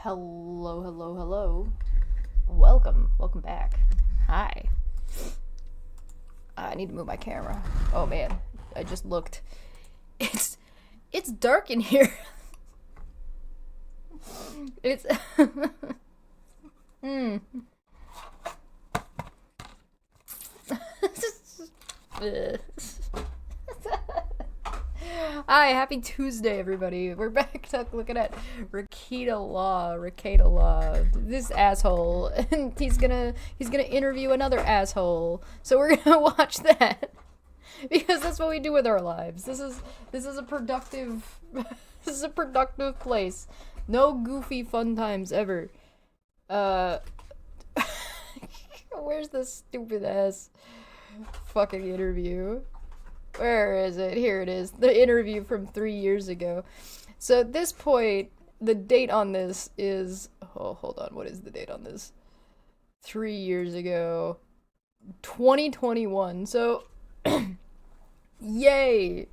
Hello, hello, hello. Welcome back. Hi. I need to move my camera. Oh man, I just looked. It's it's dark in here. It's hmm. Hi, happy Tuesday, everybody. We're back to looking at Reiketa Law. This asshole, and he's gonna interview another asshole. So we're gonna watch that because that's what we do with our lives. This is a productive this is a productive place. No goofy fun times ever. Uh, where's this stupid ass fucking interview? Where is it? Here it is. The interview from 3 years ago. So at this point, the date on this is... Oh, hold on. What is the date on this? 3 years ago. 2021. So, yay!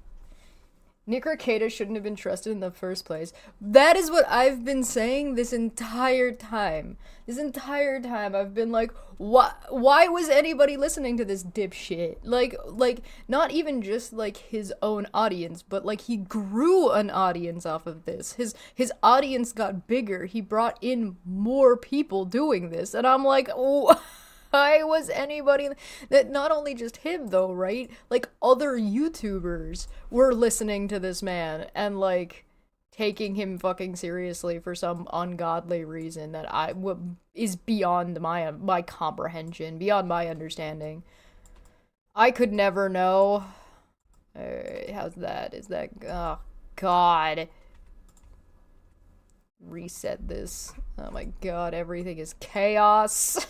Nick Reiketa shouldn't have been trusted in the first place. That is what I've been saying this entire time. This entire time I've been like, why was anybody listening to this dipshit? Like, not even just, like, his own audience, but, like, he grew an audience off of this. His audience got bigger. He brought in more people doing this. And I'm like, oh... Why was anybody that not only just him though, right? Like other YouTubers were listening to this man and like taking him fucking seriously for some ungodly reason that is beyond my comprehension, beyond my understanding. I could never know. Alright, how's that? Is that oh god. Reset this. Oh my god, everything is chaos.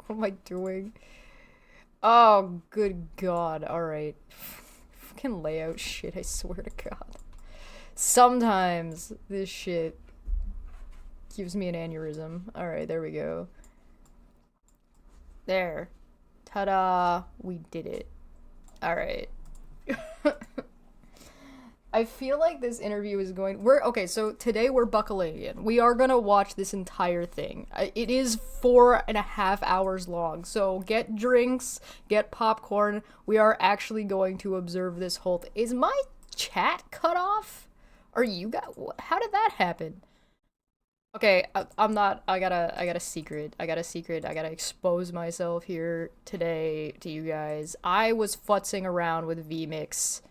What am I doing? Oh, good god. Alright. Fucking layout shit, I swear to god. Sometimes this shit gives me an aneurysm. Alright, there we go. There. Ta-da! We did it. Alright. I feel like this interview is okay, so today we're buckling in. We are gonna watch this entire thing. It is 4.5 hours long, so get drinks, get popcorn. We are actually going to observe this whole thing. Is my chat cut off? Are you guys, how did that happen? Okay, I'm not, I got a secret. I gotta expose myself here today to you guys. I was futzing around with vMix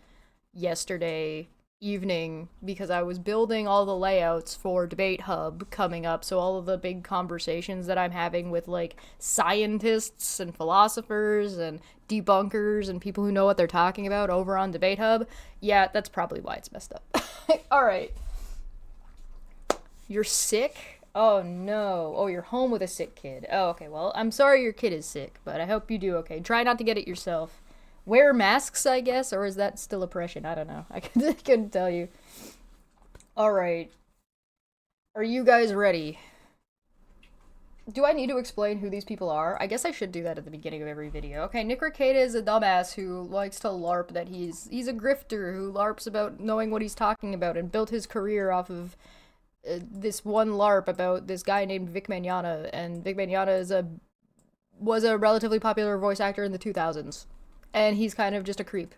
yesterday evening because I was building all the layouts for Debate Hub coming up, so all of the big conversations that I'm having with like scientists and philosophers and debunkers and people who know what they're talking about over on Debate Hub. Yeah, that's probably why it's messed up. Alright. You're sick? Oh no. Oh, you're home with a sick kid. Oh, okay, well, I'm sorry your kid is sick, but I hope you do okay. Try not to get it yourself. Wear masks, I guess, or is that still oppression? I don't know. I couldn't tell you. Alright. Are you guys ready? Do I need to explain who these people are? I guess I should do that at the beginning of every video. Okay, Nick Reiketa is a dumbass who likes to LARP that he's a grifter who LARPs about knowing what he's talking about and built his career off of this one LARP about this guy named Vic Mignogna, and Vic Mignogna was a relatively popular voice actor in the 2000s. And he's kind of just a creep.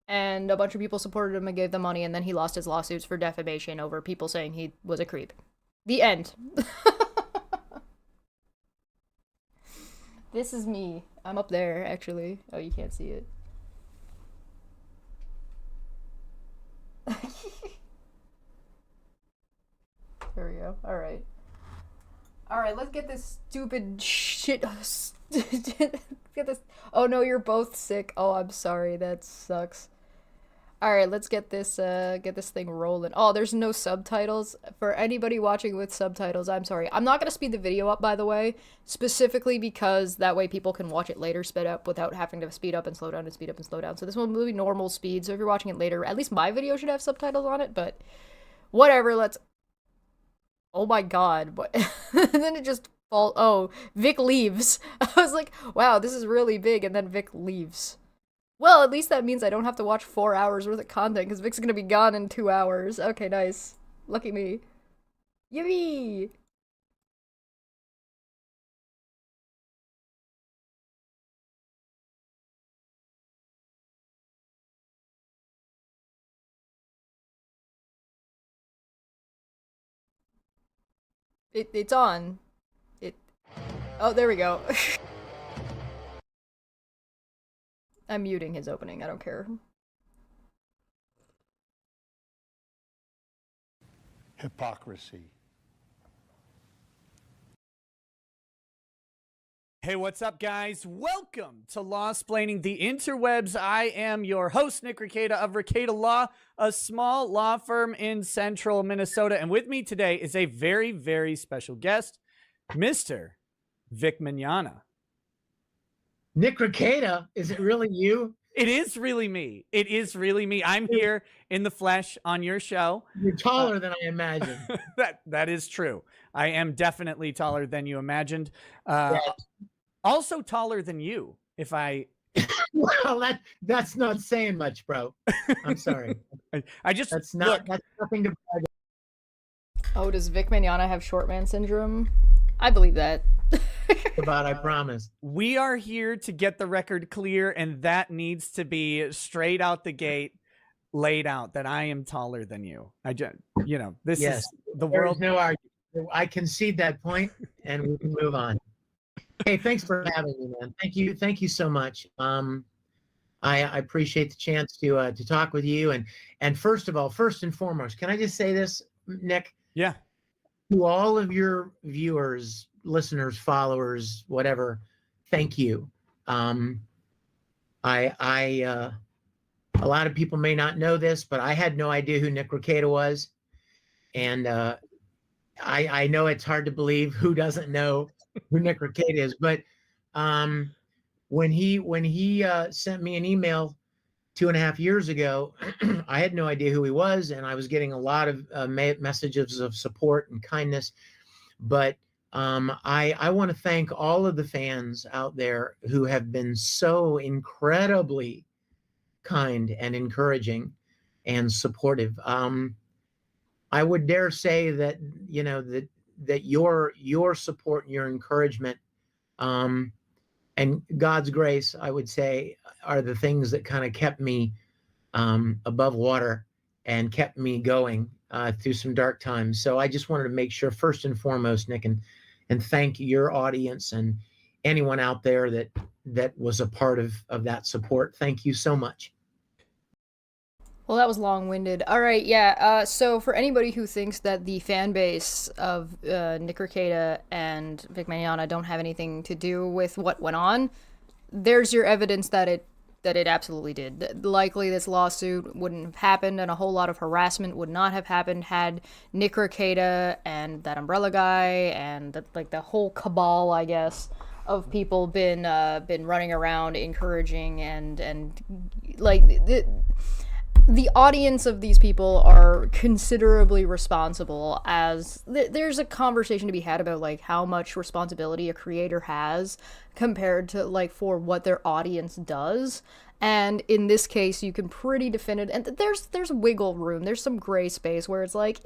And a bunch of people supported him and gave them money, and then he lost his lawsuits for defamation over people saying he was a creep. The end. This is me. I'm up there, actually. Oh, you can't see it. There we go. Alright. Alright, let's get this stupid shit... Get this. Oh no, you're both sick. Oh, I'm sorry. That sucks. All right, let's get this thing rolling. Oh, there's no subtitles. For anybody watching with subtitles, I'm sorry. I'm not gonna speed the video up, by the way, specifically because that way people can watch it later sped up without having to speed up and slow down and speed up and slow down. So this one will be normal speed. So if you're watching it later, at least my video should have subtitles on it. But whatever. Let's. Oh my god! But then it just. Oh, Vic leaves. I was like, wow, this is really big, and then Vic leaves. Well, at least that means I don't have to watch 4 hours worth of content, because Vic's gonna be gone in 2 hours. Okay, nice. Lucky me. Yippee! It's on. It. Oh, there we go. I'm muting his opening. I don't care. Hypocrisy. Hey, what's up, guys? Welcome to Law-Splaining the Interwebs. I am your host, Nick Reiketa of Reiketa Law, a small law firm in central Minnesota. And with me today is a very, very special guest, Mr. Vic Mignogna. Nick Reiketa, is it really you? It is really me. It is really me. I'm here in the flesh on your show. You're taller than I imagined. That is true. I am definitely taller than you imagined. Yes. Also taller than you, if I... Well, that's not saying much, bro. I'm sorry. I just... That's nothing to brag. Oh, does Vic Mignogna have short man syndrome? I believe that. About, I promise. We are here to get the record clear, and that needs to be straight out the gate laid out that I am taller than you. I just, this is the world. There's no argument. I concede that point, and we can move on. Hey, thanks for having me, man. Thank you so much. I appreciate the chance to talk with you, and first and foremost, can I just say this, Nick? Yeah. To all of your viewers, listeners, followers, whatever, thank you. A lot of people may not know this, but I had no idea who Nick Reiketa was, and I know it's hard to believe who doesn't know who Nick Reiketa is, but when he sent me an email 2.5 years ago, I had no idea who he was, and I was getting a lot of messages of support and kindness. But I want to thank all of the fans out there who have been so incredibly kind and encouraging and supportive. I would dare say that that your support and your encouragement and God's grace, I would say, are the things that kind of kept me above water and kept me going through some dark times. So I just wanted to make sure, first and foremost, Nick, and thank your audience and anyone out there that was a part of that support. Thank you so much. Well, that was long-winded. All right, yeah. So for anybody who thinks that the fan base of Nick Reiketa and Vic Mignogna don't have anything to do with what went on, there's your evidence that it absolutely did. Likely this lawsuit wouldn't have happened, and a whole lot of harassment would not have happened had Nick Reiketa and that umbrella guy and the whole cabal, I guess, of people been running around encouraging and like the audience of these people are considerably responsible, as there's a conversation to be had about like how much responsibility a creator has compared to like for what their audience does. And in this case, you can pretty definitive, and there's wiggle room, there's some gray space where it's like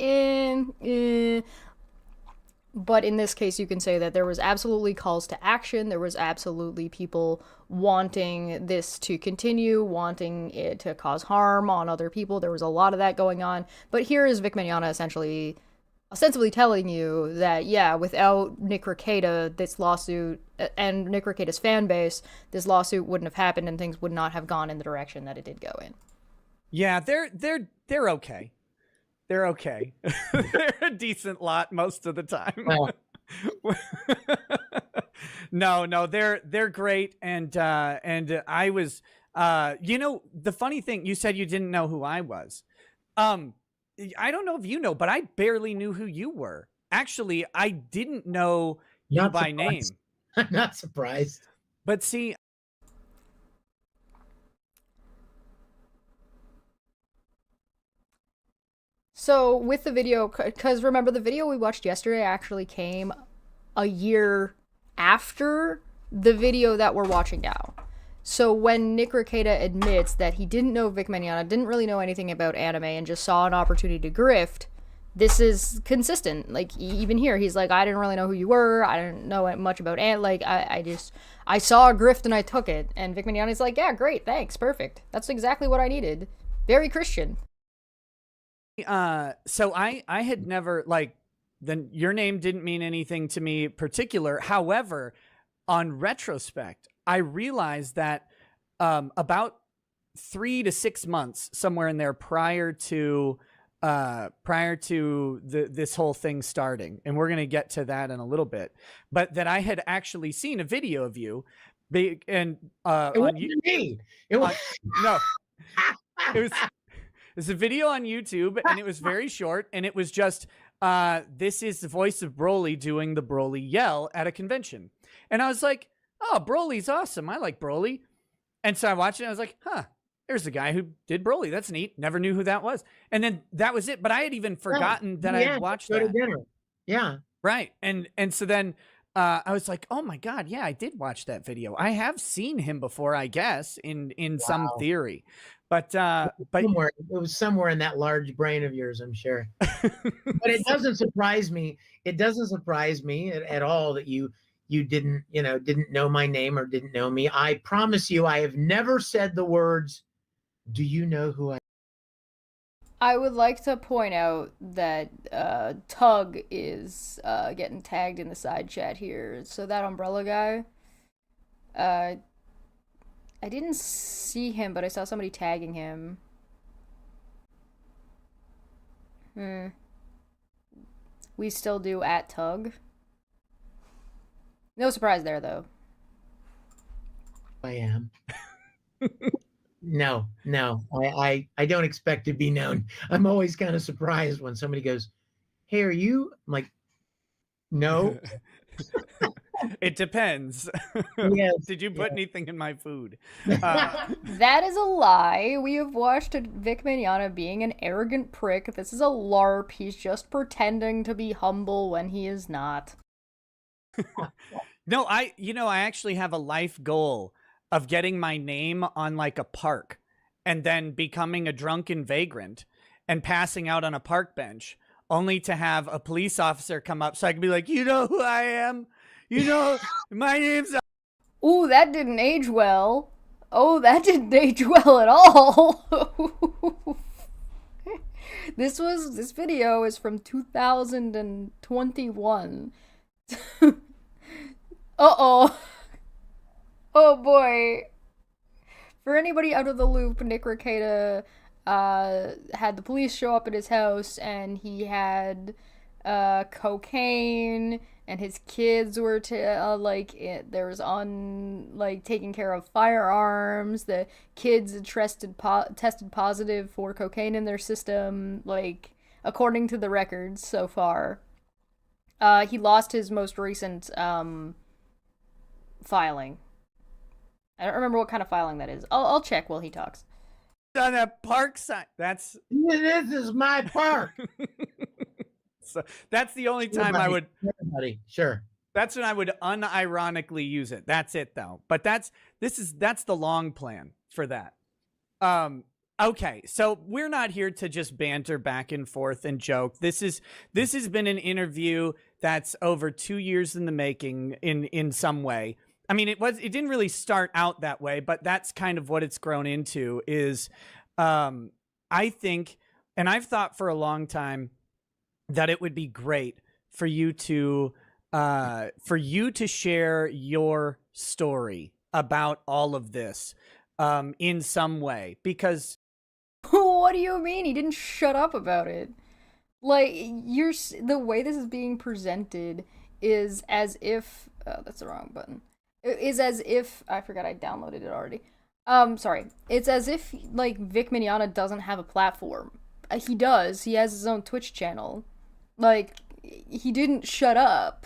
but in this case, you can say that there was absolutely calls to action. There was absolutely people wanting this to continue, wanting it to cause harm on other people. There was a lot of that going on. But here is Vic Mignogna ostensibly telling you that, yeah, without Nick Reiketa, this lawsuit, and Nick Reiketa's fan base, this lawsuit wouldn't have happened and things would not have gone in the direction that it did go in. Yeah, they're okay. They're okay. They're a decent lot most of the time. No, they're great. And I was, the funny thing, you said you didn't know who I was. I don't know if you know, but I barely knew who you were. Actually, I didn't know you by name. I'm not surprised. But see, so with the video, because remember the video we watched yesterday actually came a year after the video that we're watching now. So when Nick Reiketa admits that he didn't know Vic Mignogna, didn't really know anything about anime, and just saw an opportunity to grift, this is consistent. Like, even here, he's like, I didn't really know who you were. I didn't know much about Ant. Like, I saw a grift and I took it. And Vic Mignogna's like, yeah, great, thanks, perfect. That's exactly what I needed. Very Christian. So I had never, like, then your name didn't mean anything to me particular. However, on retrospect, I realized that about 3 to 6 months, somewhere in there, prior to this whole thing starting, and we're going to get to that in a little bit, but that I had actually seen a video of you, and It wasn't me. It was no, it was a video on YouTube, and it was very short, and it was just this is the voice of Broly doing the Broly yell at a convention, and I was like, oh, Broly's awesome. I like Broly, and so I watched it. And I was like, huh. There's the guy who did Broly. That's neat. Never knew who that was. And then that was it. But I had even forgotten that I had watched go that. to dinner. Yeah. Right. And so then I was like, oh my God, yeah, I did watch that video. I have seen him before, I guess, in some theory. But somewhere, it was somewhere in that large brain of yours, I'm sure. But it doesn't surprise me. It doesn't surprise me at all that you didn't know my name or didn't know me. I promise you, I have never said the words, do you know who I am? I would like to point out that Tug is getting tagged in the side chat here. So that umbrella guy, I didn't see him, but I saw somebody tagging him. We still do at Tug. No surprise there, though. I am. No. I don't expect to be known. I'm always kind of surprised when somebody goes, hey, are you? I'm like, no. It depends. Yes, Did you put anything in my food? That is a lie. We have watched Vic Mignogna being an arrogant prick. This is a LARP. He's just pretending to be humble when he is not. No, I actually have a life goal of getting my name on like a park and then becoming a drunken vagrant and passing out on a park bench, only to have a police officer come up so I can be like, you know who I am? You know, my name's... Ooh, that didn't age well. Oh, that didn't age well at all. This video is from 2021. Uh-oh. Oh boy. For anybody out of the loop, Nick Reiketa had the police show up at his house, and he had cocaine, and his kids were there was taking care of firearms. The kids tested positive for cocaine in their system, like, according to the records so far. He lost his most recent filing. I don't remember what kind of filing that is. I'll check while he talks. On a park side. This is my park. So that's the only time I would. Everybody, sure. That's when I would unironically use it. That's it, though. But that's the long plan for that. Okay, so we're not here to just banter back and forth and joke. This has been an interview that's over 2 years in the making in some way. I mean, it didn't really start out that way, but that's kind of what it's grown into is, I think, and I've thought for a long time that it would be great for you to share your story about all of this, in some way, because. What do you mean? He didn't shut up about it. Like, the way this is being presented is as if, oh, that's the wrong button. Is as if, I forgot I downloaded it already. Sorry. It's as if, like, Vic Mignogna doesn't have a platform. He does. He has his own Twitch channel. Like, he didn't shut up.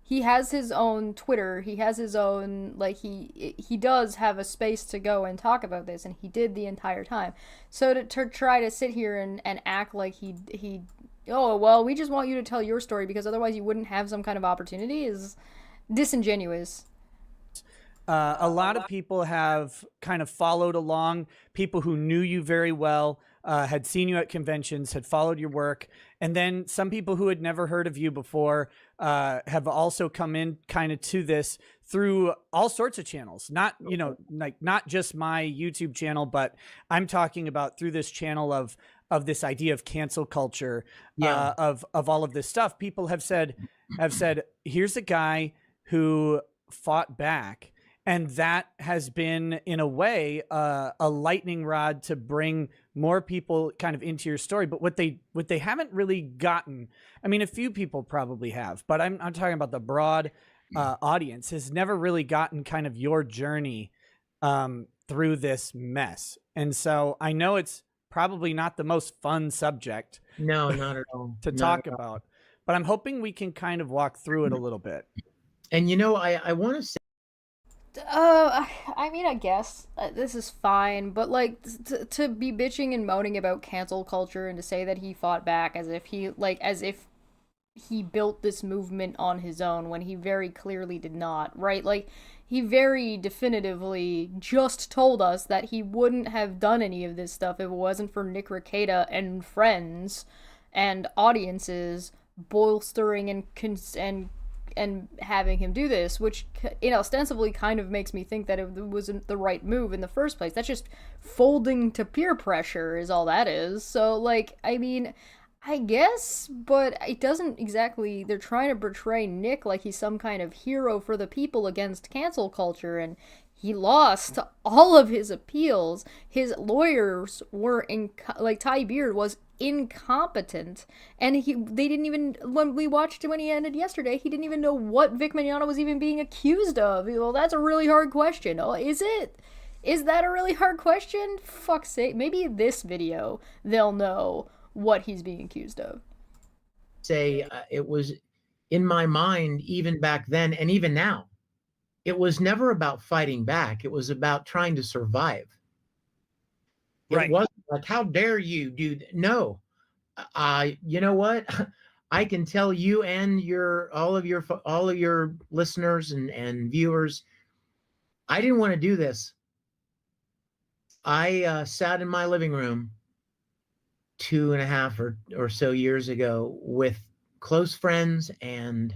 He has his own Twitter. He has his own, like, he does have a space to go and talk about this, and he did the entire time. So to try to sit here and act like he oh, well, we just want you to tell your story because otherwise you wouldn't have some kind of opportunity is disingenuous. A lot of people have kind of followed along, people who knew you very well, had seen you at conventions, had followed your work. And then some people who had never heard of you before have also come in kind of to this through all sorts of channels, not, you know, like not just my YouTube channel, but I'm talking about through this channel of this idea of cancel culture, of all of this stuff. People have said, here's a guy who fought back. And that has been, in a way, a lightning rod to bring more people kind of into your story. But what they haven't really gotten, I mean, a few people probably have, but I'm talking about the broad audience has never really gotten kind of your journey through this mess. And so I know it's probably not the most fun subject. No, not at all. To talk about, but I'm hoping we can kind of walk through it a little bit. And you know, I want to say, I mean, I guess this is fine, but like to be bitching and moaning about cancel culture and to say that he fought back as if he built this movement on his own when he very clearly did not, right? Like, he very definitively just told us that he wouldn't have done any of this stuff if it wasn't for Nick Reiketa and friends and audiences bolstering and having him do this, which, you know, ostensibly kind of makes me think that it wasn't the right move in the first place. That's just folding to peer pressure is all that is. So, like, I mean, I guess, but it doesn't exactly, they're trying to portray Nick like he's some kind of hero for the people against cancel culture, and he lost all of his appeals. His lawyers were, like, Ty Beard was incompetent, and they didn't even, when we watched when he ended yesterday, he didn't even know what Vic Mignogna was even being accused of. Well, that's a really hard question. Oh, is it? Is that a really hard question? Fuck's sake. Maybe this video they'll know what he's being accused of. Say it was in my mind, even back then and even now, it was never about fighting back. It was about trying to survive. It wasn't like, how dare you do that? No. You know what? I can tell you and all of your listeners and viewers, I didn't want to do this. I sat in my living room 2.5 or so years ago with close friends, and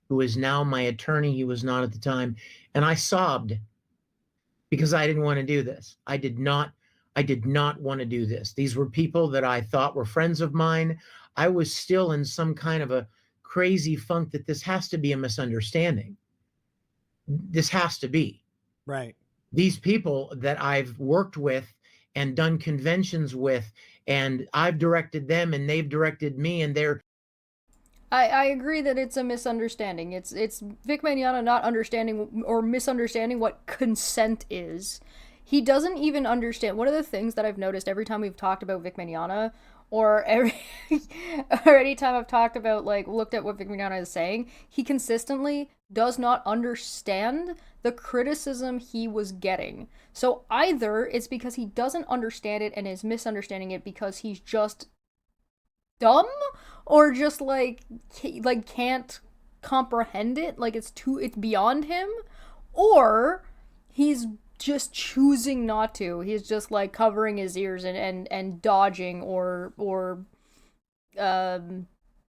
who is now my attorney. He was not at the time. And I sobbed because I didn't want to do this. I did not want to do this. These were people that I thought were friends of mine. I was still in some kind of a crazy funk that this has to be a misunderstanding. This has to be. Right. These people that I've worked with and done conventions with, and I've directed them and they've directed me, and they're... I agree that it's a misunderstanding. It's Vic Mignogna not understanding or misunderstanding what consent is. He doesn't even understand. One of the things that I've noticed every time we've talked about Vic Mignogna, or any time I've talked about, like, looked at what Vic Mignogna is saying, he consistently does not understand the criticism he was getting. So either it's because he doesn't understand it and is misunderstanding it because he's just dumb, or just like can't comprehend it, like it's beyond him, or he's just choosing not to. He's just like covering his ears and dodging or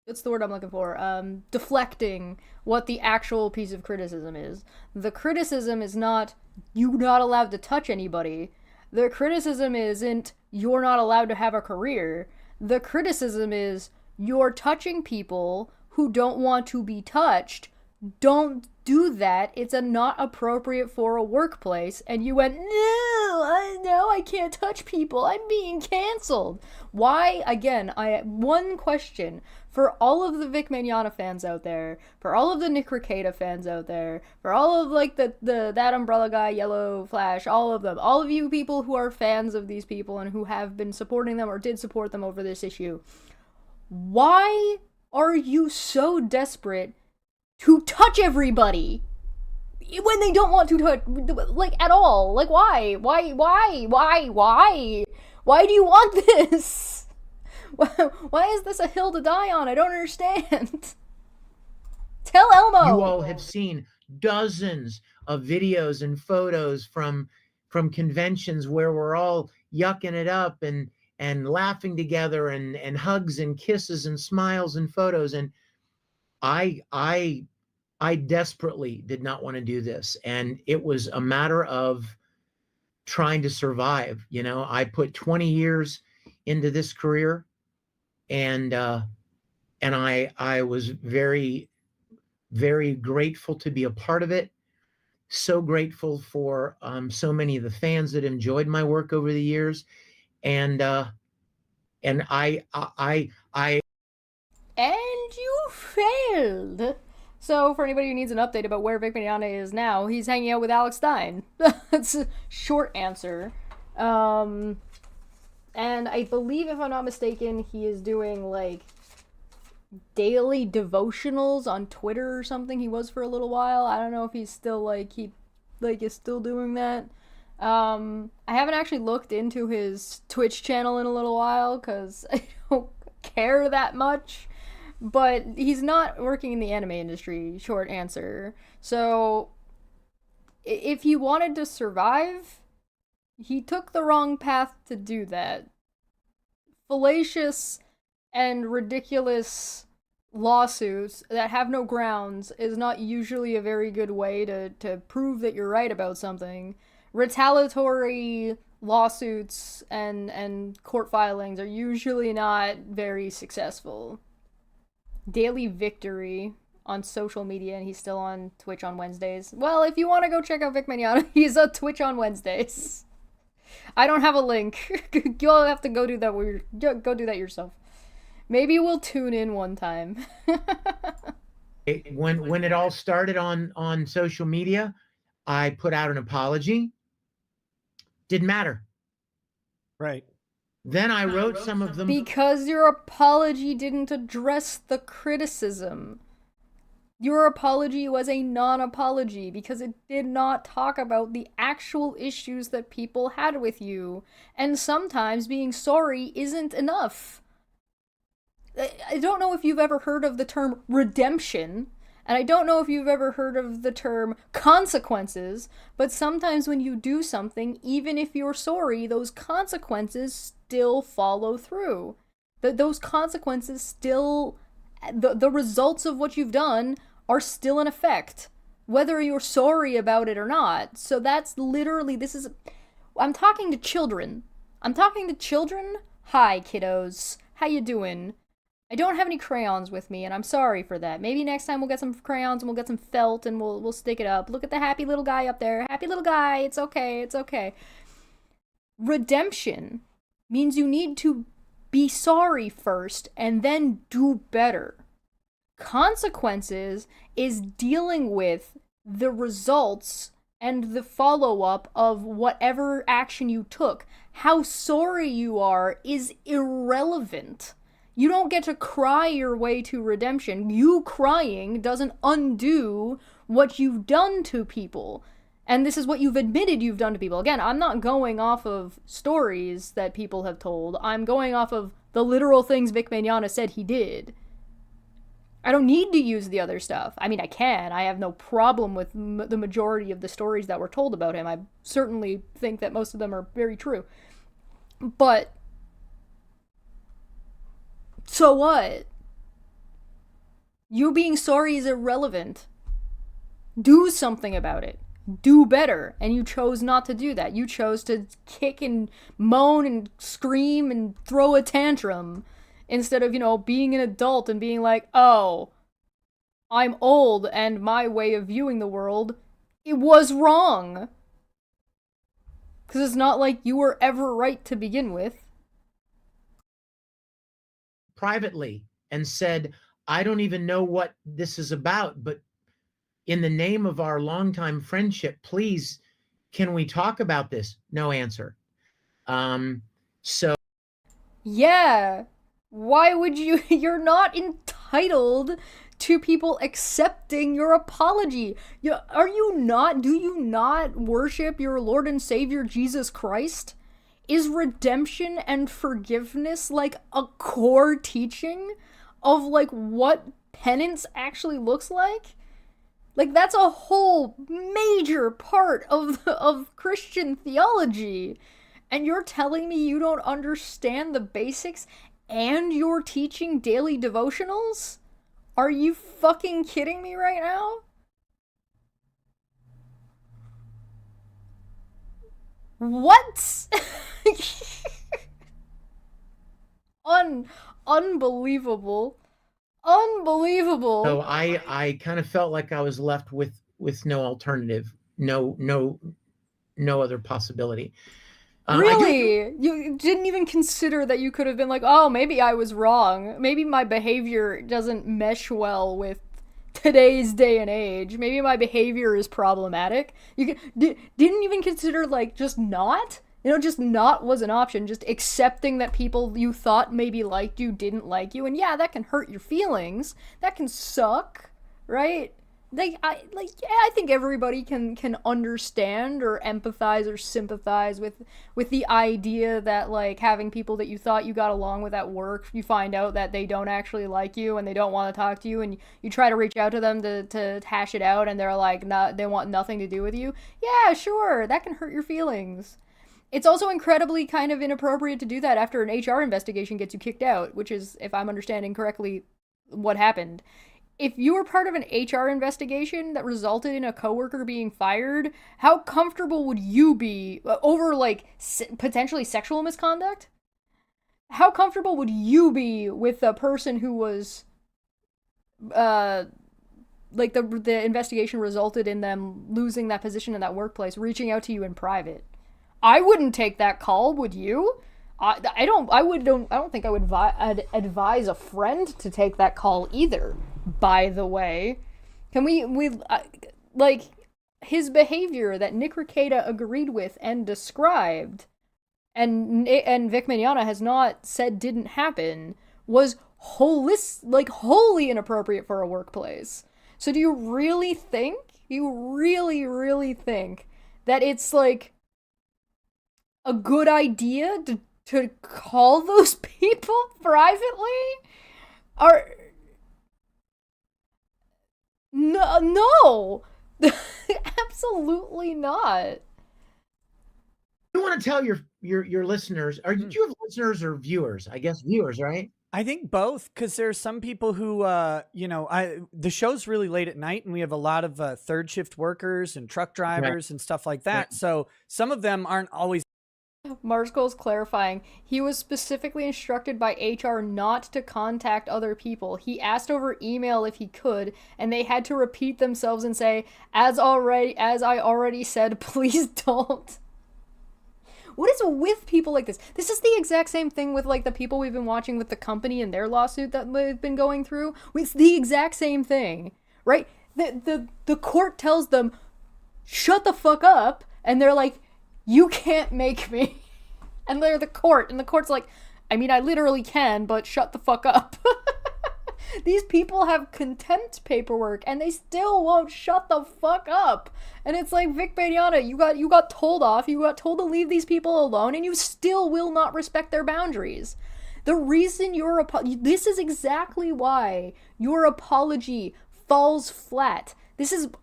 what's the word I'm looking for? Deflecting what the actual piece of criticism is. The criticism is not, you're not allowed to touch anybody. The criticism isn't, you're not allowed to have a career. The criticism is, you're touching people who don't want to be touched. Don't do that. It's not appropriate for a workplace. And you went, no, I can't touch people. I'm being canceled. Why? Again, one question for all of the Vic Mignogna fans out there, for all of the Nick Reiketa fans out there, for all of like that umbrella guy, Yellow Flash, all of them, all of you people who are fans of these people and who have been supporting them or did support them over this issue. Why are you so desperate to touch everybody when they don't want to touch, like, at all? Like, why? Why do you want this? Why is this a hill to die on? I don't understand. Tell Elmo. You all have seen dozens of videos and photos from conventions where we're all yucking it up and and laughing together and hugs and kisses and smiles and photos. And I desperately did not want to do this. And it was a matter of trying to survive. You know, I put 20 years into this career, and I was very, very grateful to be a part of it. So grateful for so many of the fans that enjoyed my work over the years, and I And you failed. So, for anybody who needs an update about where Vic Mignogna is now, he's hanging out with Alex Stein. That's a short answer. And I believe, if I'm not mistaken, he is doing, like, daily devotionals on Twitter or something. He was for a little while. I don't know if he's still, like, is still doing that. I haven't actually looked into his Twitch channel in a little while, because I don't care that much. But he's not working in the anime industry, short answer. So, if he wanted to survive, he took the wrong path to do that. Fallacious and ridiculous lawsuits that have no grounds is not usually a very good way to prove that you're right about something. Retaliatory lawsuits and court filings are usually not very successful. Daily Victory on social media, and he's still on Twitch on Wednesdays. Well, if you want to go check out Vic Mignogna, he's on Twitch on Wednesdays. I don't have a link. You'll have to go do that. Go do that yourself. Maybe we'll tune in one time. When it all started on social media, I put out an apology. Didn't matter. Right. Then I wrote some of them. Because your apology didn't address the criticism. Your apology was a non-apology because it did not talk about the actual issues that people had with you. And sometimes being sorry isn't enough. I don't know if you've ever heard of the term redemption, and I don't know if you've ever heard of the term consequences, but sometimes when you do something, even if you're sorry, those consequences still follow through. Those consequences still, the results of what you've done are still in effect, whether you're sorry about it or not. So that's literally, I'm talking to children. Hi, kiddos. How you doing? I don't have any crayons with me, and I'm sorry for that. Maybe next time we'll get some crayons and we'll get some felt and we'll stick it up. Look at the happy little guy up there. Happy little guy. It's okay. It's okay. Redemption means you need to be sorry first and then do better. Consequences is dealing with the results and the follow-up of whatever action you took. How sorry you are is irrelevant. You don't get to cry your way to redemption. You crying doesn't undo what you've done to people. And this is what you've admitted you've done to people. Again, I'm not going off of stories that people have told. I'm going off of the literal things Vic Mignogna said he did. I don't need to use the other stuff. I mean, I can. I have no problem with the majority of the stories that were told about him. I certainly think that most of them are very true. But so what? You being sorry is irrelevant. Do something about it. Do better. And you chose not to do that. You chose to kick and moan and scream and throw a tantrum instead of, being an adult and being like, oh, I'm old and my way of viewing the world, it was wrong. Because it's not like you were ever right to begin with. Privately and said, I don't even know what this is about, but in the name of our longtime friendship, please, can we talk about this? No answer. So yeah, why would you're not entitled to people accepting your apology. Do you not worship your Lord and Savior Jesus Christ? Is redemption and forgiveness like a core teaching of like what penance actually looks like? Like that's a whole major part of Christian theology. And you're telling me you don't understand the basics and you're teaching daily devotionals? Are you fucking kidding me right now? What? Unbelievable. Unbelievable. So I kind of felt like I was left with no alternative, no other possibility. Really? You didn't even consider that you could have been like, oh, maybe I was wrong. Maybe my behavior doesn't mesh well with today's day and age. Maybe my behavior is problematic. You didn't even consider, like, just not? Just not was an option. Just accepting that people you thought maybe liked you didn't like you. And yeah, that can hurt your feelings. That can suck, right? I think everybody can understand or empathize or sympathize with the idea that, like, having people that you thought you got along with at work, you find out that they don't actually like you and they don't want to talk to you, and you try to reach out to them to hash it out, and they're like, they want nothing to do with you. Yeah, sure, that can hurt your feelings. It's also incredibly kind of inappropriate to do that after an HR investigation gets you kicked out, which is, if I'm understanding correctly, what happened. If you were part of an HR investigation that resulted in a coworker being fired, how comfortable would you be over, like, potentially sexual misconduct? How comfortable would you be with a person who was, like, the investigation resulted in them losing that position in that workplace, reaching out to you in private? I wouldn't take that call, would you? I don't think I would advise a friend to take that call either, by the way. Can we like, his behavior that Nick Reiketa agreed with and described, and Vic Mignogna has not said didn't happen, was wholly inappropriate for a workplace. So do you really think, really think that it's, like, a good idea to call those people privately? No. Absolutely not. You want to tell your listeners, did you have listeners or viewers? I guess viewers, right? I think both, because there's some people who, the show's really late at night, and we have a lot of third shift workers and truck drivers and stuff like that. Right. So some of them aren't always. Marsco's clarifying, he was specifically instructed by HR not to contact other people. He asked over email if he could, and they had to repeat themselves and say, as I already said, please don't. What is with people like this? This is the exact same thing with, like, the people we've been watching with the company and their lawsuit that they've been going through. It's the exact same thing, right? The court tells them, shut the fuck up, and they're like, you can't make me. And they're the court, and the court's like, I mean, I literally can, but shut the fuck up. These people have contempt paperwork, and they still won't shut the fuck up. And it's like, Vic Mignogna, you got told off, you got told to leave these people alone, and you still will not respect their boundaries. The reason this is exactly why your apology falls flat.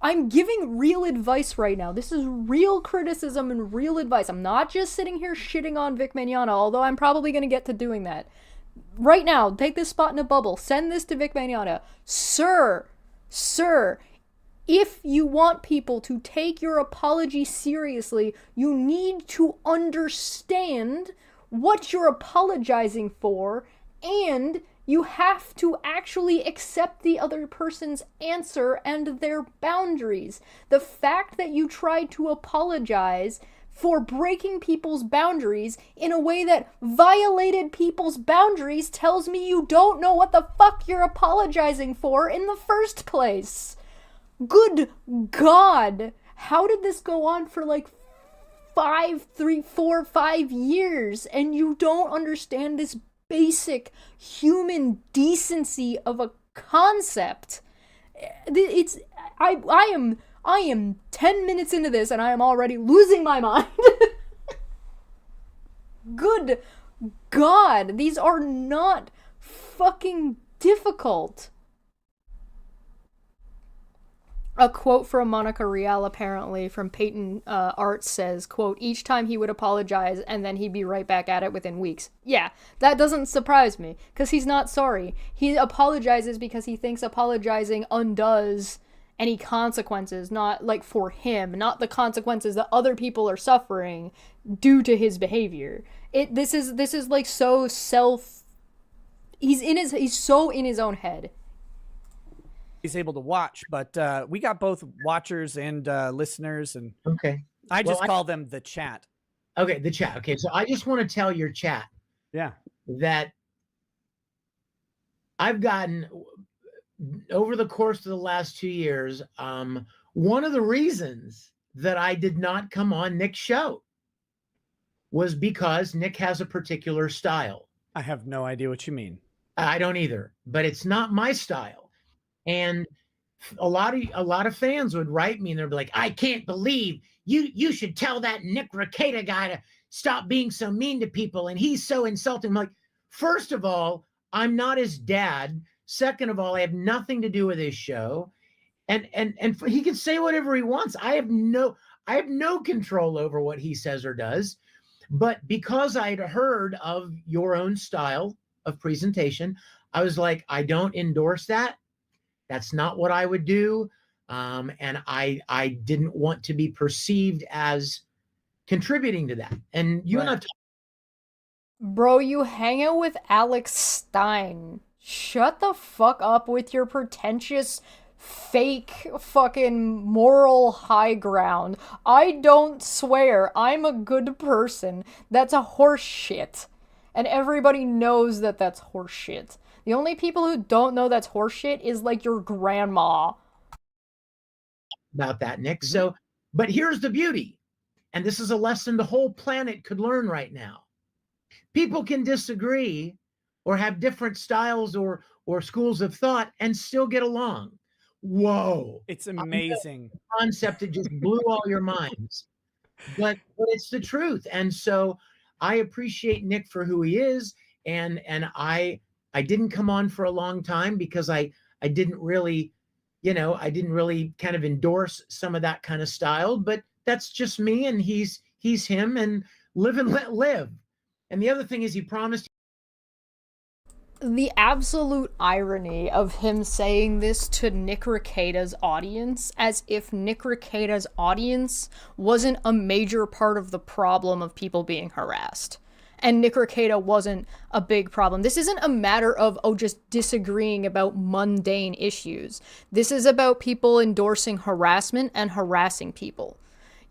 I'm giving real advice right now. This is real criticism and real advice. I'm not just sitting here shitting on Vic Mignogna, although I'm probably going to get to doing that. Right now, take this spot in a bubble. Send this to Vic Mignogna. Sir, if you want people to take your apology seriously, you need to understand what you're apologizing for, and you have to actually accept the other person's answer and their boundaries. The fact that you tried to apologize for breaking people's boundaries in a way that violated people's boundaries tells me you don't know what the fuck you're apologizing for in the first place. Good God. How did this go on for, like, 5 years, and you don't understand this basic human decency of a concept? I am 10 minutes into this, and I am already losing my mind. Good God, these are not fucking difficult. A quote from Monica Rial, apparently, from Peyton Arts says, quote, each time he would apologize and then he'd be right back at it within weeks. Yeah, that doesn't surprise me, because he's not sorry. He apologizes because he thinks apologizing undoes any consequences, not like for him, not the consequences that other people are suffering due to his behavior. This is like so he's so in his own head. He's able to watch, but we got both watchers and listeners, and Okay. I just call them the chat. Okay, the chat. Okay, so I just want to tell your chat that I've gotten, over the course of the last 2 years, one of the reasons that I did not come on Nick's show was because Nick has a particular style. I have no idea what you mean. I don't either, but it's not my style. And a lot of fans would write me and they'd be like, I can't believe you should tell that Nick Reiketa guy to stop being so mean to people. And he's so insulting. I'm like, first of all, I'm not his dad. Second of all, I have nothing to do with his show. And he can say whatever he wants. I have no control over what he says or does. But because I'd heard of your own style of presentation, I was like, I don't endorse that. That's not what I would do. And I didn't want to be perceived as contributing to that. And you and I, bro, you hang out with Alex Stein. Shut the fuck up with your pretentious, fake, fucking moral high ground. I don't swear. I'm a good person. That's a horse shit. And everybody knows that that's horse shit. The only people who don't know that's horseshit is like your grandma. About that, Nick. So, but here's the beauty, and this is a lesson the whole planet could learn right now. People can disagree or have different styles or schools of thought and still get along. Whoa. It's amazing. Concept that just blew all your minds. But it's the truth. And so I appreciate Nick for who he is. And I didn't come on for a long time because I didn't really, I didn't really kind of endorse some of that kind of style, but that's just me and he's him, and live and let live. And the other thing is he promised. The absolute irony of him saying this to Nick Reiketa's audience, as if Nick Reiketa's audience wasn't a major part of the problem of people being harassed. And Nick Reiketa wasn't a big problem. This isn't a matter of, just disagreeing about mundane issues. This is about people endorsing harassment and harassing people.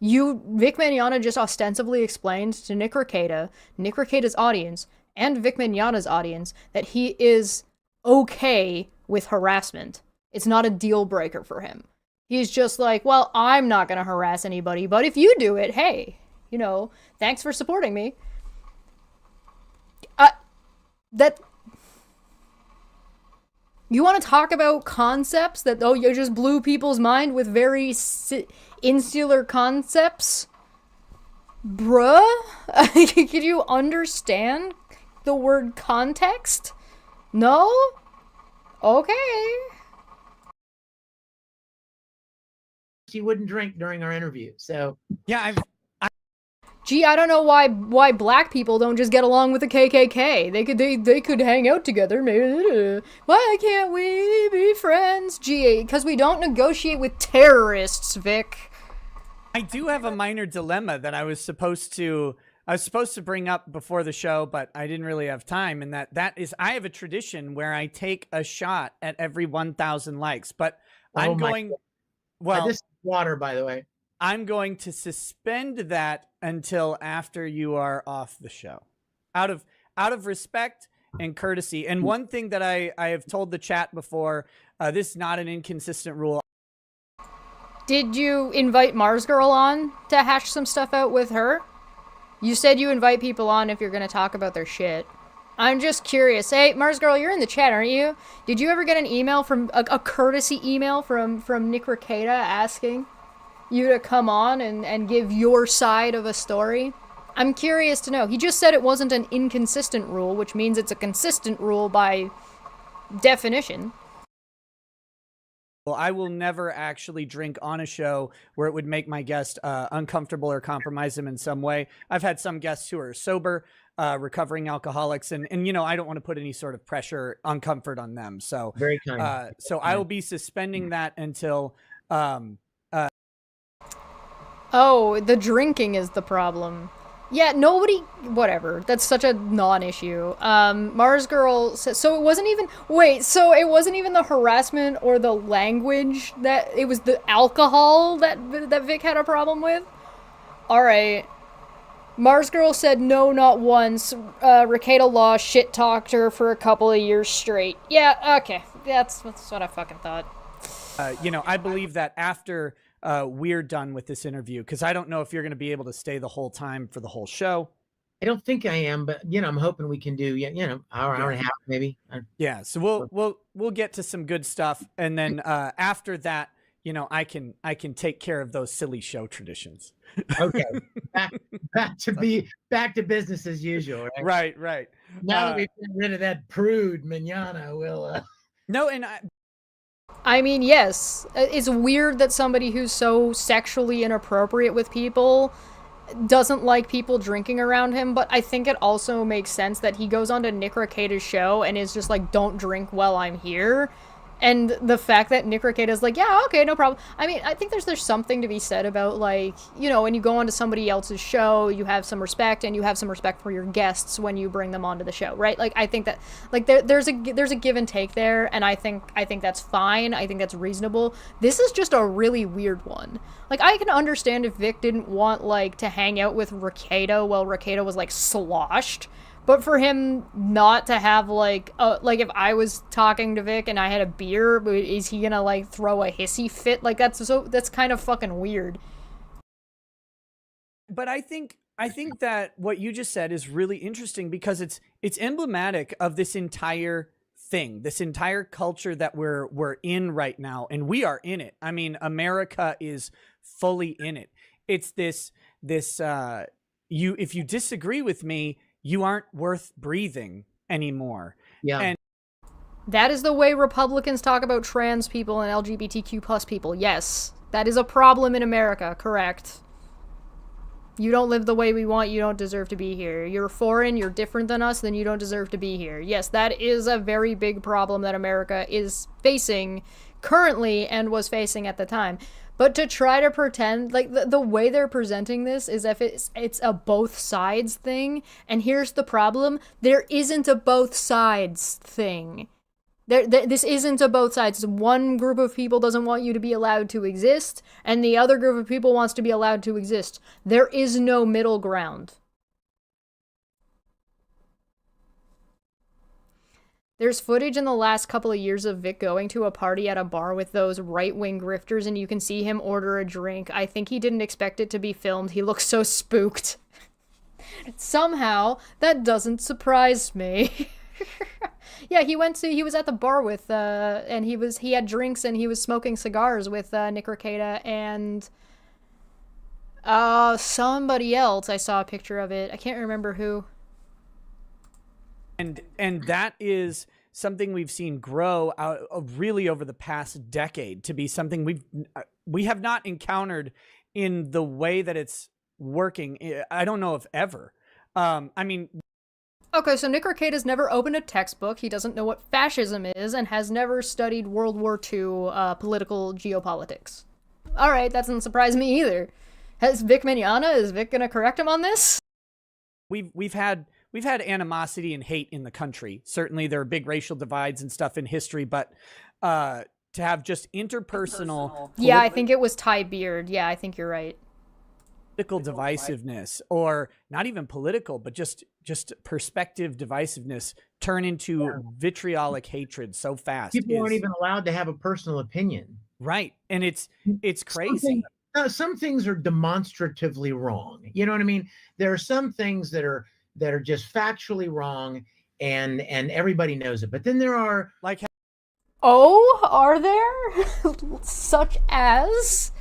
Vic Mignogna just ostensibly explained to Nick Reiketa, Nick Reiketa's audience, and Vic Mignogna's audience that he is okay with harassment. It's not a deal breaker for him. He's just like, well, I'm not gonna harass anybody, but if you do it, hey, thanks for supporting me. That you want to talk about concepts that you just blew people's mind with very insular concepts, bruh. Could you understand the word context? No? Okay. He wouldn't drink during our interview, so yeah, Gee, I don't know why black people don't just get along with the KKK. They could hang out together. Maybe. Why can't we be friends? Gee, because we don't negotiate with terrorists, Vic. I do have a minor dilemma that I was supposed to bring up before the show, but I didn't really have time. And that is, I have a tradition where I take a shot at every 1,000 likes. But I'm going. Well, this is water, by the way. I'm going to suspend that until after you are off the show, out of respect and courtesy. And one thing that I have told the chat before, this is not an inconsistent rule. Did you invite Mars Girl on to hash some stuff out with her? You said you invite people on if you're going to talk about their shit. I'm just curious. Hey, Mars Girl, you're in the chat, aren't you? Did you ever get an email from a courtesy email from Nick Reiketa asking you to come on and give your side of a story? I'm curious to know. He just said it wasn't an inconsistent rule, which means it's a consistent rule by definition. Well, I will never actually drink on a show where it would make my guest uncomfortable or compromise them in some way. I've had some guests who are sober, recovering alcoholics, and you know, I don't want to put any sort of pressure on comfort on them. So Very kind. so I will be suspending that until Oh, the drinking is the problem. Yeah, nobody, whatever. That's such a non-issue. Mars Girl says, so it wasn't even, wait, so it wasn't even the harassment or the language that, it was the alcohol that Vic had a problem with? Alright. Mars Girl said no, not once. Reiketa Law shit-talked her for a couple of years straight. Yeah, okay. That's what I fucking thought. you know, I believe that after we're done with this interview, because I don't know if you're going to be able to stay the whole time for the whole show. I don't think I am, but you know, I'm hoping we can do, you know, hour and a half maybe. Yeah, so we'll get to some good stuff, and then after that, you know, I can take care of those silly show traditions. Okay, back to business as usual. Right. Right. Now that we've gotten rid of that prude manana, we'll. No, and I mean, yes, it's weird that somebody who's so sexually inappropriate with people doesn't like people drinking around him, but I think it also makes sense that he goes on to Nick Reiketa's show and is just like, don't drink while I'm here. And the fact that Nick Reiketa's like, yeah, okay, no problem. I mean, I think there's something to be said about, like, you know, when you go onto somebody else's show, you have some respect, and you have some respect for your guests when you bring them onto the show, right? Like, I think that, like, there's a give and take there, and I think that's fine. I think that's reasonable. This is just a really weird one. Like, I can understand if Vic didn't want, like, to hang out with Reiketa while Reiketa was, like, sloshed. But for him not to have, like if I was talking to Vic and I had a beer, is he gonna, like, throw a hissy fit? Like, that's kind of fucking weird. But I think that what you just said is really interesting, because it's emblematic of this entire thing, this entire culture that we're in right now, and we are in it. I mean, America is fully in it. It's this if you disagree with me, you aren't worth breathing anymore. Yeah. And that is the way Republicans talk about trans people and LGBTQ plus people. Yes, that is a problem in America, correct. You don't live the way we want, you don't deserve to be here. You're foreign, you're different than us, then you don't deserve to be here. Yes, that is a very big problem that America is facing currently and was facing at the time. But to try to pretend, like, the way they're presenting this is if it's a both sides thing, and here's the problem, there isn't a both sides thing. This isn't a both sides. One group of people doesn't want you to be allowed to exist, and the other group of people wants to be allowed to exist. There is no middle ground. There's footage in the last couple of years of Vic going to a party at a bar with those right-wing grifters, and you can see him order a drink. I think he didn't expect it to be filmed. He looks so spooked. Somehow, that doesn't surprise me. Yeah, he was at the bar with, and he had drinks and he was smoking cigars with Nick Reiketa and somebody else. I saw a picture of it. I can't remember who. And that is something we've seen grow out of really over the past decade to be something we have not encountered in the way that it's working. I don't know if ever. I mean, okay, so Nick Reiketa's never opened a textbook. He doesn't know what fascism is and has never studied World War II political geopolitics. All right, that doesn't surprise me either. Is Vic gonna correct him on this? We've had animosity and hate in the country. Certainly there are big racial divides and stuff in history, but to have just interpersonal... Yeah, I think it was Ty Beard. Yeah, I think you're right. Political divisiveness, or not even political, but just perspective divisiveness turn into vitriolic hatred so fast. People aren't even allowed to have a personal opinion. Right. And it's crazy. Some things are demonstratively wrong. You know what I mean? There are some things that are just factually wrong, and everybody knows it. But then there are, like, are there? Such as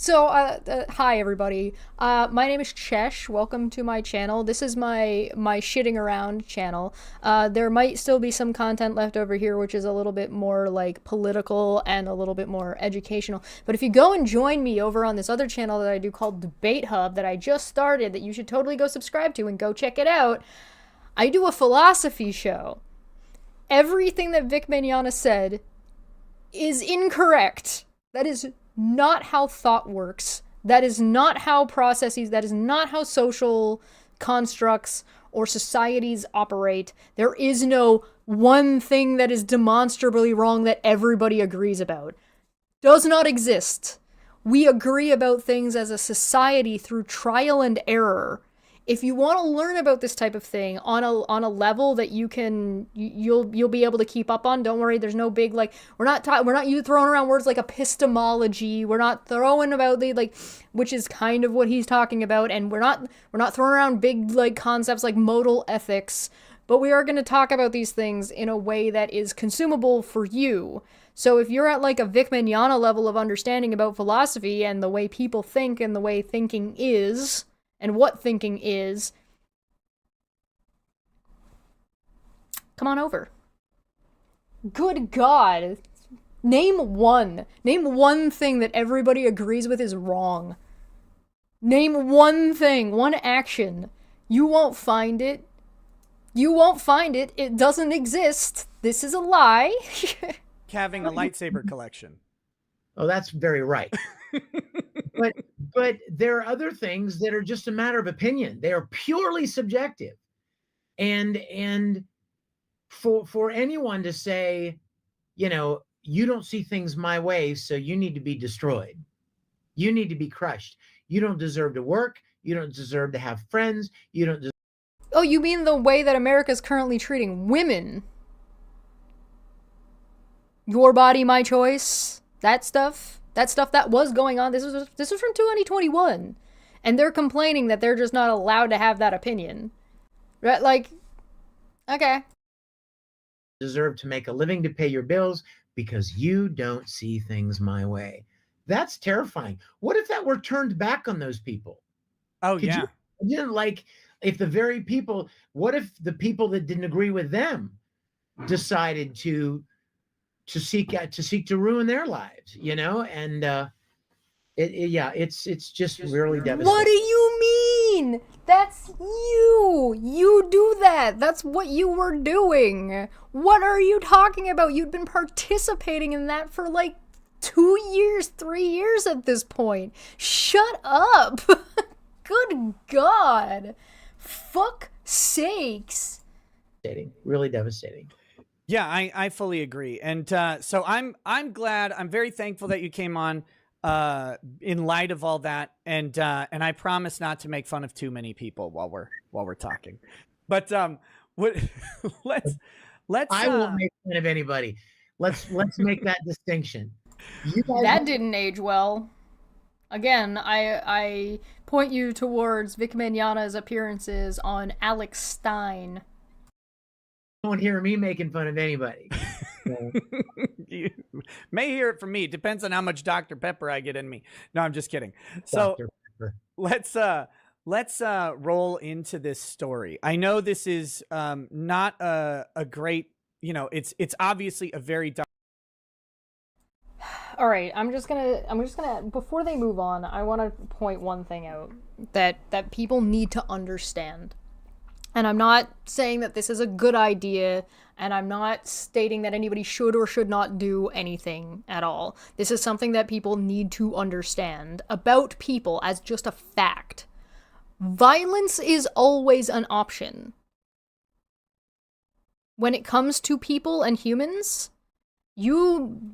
Hi everybody. My name is Chesh. Welcome to my channel. This is my shitting around channel. There might still be some content left over here, which is a little bit more like political and a little bit more educational. But if you go and join me over on this other channel that I do called Debate Hub that I just started, that you should totally go subscribe to and go check it out, I do a philosophy show. Everything that Vic Mignogna said is incorrect. That is not how thought works. That is not how processes, that is not how social constructs or societies operate. There is no one thing that is demonstrably wrong that everybody agrees about. Does not exist. We agree about things as a society through trial and error. If you want to learn about this type of thing on a level that you'll be able to keep up on, don't worry. There's no big we're not throwing around words like epistemology. We're not throwing about which is kind of what he's talking about, and we're not throwing around big concepts like modal ethics. But we are going to talk about these things in a way that is consumable for you. So if you're at a Vic Mignogna level of understanding about philosophy and the way people think and the way thinking is, and what thinking is, come on over. Good God. Name one thing that everybody agrees with is wrong. Name one thing, one action. You won't find it. You won't find it. It doesn't exist. This is a lie. Having a lightsaber collection. Oh, that's very right. But there are other things that are just a matter of opinion. They are purely subjective. And for anyone to say, you don't see things my way, so you need to be destroyed. You need to be crushed. You don't deserve to work. You don't deserve to have friends. You don't deserve. Oh, you mean the way that America's currently treating women? Your body, my choice? That stuff? That stuff that was going on. This was from 2021. And they're complaining that they're just not allowed to have that opinion. Right? Okay. Deserve to make a living to pay your bills because you don't see things my way. That's terrifying. What if that were turned back on those people? Oh, yeah. If the very people, what if the people that didn't agree with them decided to seek to ruin their lives, and it's just really devastating. What do you mean? That's you do that. That's what you were doing. What are you talking about? You'd been participating in that for 2 years, 3 years at this point. Shut up. Good God. Fuck sakes. Really devastating. Yeah, I fully agree. And so I'm glad, I'm very thankful that you came on in light of all that. And I promise not to make fun of too many people while we're talking. But let's I won't make fun of anybody. Let's make that distinction. That didn't age well. Again, I point you towards Vic Mignogna's appearances on Alex Stein. Won't hear me making fun of anybody. So. You may hear it from me. Depends on how much Dr. Pepper I get in me. No, I'm just kidding. So let's roll into this story. I know this is not a great, it's obviously a very dark. All right, I'm just gonna before they move on, I want to point one thing out that people need to understand. And I'm not saying that this is a good idea, and I'm not stating that anybody should or should not do anything at all. This is something that people need to understand about people as just a fact. Violence is always an option. When it comes to people and humans, you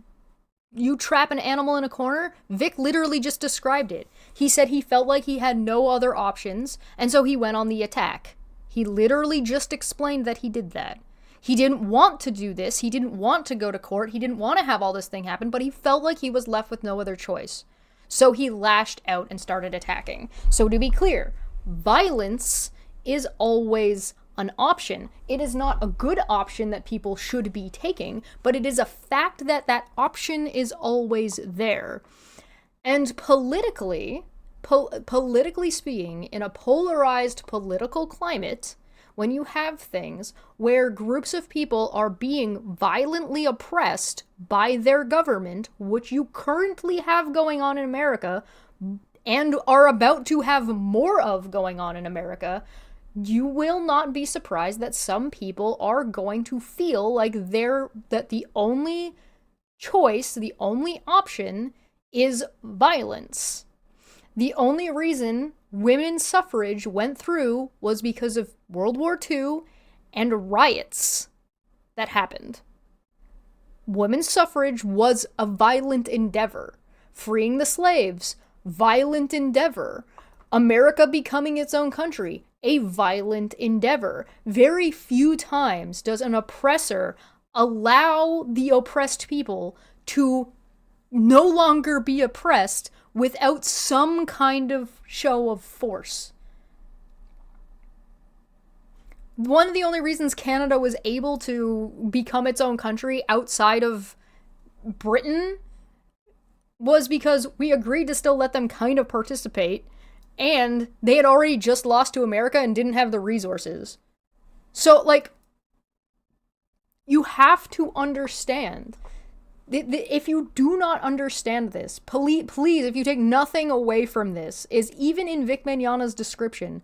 trap an animal in a corner. Vic literally just described it. He said he felt like he had no other options, and so he went on the attack. He literally just explained that he did that. He didn't want to do this. He didn't want to go to court. He didn't want to have all this thing happen, but he felt like he was left with no other choice. So he lashed out and started attacking. So to be clear, violence is always an option. It is not a good option that people should be taking, but it is a fact that that option is always there. And politically speaking, in a polarized political climate, when you have things where groups of people are being violently oppressed by their government, which you currently have going on in America and are about to have more of going on in America, you will not be surprised that some people are going to feel like that the only choice, the only option is violence. The only reason women's suffrage went through was because of World War II and riots that happened. Women's suffrage was a violent endeavor. Freeing the slaves, violent endeavor. America becoming its own country, a violent endeavor. Very few times does an oppressor allow the oppressed people to no longer be oppressed without some kind of show of force. One of the only reasons Canada was able to become its own country outside of Britain was because we agreed to still let them kind of participate, and they had already just lost to America and didn't have the resources. So, like, you have to understand. If you do not understand this, please, if you take nothing away from this, is even in Vic Mignogna's description,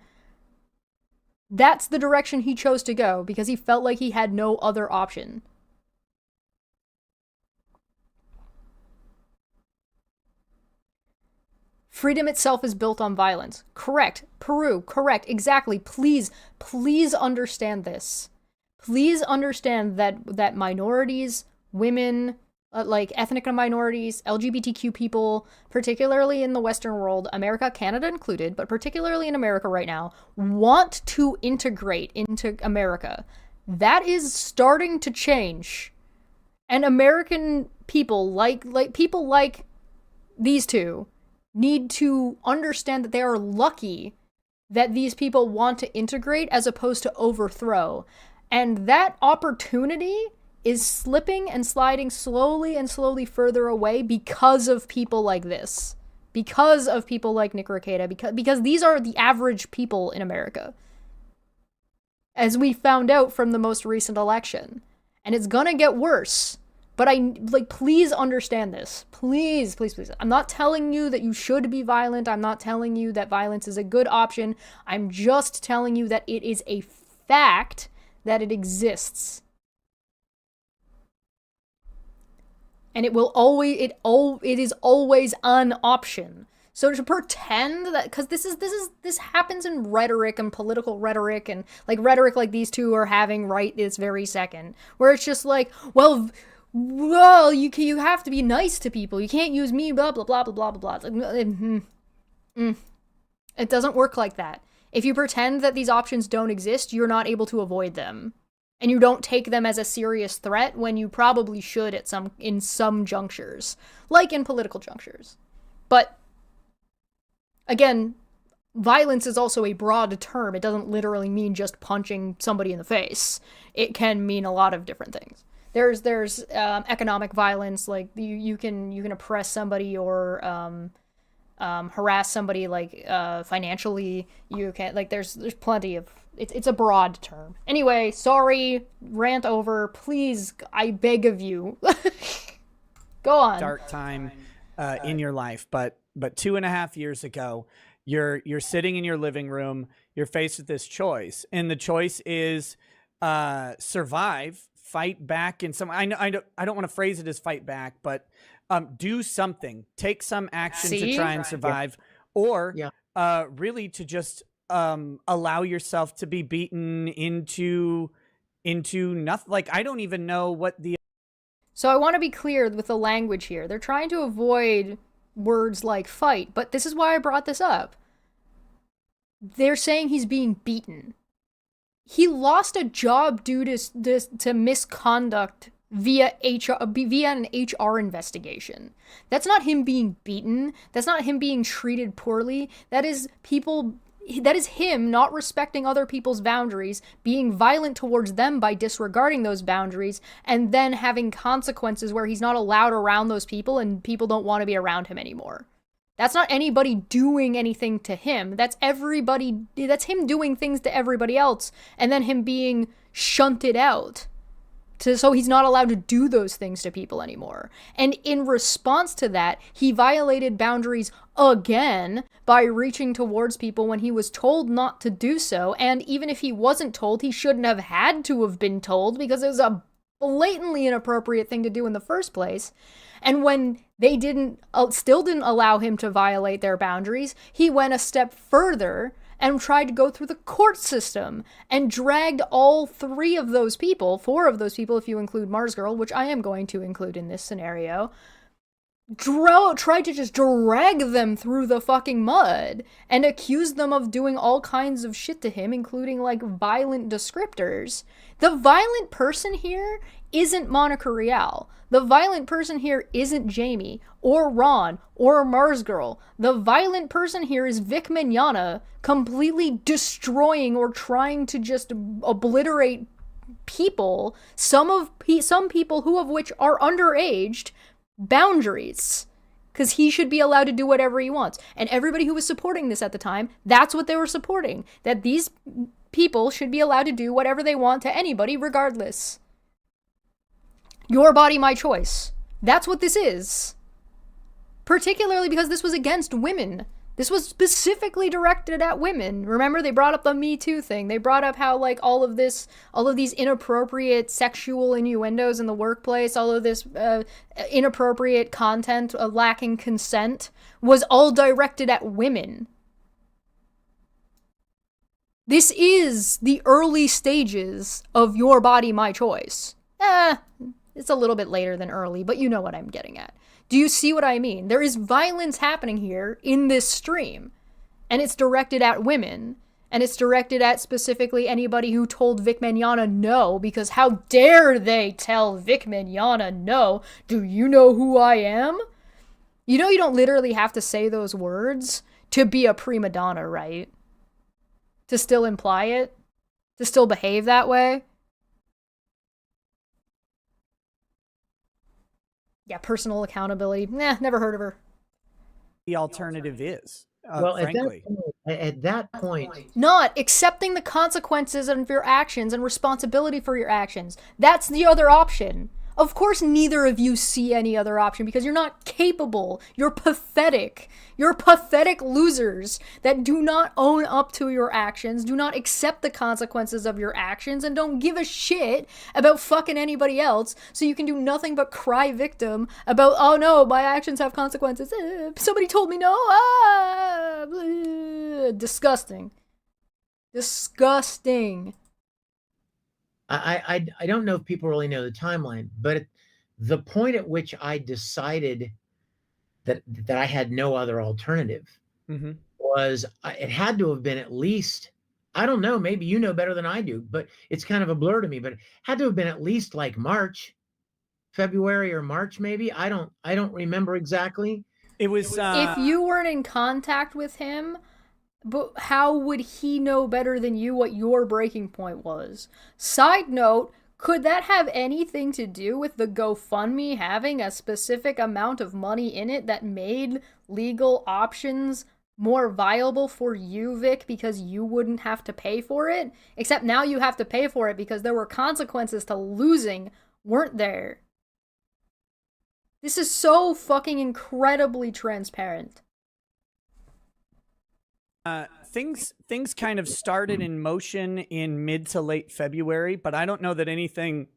that's the direction he chose to go because he felt like he had no other option. Freedom itself is built on violence. Correct. Peru, correct. Exactly. Please understand this. Please understand that minorities, women, like ethnic minorities, LGBTQ people, particularly in the Western world, America, Canada included, but particularly in America right now, want to integrate into America. That is starting to change. And American people, like people like these two, need to understand that they are lucky that these people want to integrate as opposed to overthrow. And that opportunity is slipping and sliding slowly and slowly further away because of people like this. Because of people like Nick Reiketa, because these are the average people in America. As we found out from the most recent election. And it's gonna get worse. But please understand this. Please. I'm not telling you that you should be violent. I'm not telling you that violence is a good option. I'm just telling you that it is a fact that it exists. And it is always an option. So to pretend that, because this happens in rhetoric and political rhetoric and like rhetoric like these two are having right this very second, where it's just like, well, you have to be nice to people. You can't use me, blah blah blah blah blah blah. It's like, it doesn't work like that. If you pretend that these options don't exist, you're not able to avoid them. And you don't take them as a serious threat when you probably should in some junctures, like in political junctures. But again, violence is also a broad term. It doesn't literally mean just punching somebody in the face. It can mean a lot of different things. There's economic violence, like you can oppress somebody or harass somebody like financially. You can there's plenty of. It's a broad term. Anyway, sorry, rant over. Please, I beg of you. Go on. Dark time in your life, but 2.5 years ago, you're sitting in your living room. You're faced with this choice, and the choice is survive, fight back in some. I don't want to phrase it as fight back, but do something, take some action to try and survive, or really to just allow yourself to be beaten into nothing. Like, I don't even know what the. So I want to be clear with the language here. They're trying to avoid words like fight, but this is why I brought this up. They're saying he's being beaten. He lost a job due to misconduct via an HR investigation. That's not him being beaten. That's not him being treated poorly. That is him not respecting other people's boundaries, being violent towards them by disregarding those boundaries, and then having consequences where he's not allowed around those people and people don't want to be around him anymore. That's not anybody doing anything to him. That's him doing things to everybody else, and then him being shunted out. So he's not allowed to do those things to people anymore. And in response to that, he violated boundaries again by reaching towards people when he was told not to do so. And even if he wasn't told, he shouldn't have had to have been told, because it was a blatantly inappropriate thing to do in the first place. And when they still didn't allow him to violate their boundaries, he went a step further and tried to go through the court system and dragged all four of those people, if you include Mars Girl, which I am going to include in this scenario, tried to just drag them through the fucking mud and accused them of doing all kinds of shit to him, including, like, violent descriptors. The violent person here isn't Monica Rial. The violent person here isn't Jamie, or Ron, or Mars Girl. The violent person here is Vic Mignogna completely destroying or trying to just obliterate people, some people who of which are underaged, boundaries. Because he should be allowed to do whatever he wants. And everybody who was supporting this at the time, that's what they were supporting. That these people should be allowed to do whatever they want to anybody regardless. Your body, my choice. That's what this is. Particularly because this was against women. This was specifically directed at women. Remember, they brought up the Me Too thing. They brought up how, like, all of these inappropriate sexual innuendos in the workplace, all of this inappropriate content, lacking consent, was all directed at women. This is the early stages of Your Body, My Choice. It's a little bit later than early, but you know what I'm getting at. Do you see what I mean? There is violence happening here in this stream, and it's directed at women, and it's directed at specifically anybody who told Vic Mignogna no, because how dare they tell Vic Mignogna no? Do you know who I am? You know you don't literally have to say those words to be a prima donna, right? To still imply it? To still behave that way? Yeah, personal accountability. Never heard of her. The alternative is, Well, frankly. at that point, Not accepting the consequences of your actions and responsibility for your actions. That's the other option. Of course, neither of you see any other option because you're not capable. You're pathetic. You're pathetic losers that do not own up to your actions, do not accept the consequences of your actions, and don't give a shit about fucking anybody else, so you can do nothing but cry victim about, oh no, my actions have consequences. Somebody told me no. Disgusting. Disgusting. I don't know if people really know the timeline, but the point at which I decided that I had no other alternative was it had to have been at least, I don't know, maybe you know better than I do, but it's kind of a blur to me, but it had to have been at least like February or March, maybe. I don't remember exactly. It was if you weren't in contact with him, but how would he know better than you what your breaking point was? Side note, could that have anything to do with the GoFundMe having a specific amount of money in it that made legal options more viable for you, Vic, because you wouldn't have to pay for it? Except now you have to pay for it because there were consequences to losing, weren't there? This is so fucking incredibly transparent. Things kind of started in motion in mid to late February, but I don't know that anything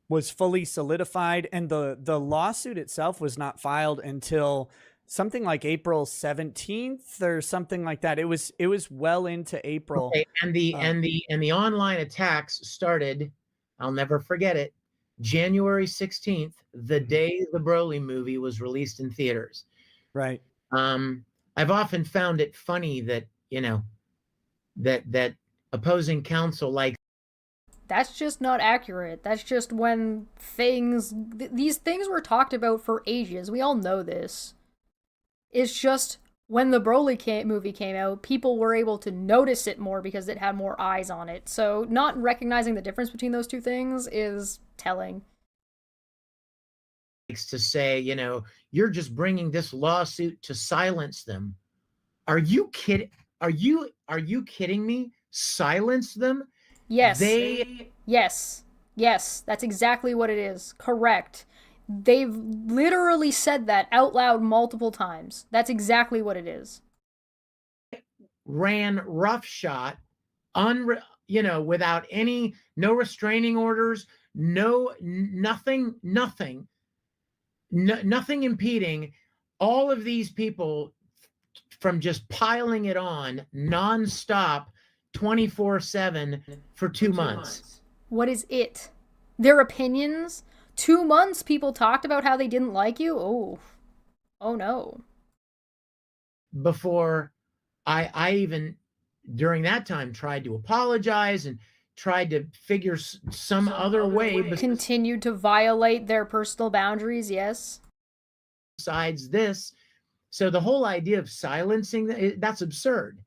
was fully solidified, and the lawsuit itself was not filed until something like April 17th or something like that. It was well into April. Okay, and the online attacks started, I'll never forget it, January 16th, the day the Broly movie was released in theaters. Right. I've often found it funny that, that opposing counsel like. That's just not accurate. That's just when these things were talked about for ages. We all know this. It's just when the Broly movie came out, people were able to notice it more because it had more eyes on it. So not recognizing the difference between those two things is telling. likes to say, you're just bringing this lawsuit to silence them. Are you kidding? Are you kidding me? Silence them? Yes. They Yes. Yes. That's exactly what it is. Correct. They've literally said that out loud multiple times. That's exactly what it is. ran roughshod, without no restraining orders, nothing, nothing impeding all of these people from just piling it on nonstop 24/7 for 2 months. What is it? Their opinions? 2 months people talked about how they didn't like you? Oh. Oh no. Before I even during that time tried to apologize and tried to figure some other way Continued to violate their personal boundaries, yes. besides this. So the whole idea of silencing, that's absurd.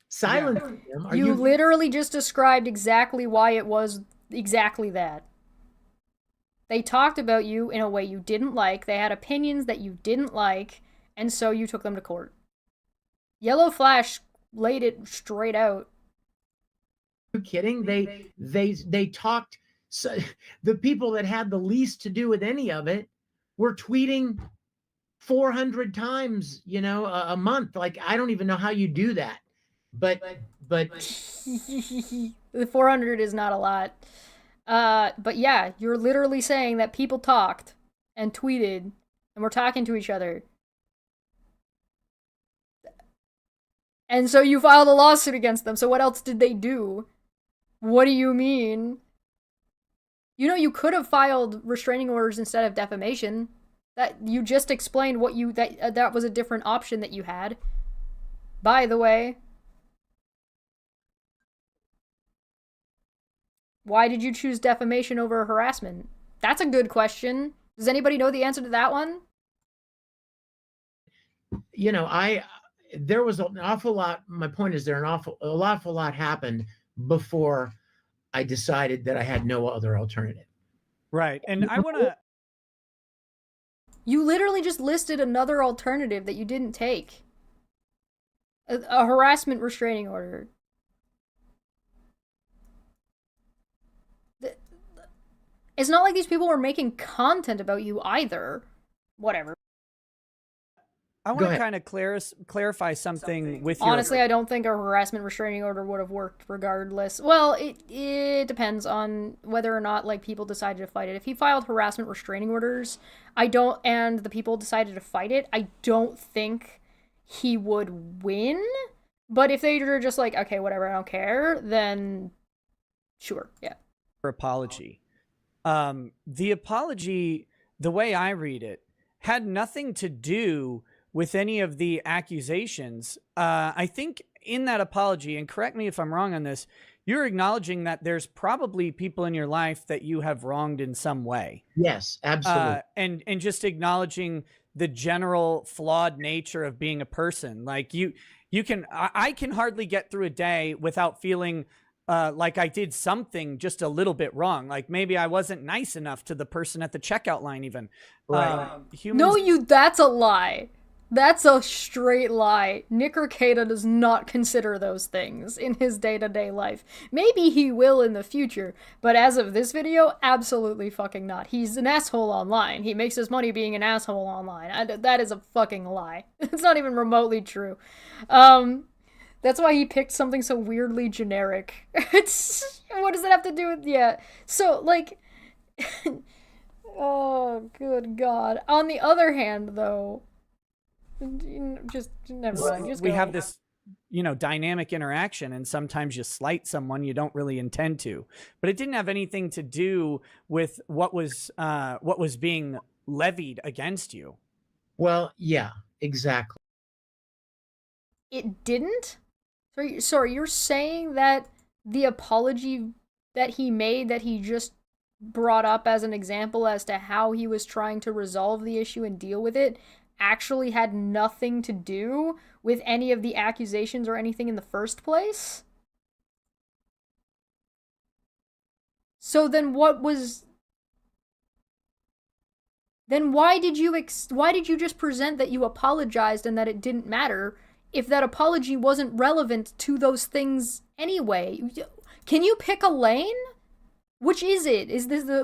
Silencing them. You literally just described exactly why it was exactly that. They talked about you in a way you didn't like, they had opinions that you didn't like, and so you took them to court. Yellow Flash laid it straight out. Are you kidding? They talked. So, the people that had the least to do with any of it were tweeting 400 times, a month. Like, I don't even know how you do that. But The 400 is not a lot. But yeah, you're literally saying that people talked and tweeted and were talking to each other. And so you filed a lawsuit against them. So what else did they do? What do you mean? You could have filed restraining orders instead of defamation. That you just explained what that was a different option that you had. By the way, why did you choose defamation over harassment? That's a good question. Does anybody know the answer to that one? There was an awful lot. My point is, an awful lot happened before I decided that I had no other alternative. Right. And I want to. You literally just listed another alternative that you didn't take. A harassment restraining order. It's not like these people were making content about you either. Whatever. I want to kind of clarify something with you. Honestly, I don't think a harassment restraining order would have worked regardless. Well, it depends on whether or not people decided to fight it. If he filed harassment restraining orders, and the people decided to fight it, I don't think he would win. But if they were just like, okay, whatever, I don't care, then sure, yeah. Apology. The apology, the way I read it, had nothing to do with any of the accusations. I think in that apology, and correct me if I'm wrong on this, you're acknowledging that there's probably people in your life that you have wronged in some way. Yes, absolutely. And just acknowledging the general flawed nature of being a person. Like I can hardly get through a day without feeling like I did something just a little bit wrong. Like maybe I wasn't nice enough to the person at the checkout line even. Right. That's a lie. That's a straight lie. Nick Reiketa does not consider those things in his day-to-day life. Maybe he will in the future, but as of this video, absolutely fucking not. He's an asshole online. He makes his money being an asshole online. That is a fucking lie. It's not even remotely true. That's why he picked something so weirdly generic. What does it have to do with, yeah. So, oh, good God. On the other hand, though, just never mind. We have this, dynamic interaction, and sometimes you slight someone you don't really intend to. But it didn't have anything to do with what was being levied against you. Well, yeah, exactly. It didn't? Sorry, you're saying that the apology that he made, that he just brought up as an example as to how he was trying to resolve the issue and deal with it, actually had nothing to do with any of the accusations or anything in the first place? So then what was... then why did you just present that you apologized and that it didn't matter if that apology wasn't relevant to those things anyway? Can you pick a lane? Which is it?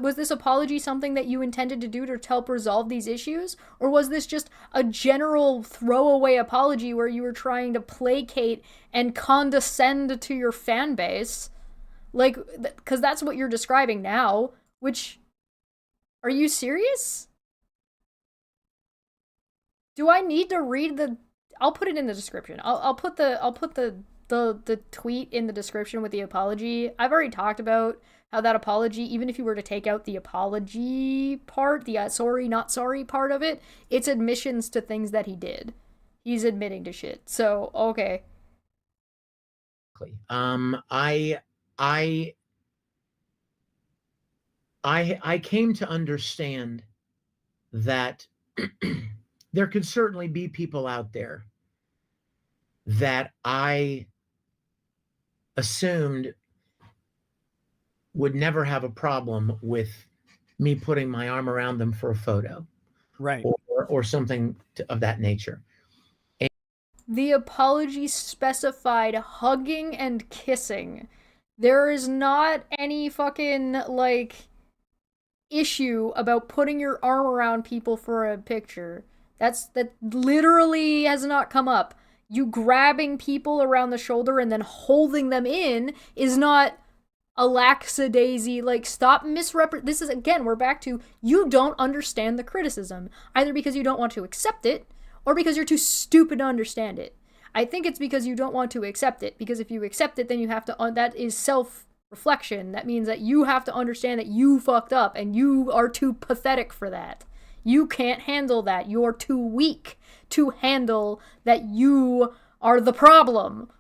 Was this apology something that you intended to do to help resolve these issues, or was this just a general throwaway apology where you were trying to placate and condescend to your fan base? Like, because that's what you're describing now. Which, are you serious? Do I need to read the? I'll put it in the description. I'll put the tweet in the description with the apology. I've already talked about how that apology, even if you were to take out the apology part, the sorry not sorry part of it, it's admissions to things that he did. He's admitting to shit. So okay. I came to understand that there could certainly be people out there that I assumed would never have a problem with me putting my arm around them for a photo, right, or something of that nature. The apology specified hugging and kissing. There is not any fucking, like, issue about putting your arm around people for a picture. That literally has not come up. You grabbing people around the shoulder and then holding them in is not a lackadaisy, like, stop this is, again, we're back to, you don't understand the criticism, either because you don't want to accept it, or because you're too stupid to understand it. I think it's because you don't want to accept it, because if you accept it, then you have to, that is self-reflection. That means that you have to understand that you fucked up, and you are too pathetic for that. You can't handle that. You're too weak to handle that you are the problem.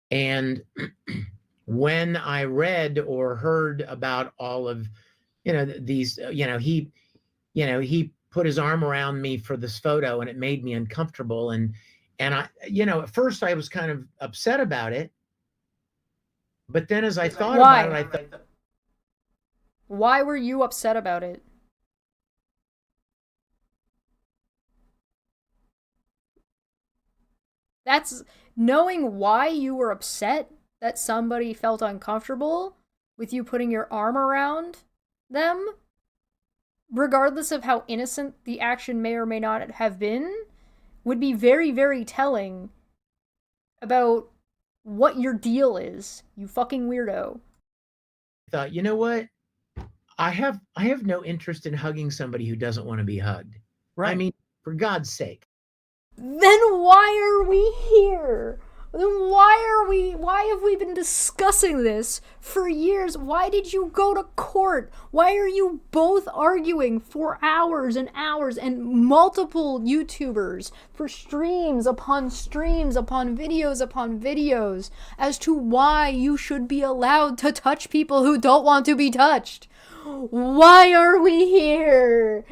And when I read or heard about all of, these, he put his arm around me for this photo and it made me uncomfortable. And I, at first I was kind of upset about it. But then as I thought about it, I thought, why were you upset about it? That's knowing why you were upset that somebody felt uncomfortable with you putting your arm around them, regardless of how innocent the action may or may not have been, would be very, very telling about what your deal is, you fucking weirdo. I thought, you know what? I have no interest in hugging somebody who doesn't want to be hugged. Right. I mean, for God's sake. Then why are we here? Then why have we been discussing this for years? Why did you go to court? Why are you both arguing for hours and hours, and multiple YouTubers for streams upon streams upon videos as to why you should be allowed to touch people who don't want to be touched? Why are we here?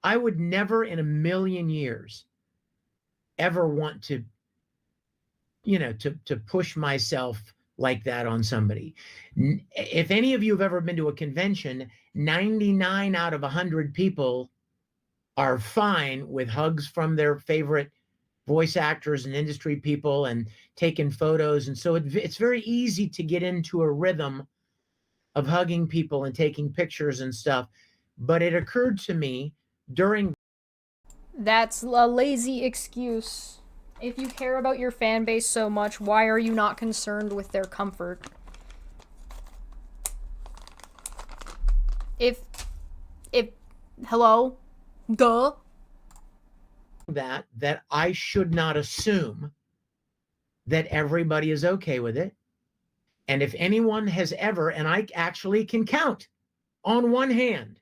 I would never in a million years ever want to, to push myself like that on somebody. If any of you have ever been to a convention, 99 out of 100 people are fine with hugs from their favorite voice actors and industry people and taking photos. And so it's very easy to get into a rhythm of hugging people and taking pictures and stuff. But it occurred to me that's a lazy excuse. If you care about your fan base so much, why are you not concerned with their comfort? If hello? Duh. That I should not assume that everybody is okay with it. And if anyone has ever, and I actually can count on one hand,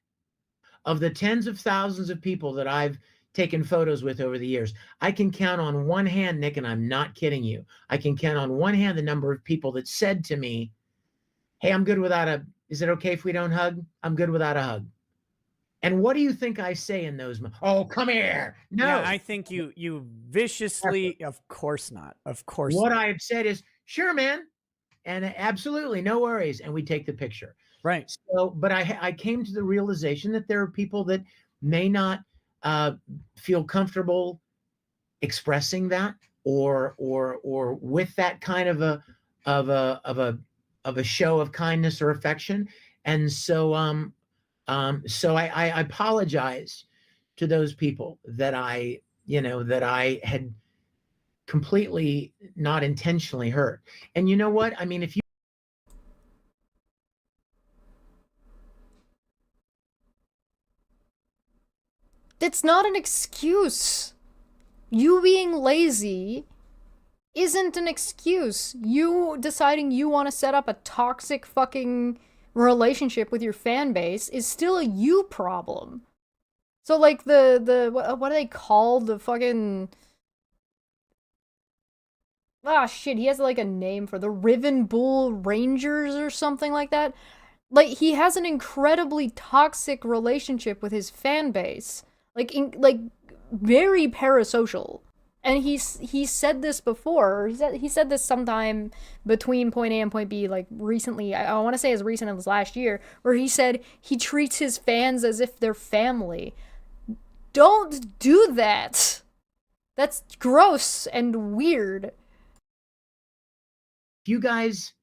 of the tens of thousands of people that I've taken photos with over the years, I can count on one hand, Nick, and I'm not kidding you. I can count on one hand the number of people that said to me, hey, I'm good without is it okay if we don't hug? I'm good without a hug. And what do you think I say in those? Oh, come here. No. Yeah, I think you viciously, of course not. Of course What not. I've said is, sure, man, And absolutely, no worries. And we take the picture. Right. So, but I came to the realization that there are people that may not feel comfortable expressing that, or with that kind of a show of kindness or affection. And so so I apologize to those people that that I had completely not intentionally hurt. And you know what? I mean, if you It's not an excuse. You being lazy isn't an excuse. You deciding you want to set up a toxic fucking relationship with your fan base is still a you problem. So like the what are they called? The fucking shit, he has like a name for the Riven Bull Rangers or something like that. Like he has an incredibly toxic relationship with his fan base. Like very parasocial. And he said this before. He said this sometime between point A and point B, like recently. I want to say as recent as last year, where he said he treats his fans as if they're family. Don't do that. That's gross and weird. you guys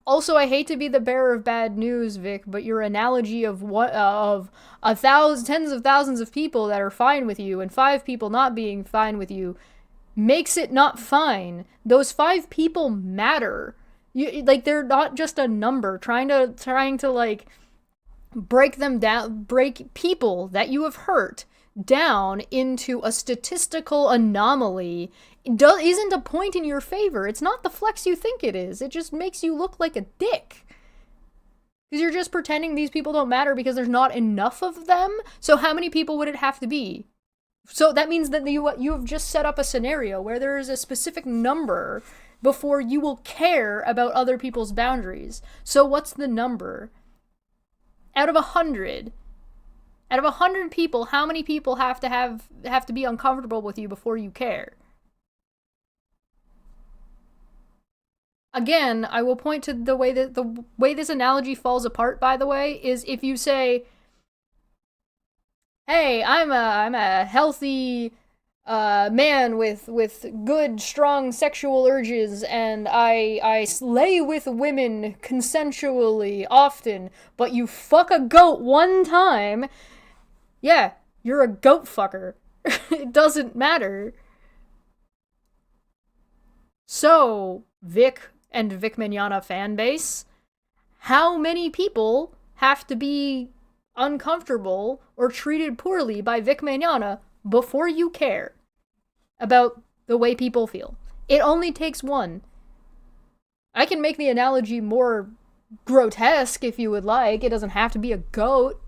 Also, I hate to be the bearer of bad news, Vic, but your analogy of tens of thousands of people that are fine with you and 5 people not being fine with you makes it not fine. Those 5 people matter. Like they're not just a number. Trying to like break them down, break people that you have hurt down into a statistical anomaly isn't a point in your favor. It's not the flex you think it is. It just makes you look like a dick. Because you're just pretending these people don't matter because there's not enough of them. So how many people would it have to be? So that means that you have just set up a scenario where there is a specific number before you will care about other people's boundaries. So what's the number? Out of 100 people, how many people have to be uncomfortable with you before you care? Again, I will point to the way this analogy falls apart, by the way, is if you say, "Hey, I'm a healthy man with good, strong sexual urges, and I lay with women consensually often, but you fuck a goat one time," yeah, you're a goat fucker. It doesn't matter. So, Vic and Vic Mignogna fan base, how many people have to be uncomfortable or treated poorly by Vic Mignogna before you care about the way people feel? It only takes one. I can make the analogy more grotesque if you would like. It doesn't have to be a goat.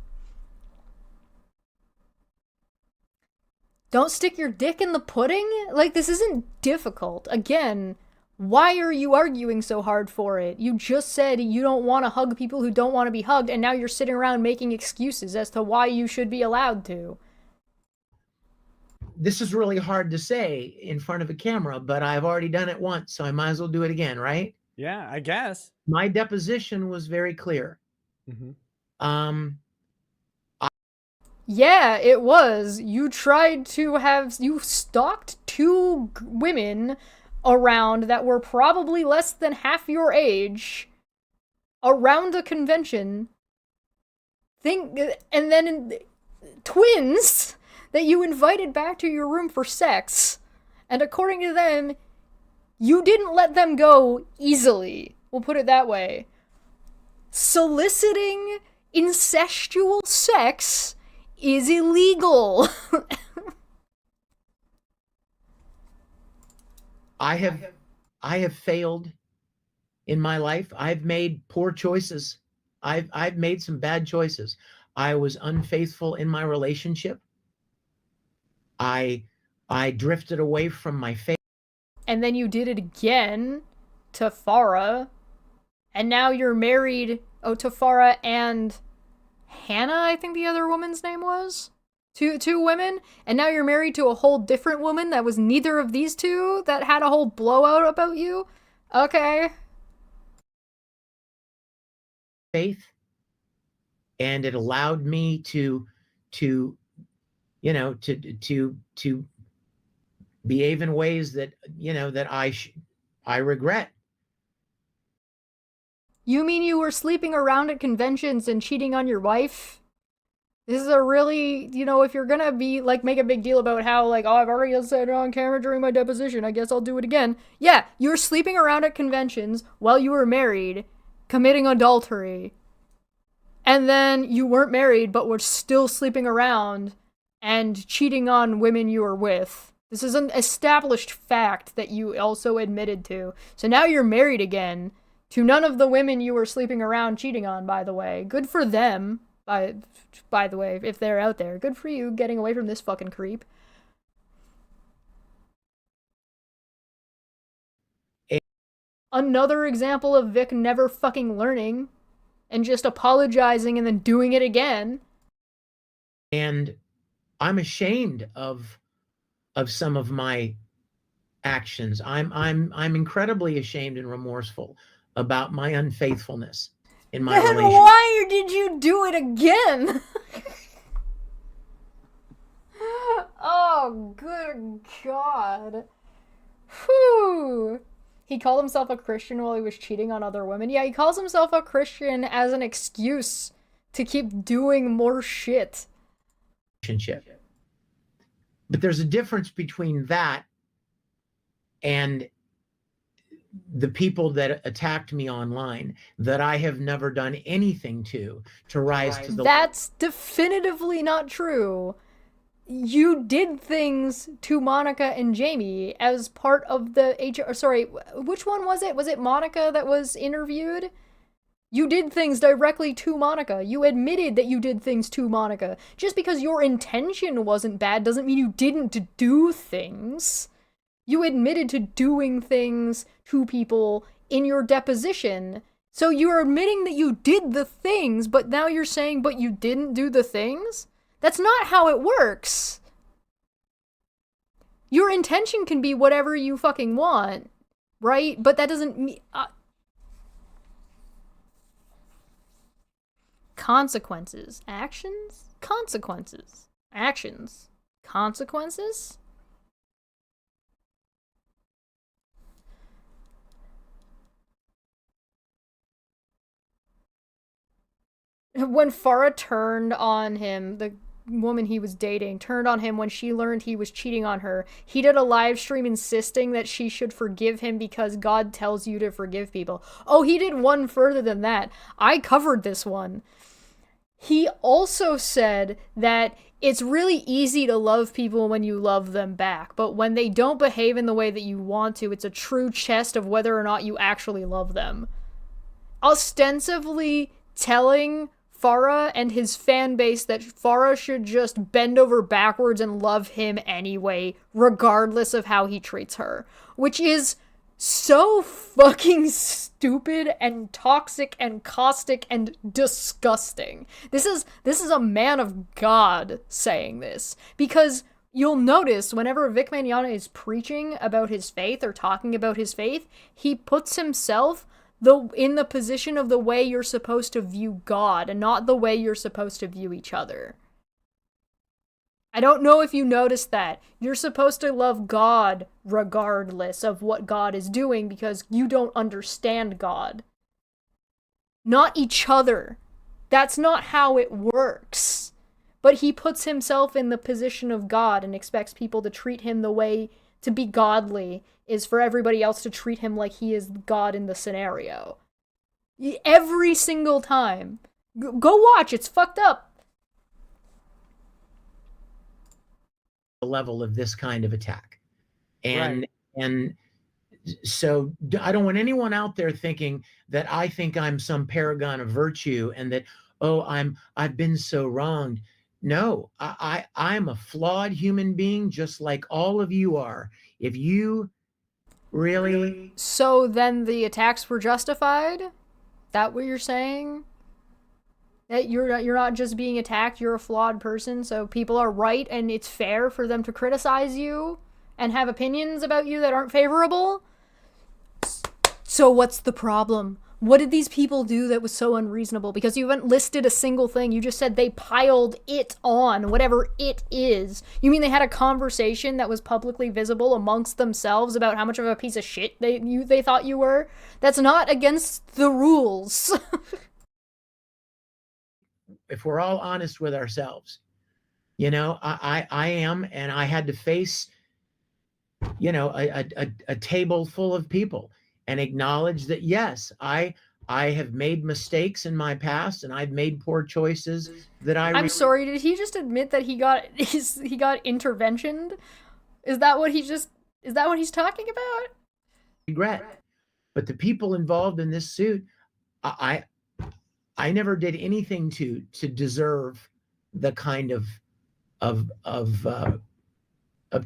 Don't stick your dick in the pudding? Like, this isn't difficult. Again, why are you arguing so hard for it? You just said you don't want to hug people who don't want to be hugged, and now you're sitting around making excuses as to why you should be allowed to. This is really hard to say in front of a camera, but I've already done it once, so I might as well do it again, right? Yeah, I guess. My deposition was very clear. Mm-hmm. Yeah, it was. You stalked 2 women around that were probably less than half your age around a convention. And then twins that you invited back to your room for sex. And according to them, you didn't let them go easily. We'll put it that way. Soliciting incestual sex is illegal. I have failed in my life. I've made poor choices. I've made some bad choices. I was unfaithful in my relationship. I drifted away from my faith. And then you did it again to Farah. And now you're married to Farah and Hannah, I think the other woman's name was. Two women, and now you're married to a whole different woman that was neither of these two that had a whole blowout about you. Okay. faith, and it allowed me to you know to behave in ways that that I regret. You mean you were sleeping around at conventions and cheating on your wife? This is a really, if you're gonna be, like, make a big deal about how, like, oh, I've already said it on camera during my deposition, I guess I'll do it again. Yeah, you were sleeping around at conventions while you were married, committing adultery. And then you weren't married, but were still sleeping around and cheating on women you were with. This is an established fact that you also admitted to. So now you're married again to none of the women you were sleeping around cheating on, by the way. Good for them, by the way, if they're out there. Good for you getting away from this fucking creep. Another example of Vic never fucking learning and just apologizing and then doing it again. And I'm ashamed of some of my actions. I'm incredibly ashamed and remorseful about my unfaithfulness in my Then relationship. why did you do it again? Oh, good God. Whew. He called himself a Christian while he was cheating on other women. Yeah, he calls himself a Christian as an excuse to keep doing more shit. But there's a difference between that and the people that attacked me online that I have never done anything to rise to the... That's definitively not true. You did things to Monica and Jamie as part of the HR... Sorry, which one was it? Was it Monica that was interviewed? You did things directly to Monica. You admitted that you did things to Monica. Just because your intention wasn't bad doesn't mean you didn't do things. You admitted to doing things to people in your deposition. So you're admitting that you did the things, but now you're saying, but you didn't do the things? That's not how it works. Your intention can be whatever you fucking want, right? But that doesn't mean... Consequences. Actions? Consequences. Actions. Consequences? When Farah turned on him, the woman he was dating turned on him when she learned he was cheating on her, he did a live stream insisting that she should forgive him because God tells you to forgive people. Oh, he did one further than that. I covered this one. He also said that it's really easy to love people when you love them back, but when they don't behave in the way that you want to, it's a true test of whether or not you actually love them. Ostensibly telling Farah and his fan base that Farah should just bend over backwards and love him anyway, regardless of how he treats her. Which is so fucking stupid and toxic and caustic and disgusting. This is a man of God saying this. Because you'll notice whenever Vic Mignogna is preaching about his faith or talking about his faith, he puts himself in the position of the way you're supposed to view God and not the way you're supposed to view each other. I don't know if you noticed that. You're supposed to love God regardless of what God is doing because you don't understand God. Not each other. That's not how it works. But he puts himself in the position of God and expects people to treat him the way to be godly is for everybody else to treat him like he is God in the scenario. Every single time. Go watch, it's fucked up. The level of this kind of attack. And so I don't want anyone out there thinking that I think I'm some paragon of virtue and that, oh, I've been so wronged. No, I'm a flawed human being just like all of you are. If you really... So then the attacks were justified? That what you're saying? That you're not just being attacked, you're a flawed person, so people are right and it's fair for them to criticize you and have opinions about you that aren't favorable? So what's the problem? What did these people do that was so unreasonable? Because you haven't listed a single thing. You just said they piled it on, whatever it is. You mean they had a conversation that was publicly visible amongst themselves about how much of a piece of shit they thought you were? That's not against the rules. If we're all honest with ourselves, I am, and I had to face, a table full of people and acknowledge that, yes, I have made mistakes in my past, and I've made poor choices that I'm sorry, did he just admit that he got interventioned? Is that what he's talking about? regret. But the people involved in this suit, I never did anything to deserve the kind of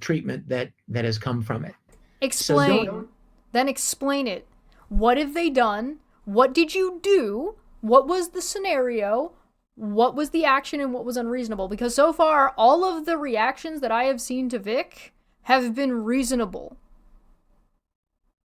treatment that has come from it. Explain. So Then explain it. What have they done? What did you do? What was the scenario? What was the action and what was unreasonable? Because so far, all of the reactions that I have seen to Vic have been reasonable.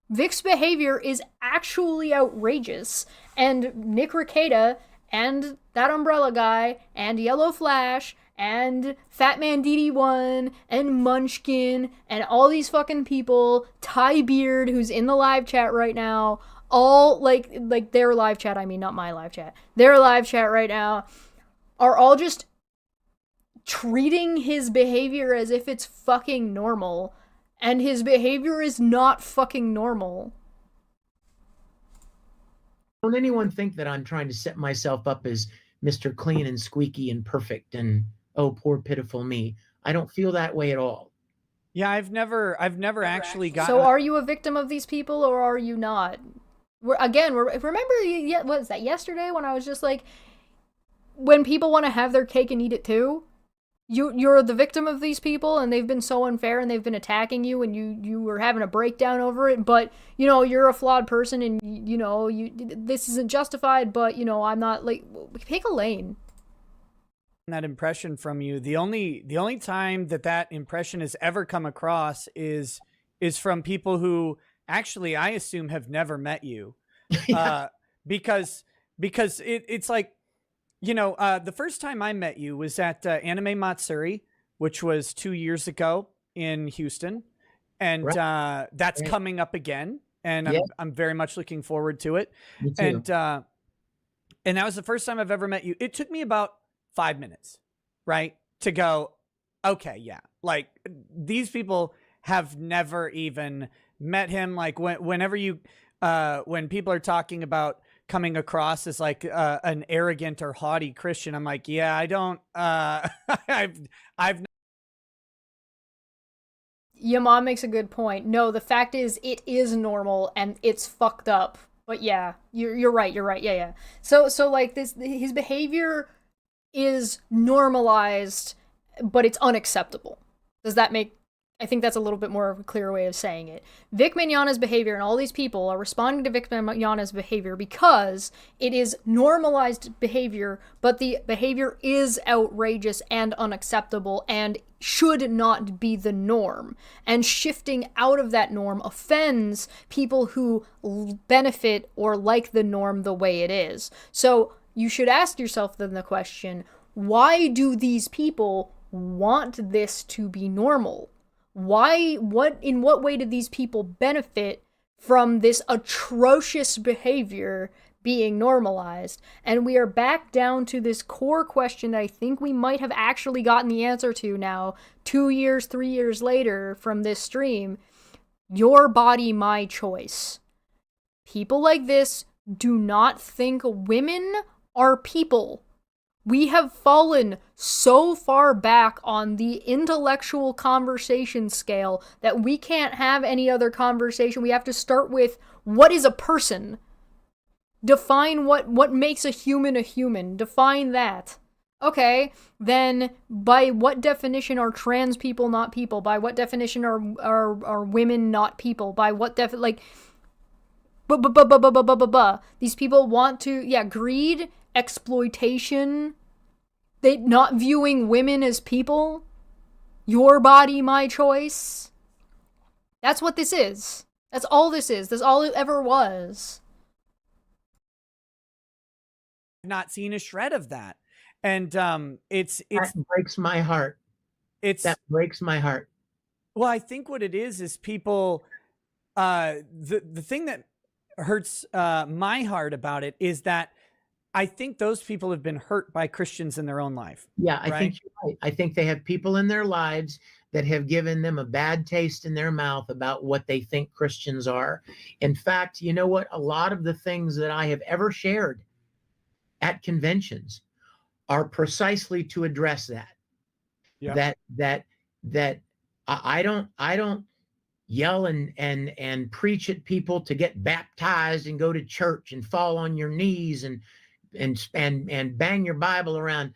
Vic's behavior is actually outrageous, and Nick Reiketa and that Umbrella guy and Yellow Flash and Fat Man DD1 and Munchkin and all these fucking people, Ty Beard, who's in the live chat right now, all like their live chat, I mean, not my live chat, their live chat right now, are all just treating his behavior as if it's fucking normal, and his behavior is not fucking normal. Don't anyone think that I'm trying to set myself up as Mr. Clean and squeaky and perfect and, oh, poor pitiful me. I don't feel that way at all. Yeah, I've never actually gotten. So are you a victim of these people or are you not? Remember, what was that, yesterday when I was just like, when people want to have their cake and eat it too, you're the victim of these people and they've been so unfair and they've been attacking you and you were having a breakdown over it, but you're a flawed person and this isn't justified, but I'm not, like, pick a lane. That impression from you, the only time that impression has ever come across is from people who actually I assume have never met you. Yeah. Because it's like, the first time I met you was at Anime Matsuri, which was 2 years ago in Houston. And Right. that's Right. coming up again. And Yeah. I'm very much looking forward to it. Me too. And that was the first time I've ever met you. It took me about 5 minutes, right, to go, okay, yeah, like these people have never even met him. Like whenever when people are talking about coming across as like an arrogant or haughty Christian, I'm like, yeah, I don't, I've. Your mom makes a good point. No, the fact is, it is normal and it's fucked up. But yeah, you're right. Yeah. So like his behavior is normalized, but it's unacceptable. Does that make? I think that's a little bit more of a clear way of saying it. Vic Mignogna's behavior and all these people are responding to Vic Mignogna's behavior because it is normalized behavior, but the behavior is outrageous and unacceptable and should not be the norm. And shifting out of that norm offends people who benefit or like the norm the way it is. So you should ask yourself then the question, why do these people want this to be normal? In what way did these people benefit from this atrocious behavior being normalized? And we are back down to this core question that I think we might have actually gotten the answer to now, 2 years, 3 years later from this stream. Your body, my choice. People like this do not think women are people. We have fallen so far back on the intellectual conversation scale that we can't have any other conversation. We have to start with, what is a person? Define what makes a human a human. Define that. Okay, then by what definition are trans people not people? By what definition are women not people? By what these people want to, greed, exploitation, they not viewing women as people, your body, my choice. That's what this is. That's all this is. That's all it ever was. not seen a shred of that. And That breaks my heart. That breaks my heart. Well, I think what it is people, the thing that hurts my heart about it is that I think those people have been hurt by Christians in their own life. Yeah, I right? think you're right. I think they have people in their lives that have given them a bad taste in their mouth about what they think Christians are. In fact, you know what? A lot of the things that I have ever shared at conventions are precisely to address that. Yeah. That I don't yell and preach at people to get baptized and go to church and fall on your knees and bang your Bible around.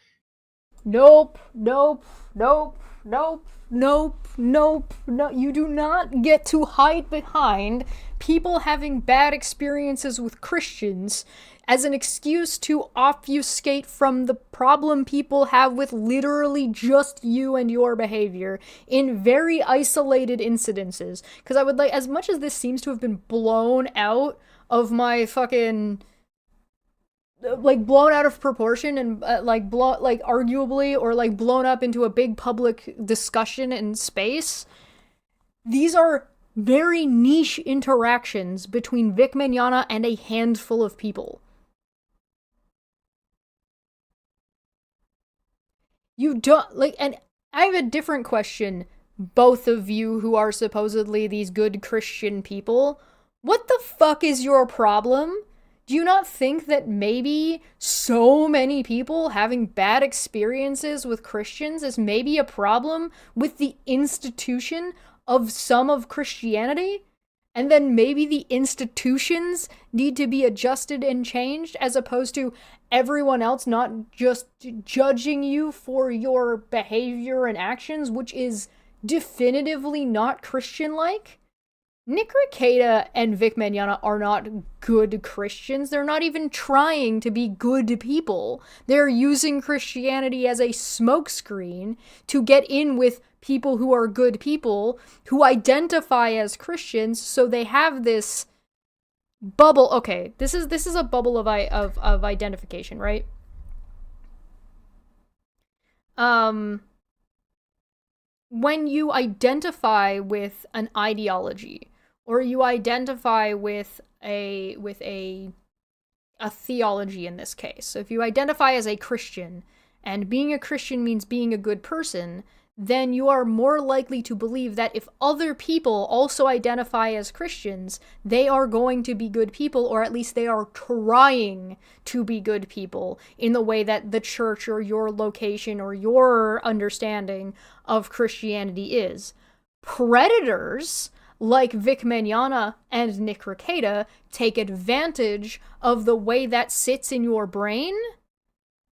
Nope, nope, nope, nope, nope, nope, no. You do not get to hide behind people having bad experiences with Christians as an excuse to obfuscate from the problem people have with literally just you and your behavior in very isolated incidences. Because I would like, as much as this seems to have been blown out of my fucking, like, blown out of proportion and arguably, or like blown up into a big public discussion in space, these are very niche interactions between Vic Mignogna and a handful of people. You don't, like, and I have a different question, both of you who are supposedly these good Christian people. What the fuck is your problem? Do you not think that maybe so many people having bad experiences with Christians is maybe a problem with the institution of some of Christianity? And then maybe the institutions need to be adjusted and changed, as opposed to everyone else not just judging you for your behavior and actions, which is definitively not Christian-like? Nick Reiketa and Vic Mignogna are not good Christians. They're not even trying to be good people. They're using Christianity as a smokescreen to get in with people who are good people, who identify as Christians, so they have this bubble. Okay, this is a bubble of identification, right? When you identify with an ideology, or you identify with a theology in this case. So if you identify as a Christian, and being a Christian means being a good person, then you are more likely to believe that if other people also identify as Christians, they are going to be good people, or at least they are trying to be good people in the way that the church or your location or your understanding of Christianity is. Predators like Vic Mignogna and Nick Reiketa take advantage of the way that sits in your brain,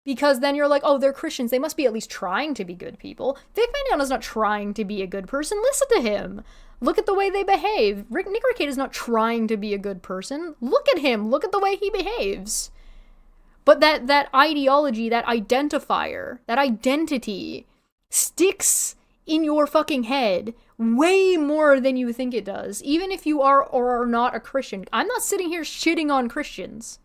because then you're like, oh, they're Christians, they must be at least trying to be good people. Vic Mignogna's not trying to be a good person. Listen to him. Look at the way they behave. Nick Reiketa's not trying to be a good person. Look at him. Look at the way he behaves. But that ideology, that identifier, that identity sticks in your fucking head way more than you think it does, even if you are or are not a Christian. I'm not sitting here shitting on Christians.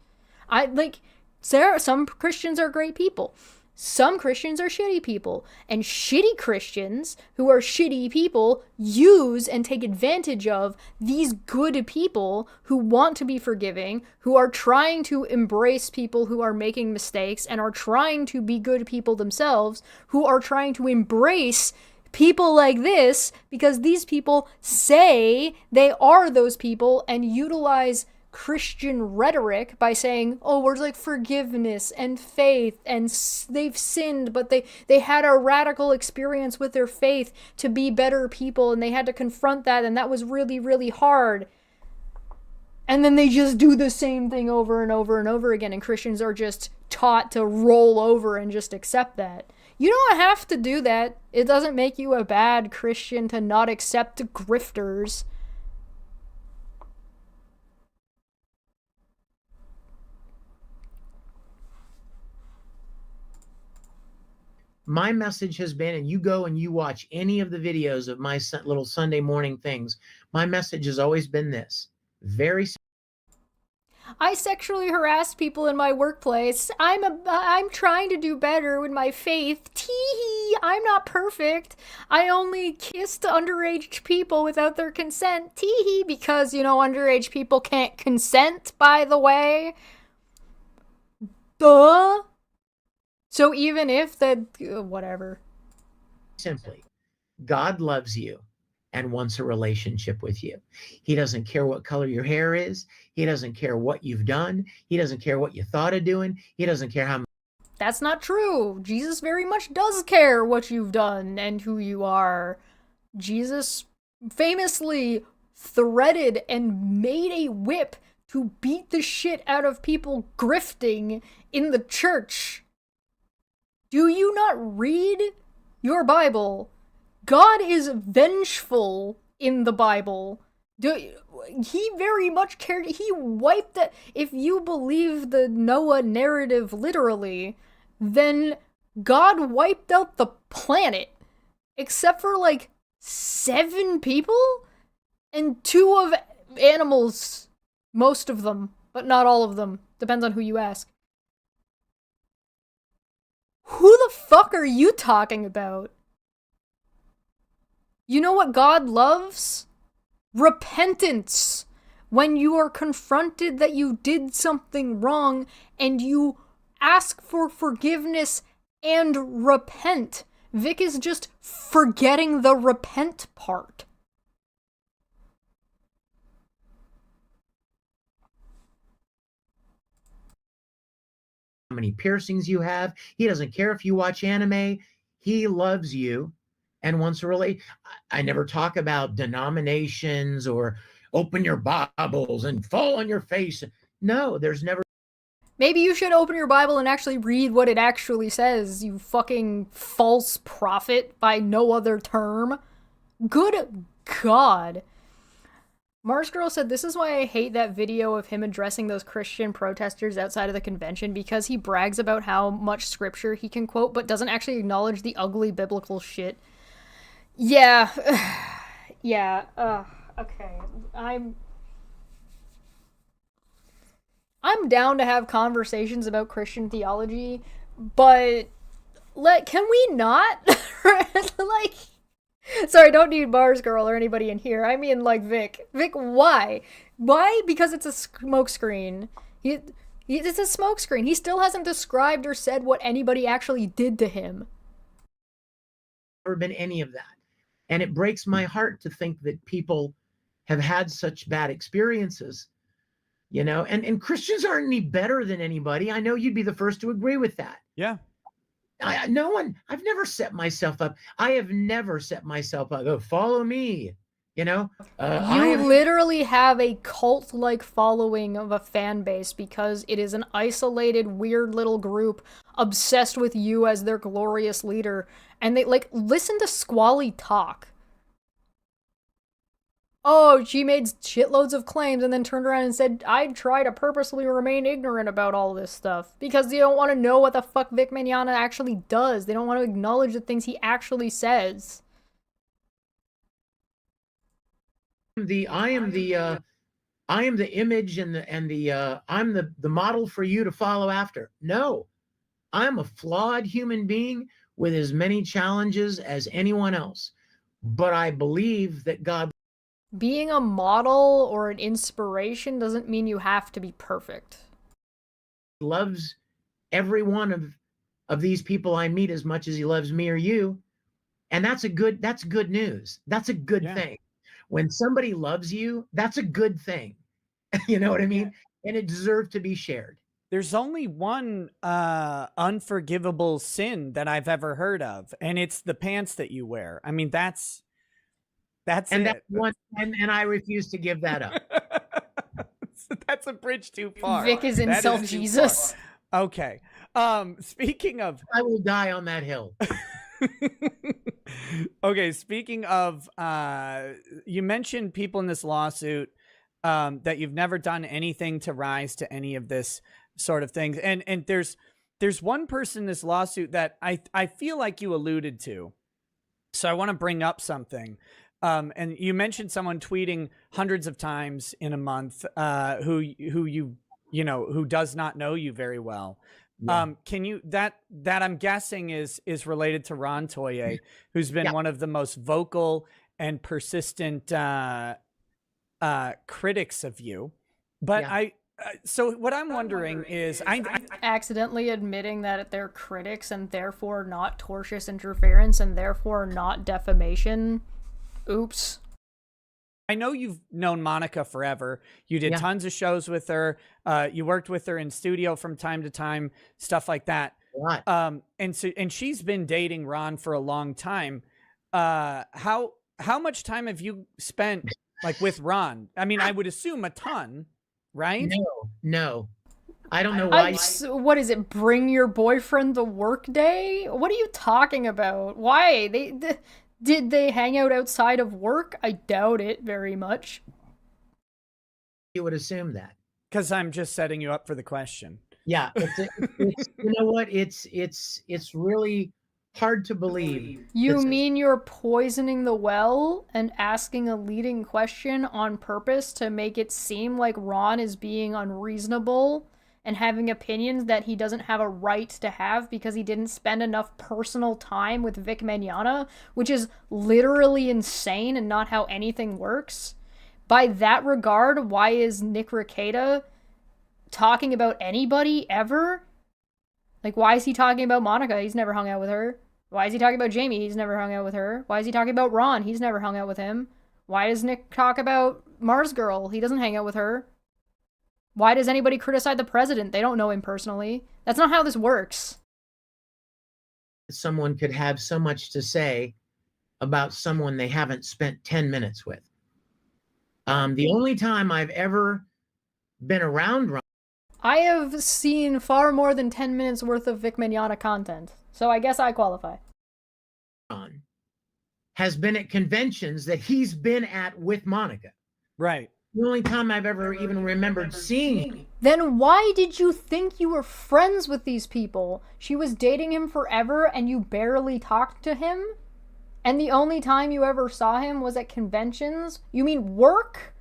Some Christians are great people. Some Christians are shitty people. And shitty Christians who are shitty people use and take advantage of these good people who want to be forgiving, who are trying to embrace people who are making mistakes and are trying to be good people themselves, who are trying to embrace people like this because these people say they are those people and utilize Christian rhetoric by saying, oh, words like forgiveness and faith, and they've sinned, but they had a radical experience with their faith to be better people, and they had to confront that, and that was really, really hard. And then they just do the same thing over and over and over again, and Christians are just taught to roll over and just accept that. You don't have to do that. It doesn't make you a bad Christian to not accept grifters. My message has been, and you go and you watch any of the videos of my little Sunday morning things, my message has always been this. Very I sexually harassed people in my workplace. I'm trying to do better with my faith. Tee-hee, I'm not perfect. I only kissed underage people without their consent. Tee-hee, because, you know, underage people can't consent, by the way. Duh. So even if the whatever. Simply, God loves you and wants a relationship with you. He doesn't care what color your hair is. He doesn't care what you've done. He doesn't care what you thought of doing. He doesn't care how. That's not true. Jesus very much does care what you've done and who you are. Jesus famously threaded and made a whip to beat the shit out of people grifting in the church. Do you not read your Bible? God is vengeful in the Bible. He very much cared. He wiped that. If you believe the Noah narrative literally, then God wiped out the planet. Except for like 7 people? And 2 of animals. Most of them, but not all of them. Depends on who you ask. Who the fuck are you talking about? You know what God loves? Repentance. When you are confronted that you did something wrong and you ask for forgiveness and repent. Vic is just forgetting the repent part. How many piercings you have. He doesn't care if you watch anime. He loves you and wants to relate. I never talk about denominations or open your Bibles and fall on your face. No, there's never. Maybe you should open your Bible and actually read what it actually says, you fucking false prophet by no other term. Good God. Mars Girl said, this is why I hate that video of him addressing those Christian protesters outside of the convention, because he brags about how much scripture he can quote, but doesn't actually acknowledge the ugly biblical shit. Yeah. Yeah. Okay. I'm down to have conversations about Christian theology, but can we not? Like, sorry, don't need Mars Girl or anybody in here. I mean, like, Vic. Vic, why? Why? Because it's a smokescreen. It's a smokescreen. He still hasn't described or said what anybody actually did to him. Never been any of that. And it breaks my heart to think that people have had such bad experiences, you know, and Christians aren't any better than anybody. I know you'd be the first to agree with that. Yeah. I've never set myself up. I have never set myself up. Oh, follow me. You know, you literally have a cult-like following of a fan base because it is an isolated, weird little group obsessed with you as their glorious leader. And they, like, listen to Squally talk. Oh, she made shitloads of claims and then turned around and said, I'd try to purposely remain ignorant about all this stuff. Because they don't want to know what the fuck Vic Mignogna actually does. They don't want to acknowledge the things he actually says. I am the image and I'm the model for you to follow after. No, I'm a flawed human being with as many challenges as anyone else. But I believe that God. Being a model or an inspiration doesn't mean you have to be perfect. Loves every one of these people I meet as much as he loves me or you. And that's good news. That's a good thing. When somebody loves you, that's a good thing. You know what I mean? And it deserves to be shared. There's only one unforgivable sin that I've ever heard of, and it's the pants that you wear. I mean, that's and it. That's one, and I refuse to give that up. That's a bridge too far. Vic is insult Jesus. Okay. Speaking of, I will die on that hill. Okay, speaking of, you mentioned people in this lawsuit that you've never done anything to rise to any of this sort of things, and there's one person in this lawsuit that I feel like you alluded to, so I want to bring up something. And you mentioned someone tweeting hundreds of times in a month, who you who does not know you very well. Yeah. Can you that I'm guessing is related to Ron Toye, who's been one of the most vocal and persistent critics of you. But so what I'm wondering is, I accidentally admitting that they're critics and therefore not tortious interference and therefore not defamation. Oops. I know you've known Monica forever. You did tons of shows with her. You worked with her in studio from time to time, stuff like that. And she's been dating Ron for a long time. How much time have you spent like with Ron? I mean, I would assume a ton, right? No. I don't know why. What is it? Bring your boyfriend to work day? What are you talking about? Why? Did they hang out outside of work? I doubt it very much. You would assume that. Because I'm just setting you up for the question. Yeah, it's you know what? It's really hard to believe. You mean you're poisoning the well and asking a leading question on purpose to make it seem like Ron is being unreasonable and having opinions that he doesn't have a right to have because he didn't spend enough personal time with Vic Mignogna, which is literally insane and not how anything works? By that regard, why is Nick Reiketa talking about anybody ever? Like, why is he talking about Monica? He's never hung out with her. Why is he talking about Jamie? He's never hung out with her. Why is he talking about Ron? He's never hung out with him. Why does Nick talk about Mars Girl? He doesn't hang out with her. Why does anybody criticize the president? They don't know him personally. That's not how this works. Someone could have so much to say about someone they haven't spent 10 minutes with. The only time I've ever been around Ron, I have seen far more than 10 minutes worth of Vic Mignogna content, so I guess I qualify. Has been at conventions that he's been at with Monica. Right. The only time I've ever even remembered seeing him. Then why did you think you were friends with these people? She was dating him forever and you barely talked to him? And the only time you ever saw him was at conventions? You mean work?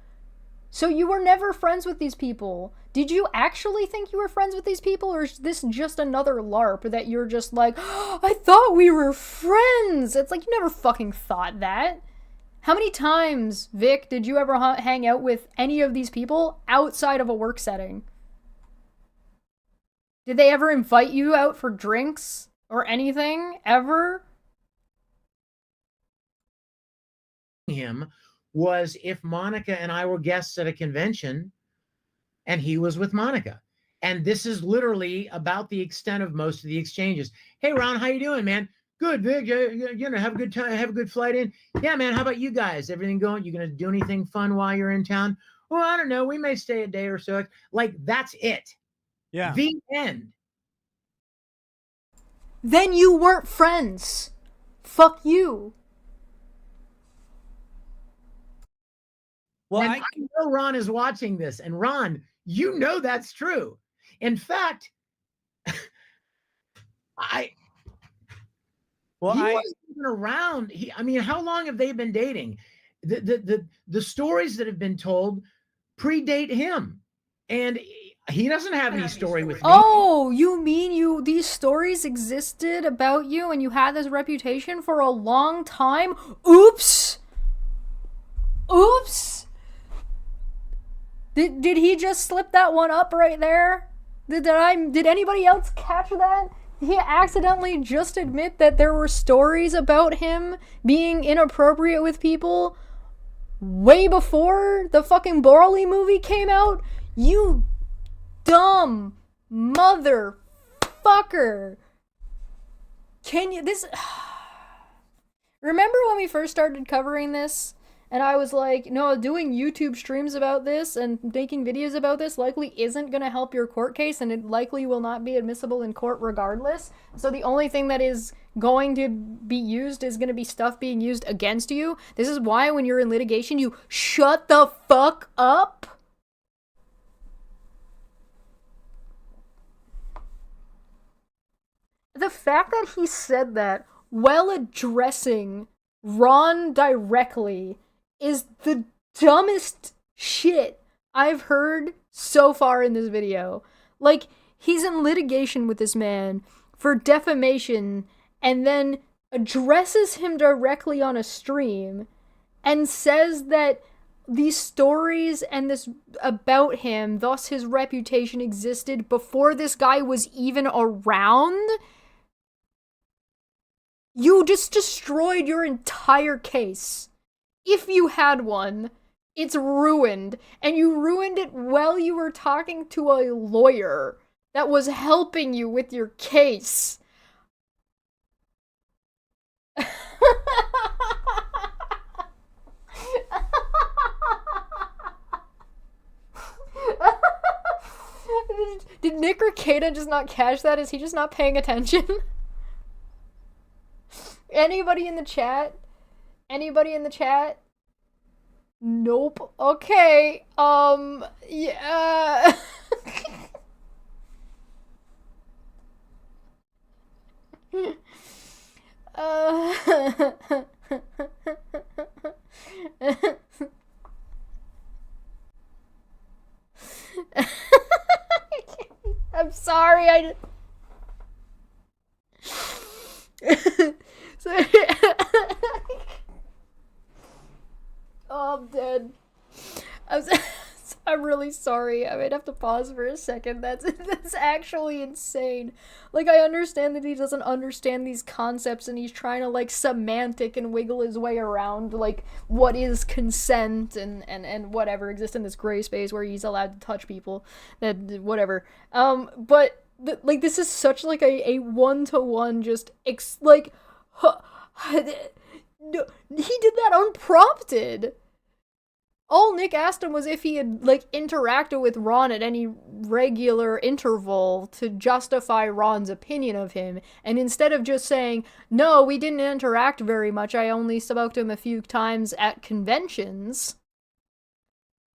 So you were never friends with these people. Did you actually think you were friends with these people, or is this just another LARP that you're just like, oh, I thought we were friends? It's like, you never fucking thought that. How many times, Vic, did you ever hang out with any of these people outside of a work setting? Did they ever invite you out for drinks or anything, ever? Him was if Monica and I were guests at a convention and he was with Monica. And this is literally about the extent of most of the exchanges. Hey, Ron, how you doing, man? Good, Vic. Have a good time. Have a good flight in. Yeah, man. How about you guys? Everything going? You gonna do anything fun while you're in town? Well, I don't know. We may stay a day or so. Like, that's it. Yeah. The end. Then you weren't friends. Fuck you. Well, And I know Ron is watching this, and Ron, you know that's true. In fact, he wasn't even around. I mean, how long have they been dating? The stories that have been told predate him, and he doesn't have any story with me. Oh, you mean these stories existed about you and you had this reputation for a long time? Oops. Did he just slip that one up right there? Did anybody else catch that? He accidentally just admit that there were stories about him being inappropriate with people way before the fucking Borley movie came out? You dumb motherfucker. Remember when we first started covering this? And I was like, no, doing YouTube streams about this and making videos about this likely isn't going to help your court case, and it likely will not be admissible in court regardless. So the only thing that is going to be used is going to be stuff being used against you. This is why when you're in litigation, you shut the fuck up. The fact that he said that while addressing Ron directly is the dumbest shit I've heard so far in this video. Like, he's in litigation with this man for defamation and then addresses him directly on a stream and says that these stories and this about him, thus his reputation, existed before this guy was even around. You just destroyed your entire case. If you had one, it's ruined. And you ruined it while you were talking to a lawyer that was helping you with your case. Did Nick Reiketa just not catch that? Is he just not paying attention? Anybody in the chat? Anybody in the chat? Nope. Okay. Yeah. I'm sorry, oh, I'm dead. I'm really sorry. I might have to pause for a second. That's actually insane. Like, I understand that he doesn't understand these concepts and he's trying to, like, semantic and wiggle his way around, like, what is consent and whatever exists in this gray space where he's allowed to touch people. That, whatever. But, like, this is such, like, a one-to-one just, like, he did that unprompted. All Nick asked him was if he had, like, interacted with Ron at any regular interval to justify Ron's opinion of him, and instead of just saying, no, we didn't interact very much, I only spoke to him a few times at conventions,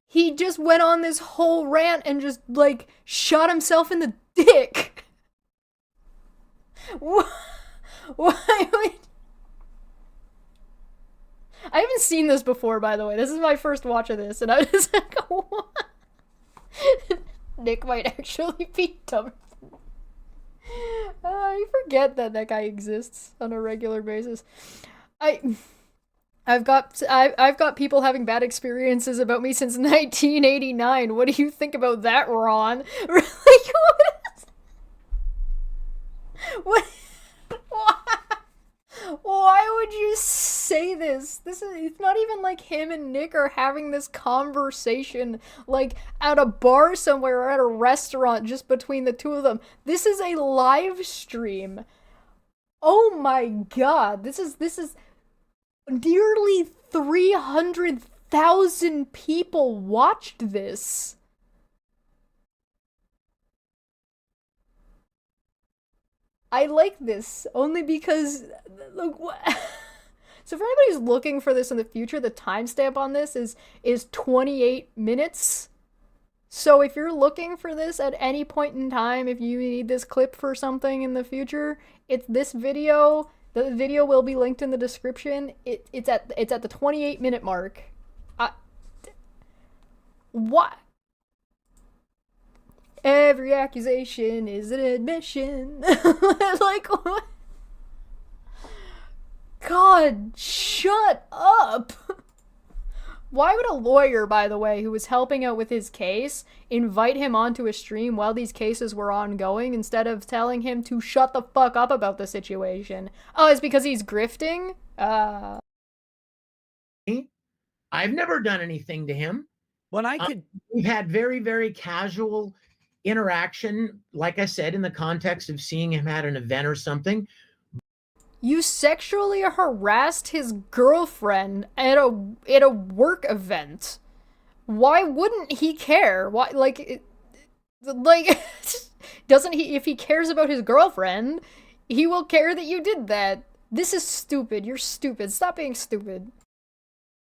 he just went on this whole rant and just, like, shot himself in the dick. Why would... I haven't seen this before, by the way. This is my first watch of this, and I was like, what? Nick might actually be dumber. I forget that that guy exists on a regular basis. I've got people having bad experiences about me since 1989. What do you think about that, Ron? Like, what? Why would you say this? It's not even like him and Nick are having this conversation like at a bar somewhere or at a restaurant just between the two of them. This is a live stream. Oh my god. This is nearly 300,000 people watched this. I like this only because, look, what? So if anybody's looking for this in the future, the timestamp on this is 28 minutes. So if you're looking for this at any point in time, if you need this clip for something in the future, it's this video. The video will be linked in the description. It's at the 28-minute mark. What? Every accusation is an admission. Like, what? God, shut up. Why would a lawyer, by the way, who was helping out with his case, invite him onto a stream while these cases were ongoing instead of telling him to shut the fuck up about the situation? Oh, it's because he's grifting? I've never done anything to him. When I could... We've had very, very casual interaction, like I said, in the context of seeing him at an event or something. You sexually harassed his girlfriend at a work event. Why wouldn't he care? Why, like, doesn't he? If he cares about his girlfriend, he will care that you did that. This is stupid. You're stupid. Stop being stupid.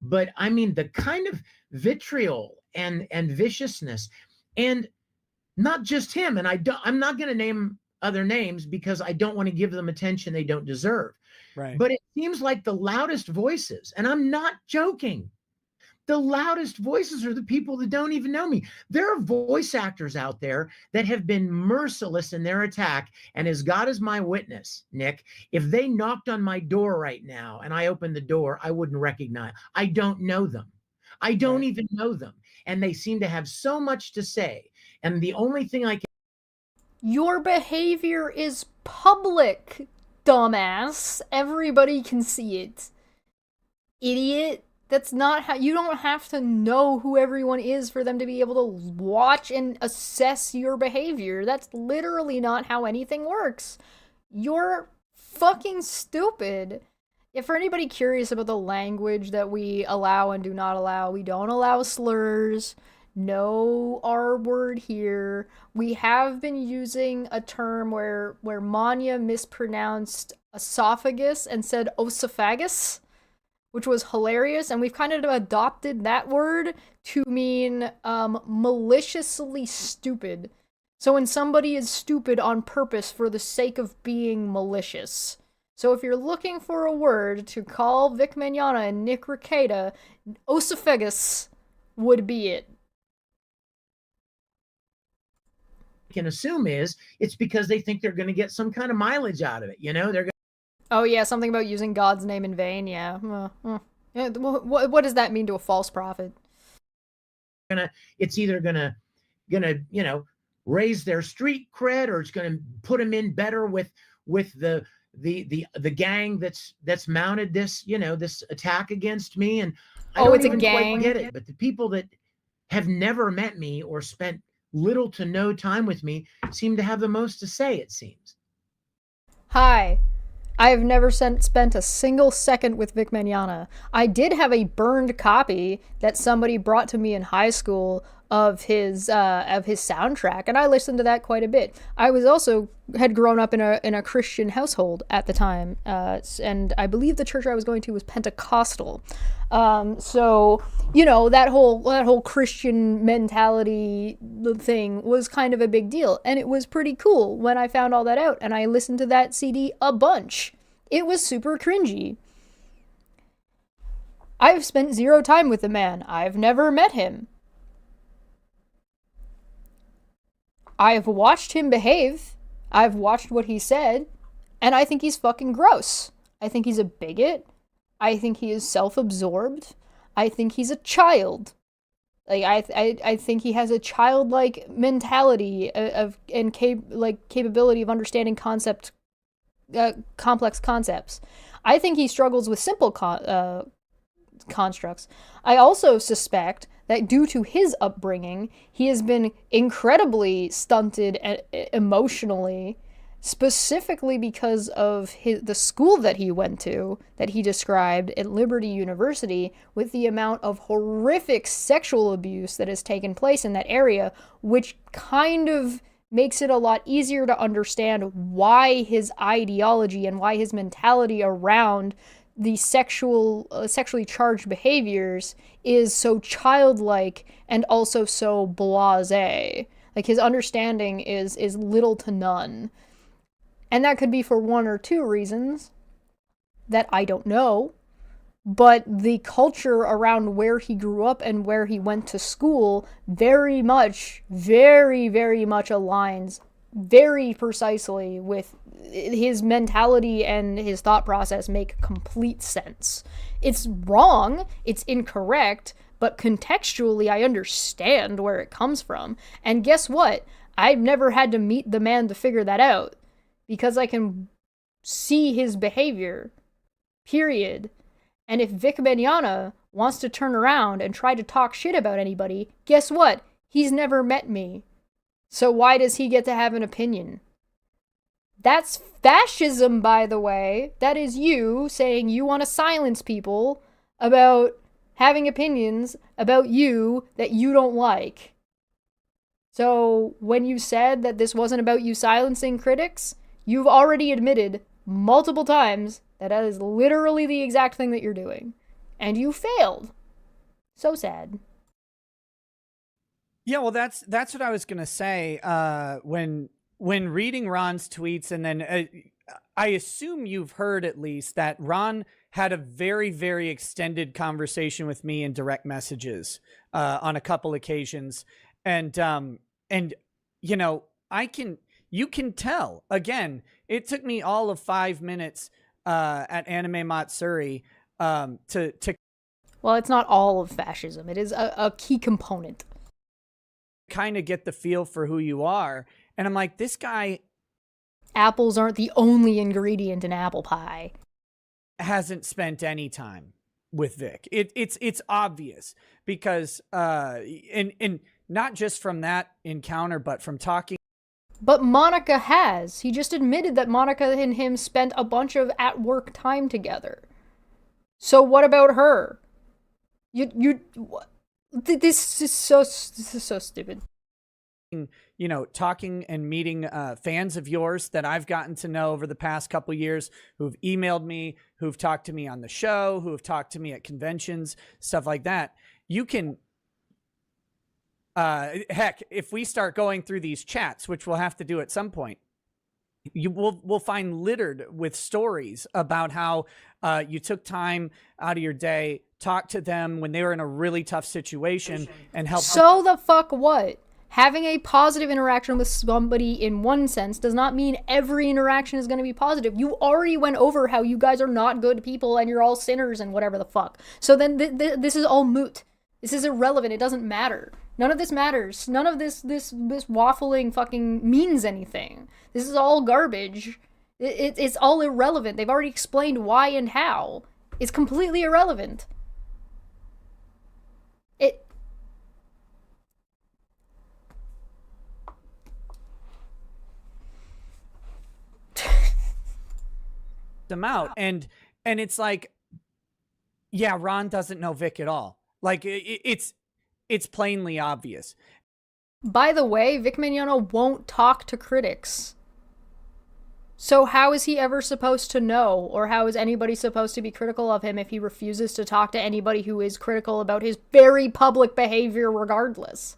But I mean, the kind of vitriol and viciousness, and not just him. And I'm not going to name other names because I don't want to give them attention they don't deserve. Right. But it seems like the loudest voices, and I'm not joking, The loudest voices are the people that don't even know me. There are voice actors out there that have been merciless in their attack. And as God is my witness, Nick, if they knocked on my door right now and I opened the door, I wouldn't recognize. I don't know them. I don't even know them. And they seem to have so much to say. And the only thing I can. Your behavior is public, dumbass. Everybody can see it. Idiot. That's not how. You don't have to know who everyone is for them to be able to watch and assess your behavior. That's literally not how anything works. You're fucking stupid. If for anybody curious about the language that we allow and do not allow, we don't allow slurs. No R word here. We have been using a term where Manya mispronounced esophagus and said osophagus, which was hilarious, and we've kind of adopted that word to mean maliciously stupid. So when somebody is stupid on purpose for the sake of being malicious. So if you're looking for a word to call Vic Mignogna and Nick Reiketa, osophagus would be it. Can assume is it's because they think they're going to get some kind of mileage out of it. You know, they're going. Oh yeah, something about using God's name in vain. Yeah. What does that mean to a false prophet? It's either gonna raise their street cred, or it's gonna put them in better with the gang that's mounted this this attack against me. And I don't it's even a gang. Quite get it. But the people that have never met me or spent little to no time with me seem to have the most to say, it seems. Hi. I have never spent a single second with Vic Mignogna. I did have a burned copy that somebody brought to me in high school of his soundtrack, and I listened to that quite a bit. I was also had grown up in a Christian household at the time, and I believe the church I was going to was Pentecostal. So that whole Christian mentality thing was kind of a big deal, and it was pretty cool when I found all that out, and I listened to that CD a bunch. It was super cringy. I've spent zero time with the man. I've never met him. I've watched him behave. I've watched what he said, and I think he's fucking gross. I think he's a bigot. I think he is self-absorbed. I think he's a child. Like I think he has a childlike mentality and capability of understanding complex concepts. I think he struggles with simple constructs. I also suspect that due to his upbringing, he has been incredibly stunted emotionally, specifically because of the school that he went to, that he described at Liberty University, with the amount of horrific sexual abuse that has taken place in that area, which kind of makes it a lot easier to understand why his ideology and why his mentality around the sexually charged behaviors is so childlike and also so blasé. Like, his understanding is little to none. And that could be for one or two reasons that I don't know. But the culture around where he grew up and where he went to school very much aligns very precisely with his mentality, and his thought process make complete sense. It's wrong, it's incorrect, but contextually I understand where it comes from. And guess what? I've never had to meet the man to figure that out, because I can see his behavior, period. And if Vic Mignogna wants to turn around and try to talk shit about anybody, guess what? He's never met me. So why does he get to have an opinion? That's fascism, by the way. That is you saying you want to silence people about having opinions about you that you don't like. So when you said that this wasn't about you silencing critics, you've already admitted multiple times that is literally the exact thing that you're doing. And you failed. So sad. Yeah, well, that's what I was gonna say. When reading Ron's tweets, and then I assume you've heard at least that Ron had a very, very extended conversation with me in direct messages on a couple occasions. And you know, you can tell, again, it took me all of 5 minutes at Anime Matsuri to Well, it's not all of fascism. It is a key component. kind of get the feel for who you are. And I'm like, this guy Apples aren't the only ingredient in apple pie. hasn't spent any time with Vic. It's obvious because and not just from that encounter, but from talking. But Monica has. He just admitted that Monica and him spent a bunch of at-work time together. So what about her? This is so stupid. You know, talking and meeting fans of yours that I've gotten to know over the past couple years, who've emailed me, who've talked to me on the show, who have talked to me at conventions, stuff like that. You can, heck, if we start going through these chats, which we'll have to do at some point, we'll find littered with stories about how you took time out of your day, talked to them when they were in a really tough situation, and helped. So the fuck what? Having a positive interaction with somebody in one sense does not mean every interaction is going to be positive. You already went over how you guys are not good people and you're all sinners and whatever the fuck. So then this is all moot. This is irrelevant. It doesn't matter. None of this matters. None of this waffling fucking means anything. This is all garbage. It's all irrelevant. They've already explained why and how. It's completely irrelevant. them out, and it's like, yeah, Ron doesn't know Vic at all. Like it's plainly obvious. By the way, Vic Mignogna won't talk to critics. So how is he ever supposed to know, or how is anybody supposed to be critical of him if he refuses to talk to anybody who is critical about his very public behavior regardless?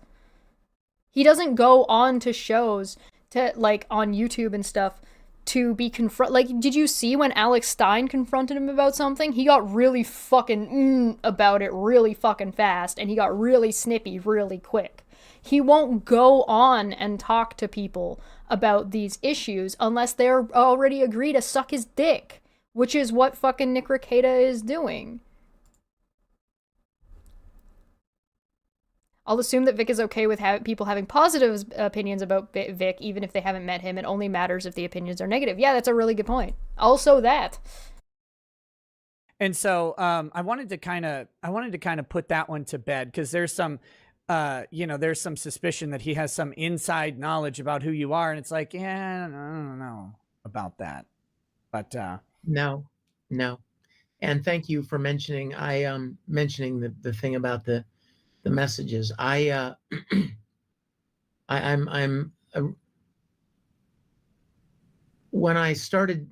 He doesn't go on to shows, to like on YouTube and stuff, to be like, did you see when Alex Stein confronted him about something? He got really fucking about it really fucking fast, and he got really snippy really quick. He won't go on and talk to people about these issues unless they're already agree to suck his dick, which is what fucking Nick Reiketa is doing. I'll assume that Vic is okay with people having positive opinions about Vic, even if they haven't met him. It only matters if the opinions are negative. Yeah, that's a really good point. Also that. And so I wanted to kind of put that one to bed, because there's some, there's some suspicion that he has some inside knowledge about who you are, and it's like, yeah, I don't know about that. But no. And thank you for mentioning. Mentioning the thing about the messages. When I started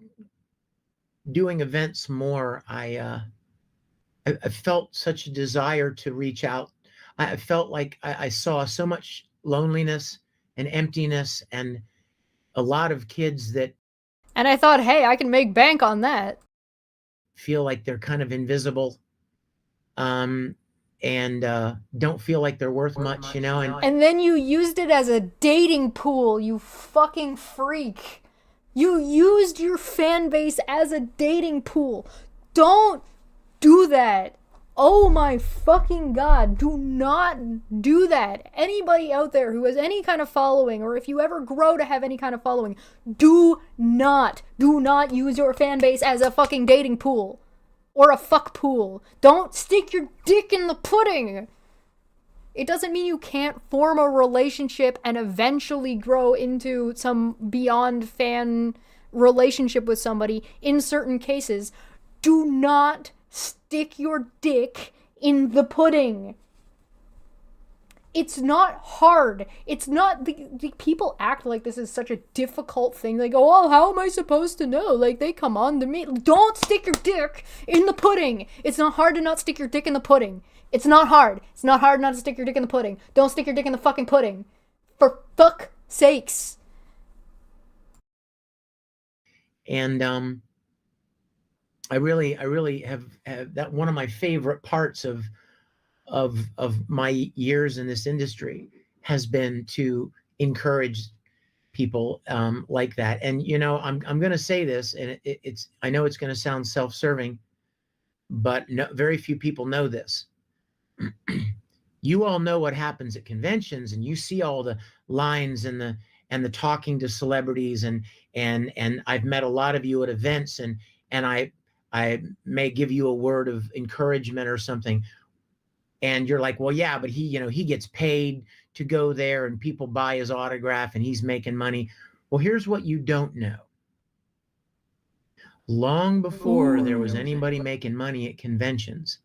doing events more, I felt such a desire to reach out. I felt like I saw so much loneliness and emptiness, and a lot of kids that. And I thought, hey, I can make bank on that. Feel like they're kind of invisible. And don't feel like they're worth much, you know. And then you used it as a dating pool, you fucking freak. You used your fan base as a dating pool. Don't do that. Oh my fucking god, do not do that. Anybody out there who has any kind of following, or if you ever grow to have any kind of following, do not use your fan base as a fucking dating pool. Or a fuck pool. Don't stick your dick in the pudding. It doesn't mean you can't form a relationship and eventually grow into some beyond fan relationship with somebody in certain cases. Do not stick your dick in the pudding. It's not hard. It's not, the people act like this is such a difficult thing. They go, oh, how am I supposed to know? Like, they come on to me. Don't stick your dick in the pudding. It's not hard to not stick your dick in the pudding. It's not hard. It's not hard not to stick your dick in the pudding. Don't stick your dick in the fucking pudding. For fuck sakes. And I really have that. One of my favorite parts of my years in this industry has been to encourage people like that. And I'm going to say this, and it's I know it's going to sound self-serving, but no, very few people know this. You all know what happens at conventions, and you see all the lines and the talking to celebrities, and I've met a lot of you at events, and I may give you a word of encouragement or something, and you're like, well, yeah, but he gets paid to go there, and people buy his autograph, and he's making money. Well, here's what you don't know. Long before there was anybody making money at conventions,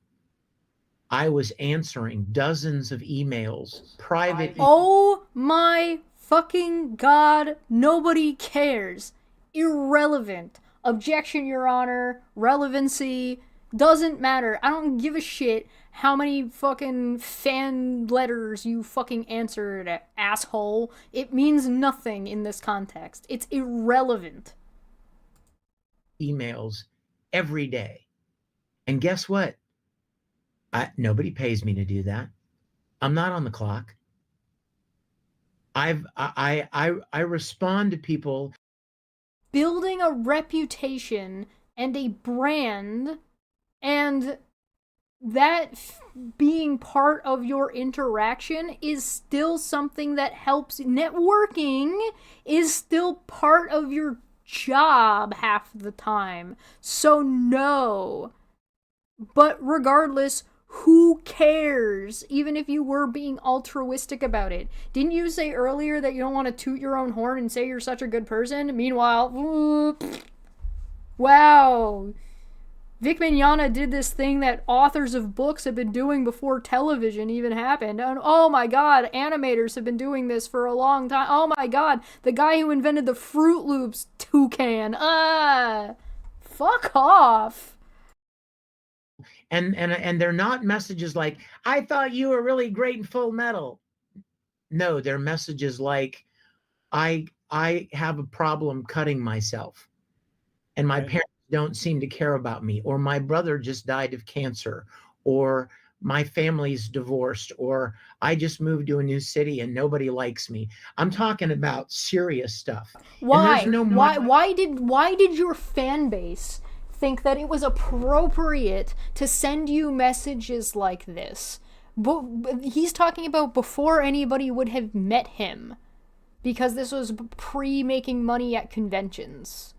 I was answering dozens of emails, private. Oh my fucking god, nobody cares. Irrelevant. Objection, Your Honor. Relevancy. Doesn't matter. I don't give a shit how many fucking fan letters you fucking answered, asshole. It means nothing in this context. It's irrelevant. Emails every day. And guess what? Nobody pays me to do that. I'm not on the clock. I respond to people. Building a reputation and a brand, and that being part of your interaction is still something that helps. Networking is still part of your job half the time. So no. But regardless, who cares? Even if you were being altruistic about it. Didn't you say earlier that you don't want to toot your own horn and say you're such a good person? Meanwhile, wow. Vic Mignogna did this thing that authors of books have been doing before television even happened. And oh my god, animators have been doing this for a long time. Oh my god, the guy who invented the Fruit Loops toucan. Fuck off. And they're not messages like, I thought you were really great in Full Metal. No, they're messages like, I have a problem cutting myself, and my parents don't seem to care about me, or my brother just died of cancer, or my family's divorced, or I just moved to a new city and nobody likes me. I'm talking about serious stuff. Why? Why did your fan base think that it was appropriate to send you messages like this? But he's talking about before anybody would have met him, because this was pre-making money at conventions.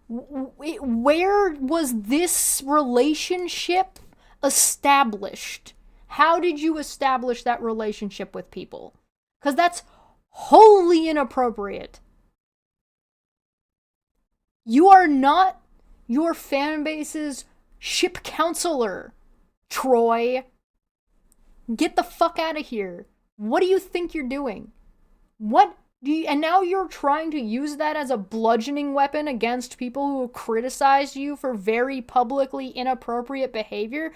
Where was this relationship established? How did you establish that relationship with people? Because that's wholly inappropriate. You are not your fan base's ship counselor, Troy. Get the fuck out of here. What do you think you're doing? And now you're trying to use that as a bludgeoning weapon against people who criticize you for very publicly inappropriate behavior?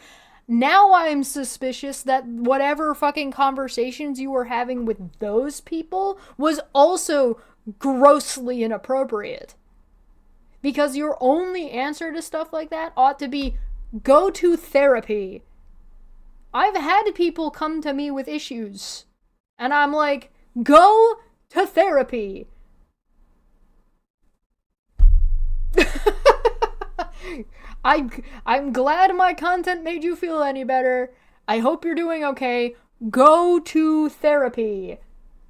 Now I'm suspicious that whatever fucking conversations you were having with those people was also grossly inappropriate. Because your only answer to stuff like that ought to be, go to therapy. I've had people come to me with issues, and I'm like, go to therapy. I'm glad my content made you feel any better. I hope you're doing okay. Go to therapy.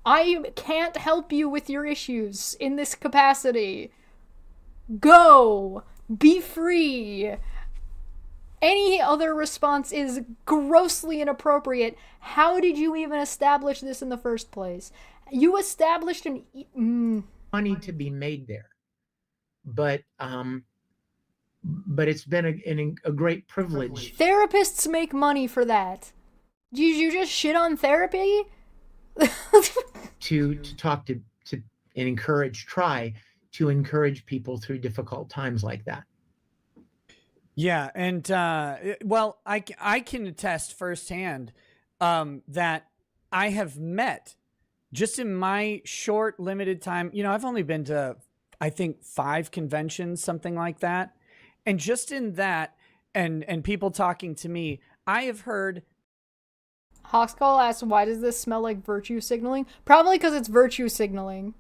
I can't help you with your issues in this capacity. Go. Be free. Any other response is grossly inappropriate. How did you even establish this in the first place? You established money to be made there, but it's been a great privilege. Therapists make money for that. Did you just shit on therapy? to talk to and try to encourage people through difficult times like that. Yeah, and well, I can attest firsthand that I have met, just in my short, limited time, I've only been to I think 5 conventions, something like that. And just in that, and people talking to me, I have heard. Hawkskull asks, why does this smell like virtue signaling? Probably because it's virtue signaling.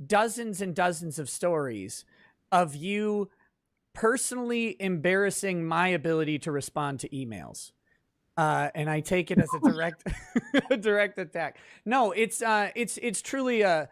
Dozens and dozens of stories of you personally embarrassing my ability to respond to emails. And I take it as a direct, a direct attack. No, it's truly a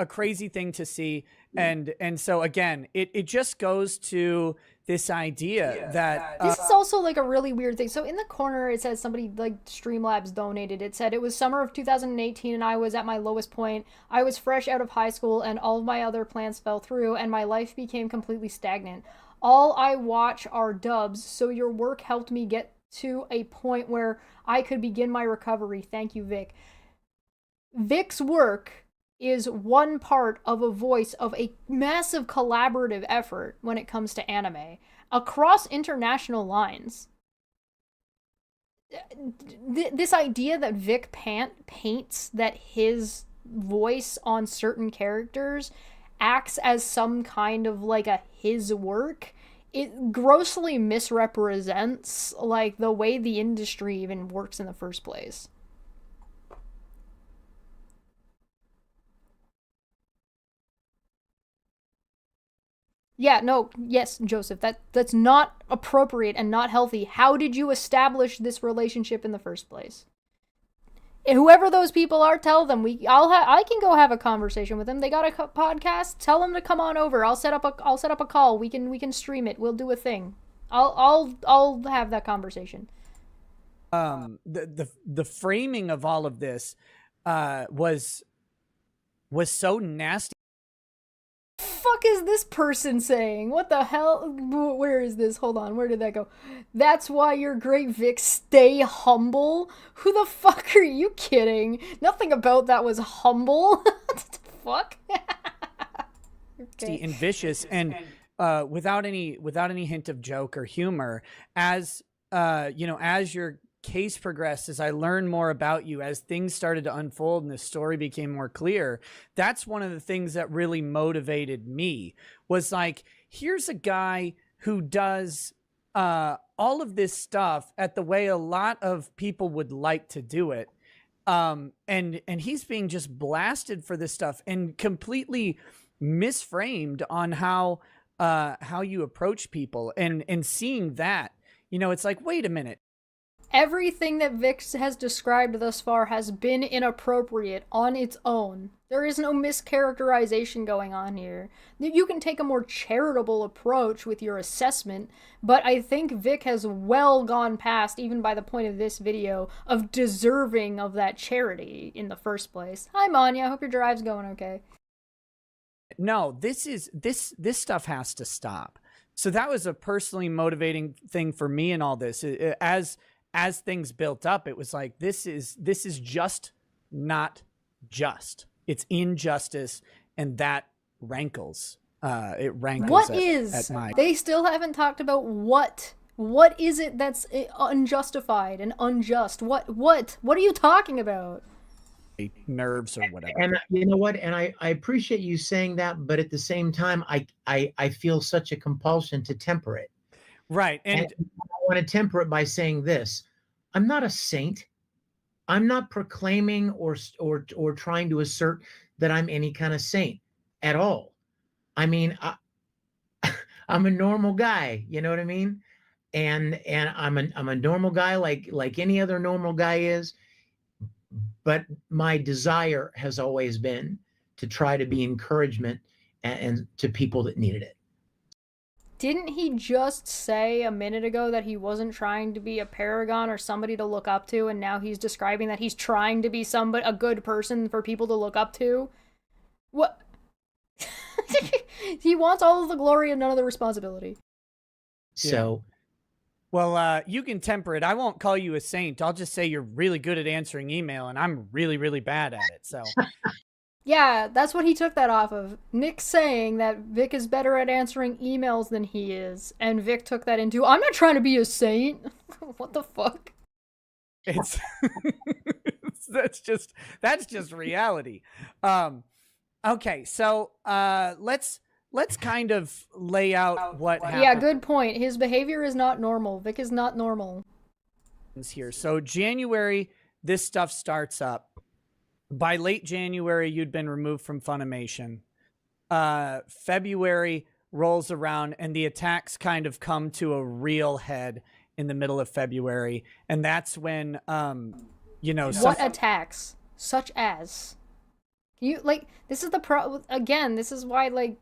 crazy thing to see. And so again, it just goes to this idea that this is also like a really weird thing. So in the corner, it says somebody like Streamlabs donated. It said it was summer of 2018 and I was at my lowest point. I was fresh out of high school and all of my other plans fell through and my life became completely stagnant. All I watch are dubs, so your work helped me get to a point where I could begin my recovery. Thank you, Vic. Vic's work is one part of a voice of a massive collaborative effort when it comes to anime across international lines. This idea that Vic paints that his voice on certain characters acts as some kind of like a his work, it grossly misrepresents like the way the industry even works in the first place. Yeah, no, yes, Joseph, that's not appropriate and not healthy. How did you establish this relationship in the first place? Whoever those people are, tell them I can go have a conversation with them. They got a podcast. Tell them to come on over. I'll set up a call. We can stream it. We'll do a thing. I'll have that conversation. The framing of all of this was so nasty. Fuck is this person saying? What the hell? Where is this? Hold on. Where did that go? That's why you're great, Vic. Stay humble. Who the fuck are you kidding? Nothing about that was humble. What the fuck? Okay. And vicious, and without any hint of joke or humor. As as your case progressed, as I learned more about you, as things started to unfold and the story became more clear, that's one of the things that really motivated me, was like, here's a guy who does all of this stuff at the way a lot of people would like to do it. And he's being just blasted for this stuff and completely misframed on how you approach people, and seeing that, it's like, wait a minute. Everything that Vix has described thus far has been inappropriate on its own. There is no mischaracterization going on here. You can take a more charitable approach with your assessment, but I think Vic has well gone past, even by the point of this video, of deserving of that charity in the first place. Hi, Manya. I hope your drive's going okay. No, this stuff has to stop. So that was a personally motivating thing for me in all this. As things built up, it was like, this is just not just. It's injustice, and that rankles. It rankles. What is? They still haven't talked about what. What is it that's unjustified and unjust? What are you talking about? Nerves or whatever. And you know what? And I appreciate you saying that, but at the same time, I feel such a compulsion to temper it. Right. And I want to temper it by saying this. I'm not a saint. I'm not proclaiming or trying to assert that I'm any kind of saint at all. I mean, I'm a normal guy, you know what I mean? And I'm a normal guy like any other normal guy is. But my desire has always been to try to be encouragement and to people that needed it. Didn't he just say a minute ago that he wasn't trying to be a paragon or somebody to look up to, and now he's describing that he's trying to be a good person for people to look up to? What? He wants all of the glory and none of the responsibility. So, well, you can temper it. I won't call you a saint. I'll just say you're really good at answering email, and I'm really, really bad at it. So. Yeah, that's what he took that off of. Nick saying that Vic is better at answering emails than he is, and Vic took that into, I'm not trying to be a saint. What the fuck? It's that's just reality. Okay, so let's kind of lay out what happens. Yeah, good point. His behavior is not normal. Vic is not normal. Here. So January, this stuff starts up. By late January, you'd been removed from Funimation. February rolls around and the attacks kind of come to a real head in the middle of February. And that's when, what attacks? Such as? You, like, this is the again, this is why, like,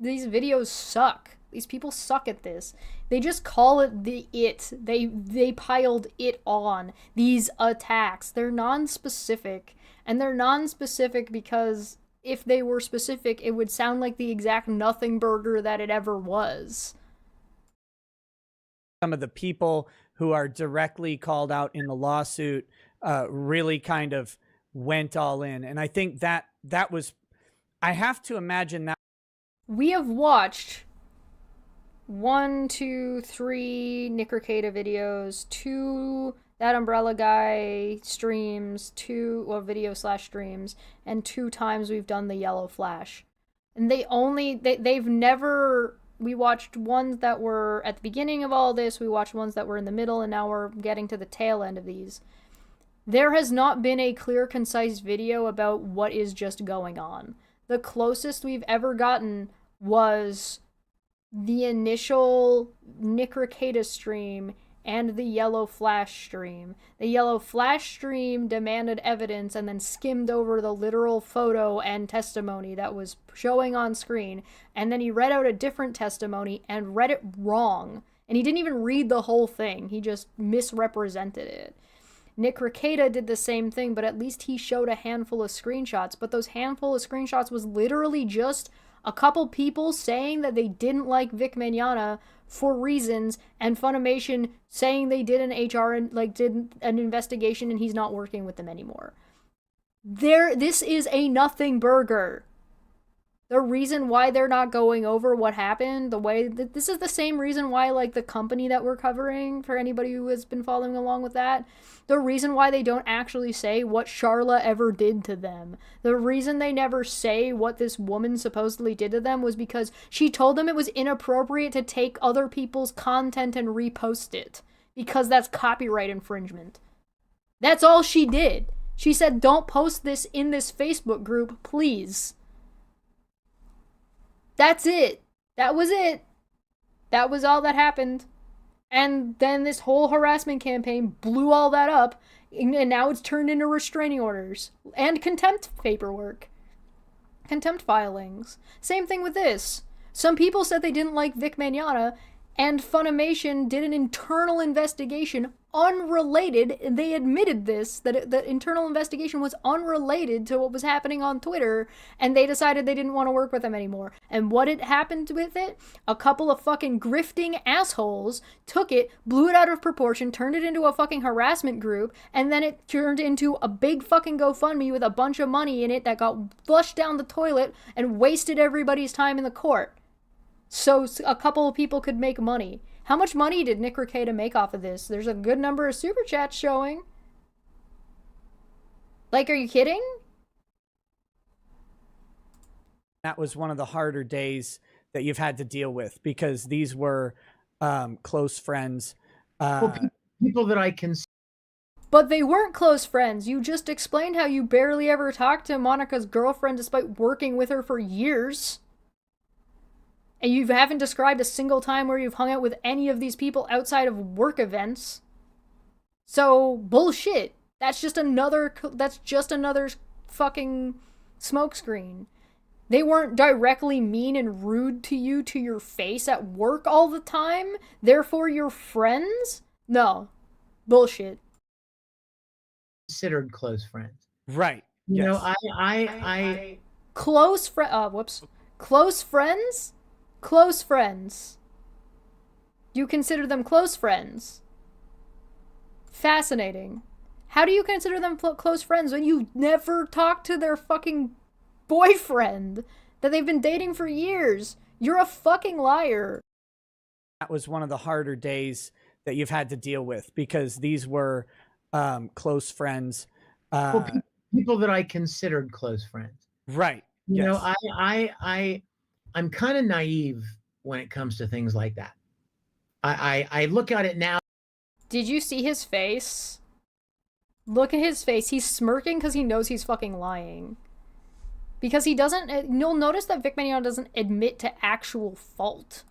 these videos suck. These people suck at this. They just call it They piled it on. These attacks. They're non-specific. And they're non-specific because if they were specific, it would sound like the exact nothing burger that it ever was. Some of the people who are directly called out in the lawsuit really kind of went all in. And I think that was, I have to imagine that. We have watched 1, 2, 3 Nick Reiketa videos, 2 That Umbrella Guy streams, 2 video/streams, and 2 times we've done the Yellow Flash. And they've never, we watched ones that were at the beginning of all this, we watched ones that were in the middle, and now we're getting to the tail end of these. There has not been a clear, concise video about what is just going on. The closest we've ever gotten was the initial Nick Reiketa stream and the Yellow Flash stream. The Yellow Flash stream demanded evidence and then skimmed over the literal photo and testimony that was showing on screen, and then he read out a different testimony and read it wrong. And he didn't even read the whole thing, he just misrepresented it. Nick Reiketa did the same thing, but at least he showed a handful of screenshots. But those handful of screenshots was literally just a couple people saying that they didn't like Vic Mignogna for reasons, and Funimation saying they did an HR and did an investigation and he's not working with them anymore. This is a nothing burger. The reason why they're not going over what happened, this is the same reason why, the company that we're covering, for anybody who has been following along with that, the reason why they don't actually say what Charla ever did to them. The reason they never say what this woman supposedly did to them was because she told them it was inappropriate to take other people's content and repost it, because that's copyright infringement. That's all she did. She said, don't post this in this Facebook group, please. That's it. That was it. That was all that happened. And then this whole harassment campaign blew all that up, and now it's turned into restraining orders and contempt paperwork. Contempt filings. Same thing with this. Some people said they didn't like Vic Mignogna, and Funimation did an internal investigation unrelated. They admitted this, that the internal investigation was unrelated to what was happening on Twitter, and they decided they didn't want to work with them anymore. And what had happened with it? A couple of fucking grifting assholes took it, blew it out of proportion, turned it into a fucking harassment group, and then it turned into a big fucking GoFundMe with a bunch of money in it that got flushed down the toilet and wasted everybody's time in the court. So a couple of people could make money. How much money did Nick Reiketa make off of this? There's a good number of super chats showing. Are you kidding? That was one of the harder days that you've had to deal with, because these were close friends. People that I can. But they weren't close friends. You just explained how you barely ever talked to Monica's girlfriend despite working with her for years. And you haven't described a single time where you've hung out with any of these people outside of work events. So, bullshit. That's just another fucking smokescreen. They weren't directly mean and rude to you to your face at work all the time. Therefore, you're friends? No. Bullshit. Considered close friends. Right. You yes. know, I Close Close friends? Close friends. You consider them close friends? Fascinating. How do you consider them close friends when you never talk to their fucking boyfriend that they've been dating for years? You're a fucking liar. That was one of the harder days that you've had to deal with, because these were close friends. People that I considered close friends. Right. You know, Yes. I'm kind of naive when it comes to things like that. I look at it now. Did you see his face? Look at his face. He's smirking because he knows he's fucking lying. Because he doesn't... You'll notice that Vic Mignogna doesn't admit to actual fault.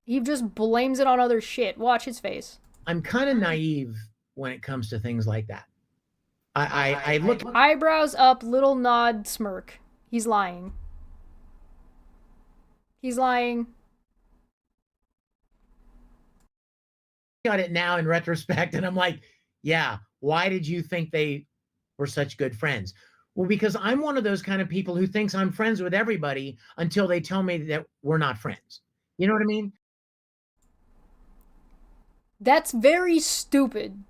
He just blames it on other shit. Watch his face. I'm kind of naive when it comes to things like that. I look... Eyebrows up, little nod, smirk. He's lying. He's lying. at it now in retrospect, and I'm like, yeah, why did you think they were such good friends? Well, because I'm one of those kind of people who thinks I'm friends with everybody until they tell me that we're not friends. You know what I mean? That's very stupid.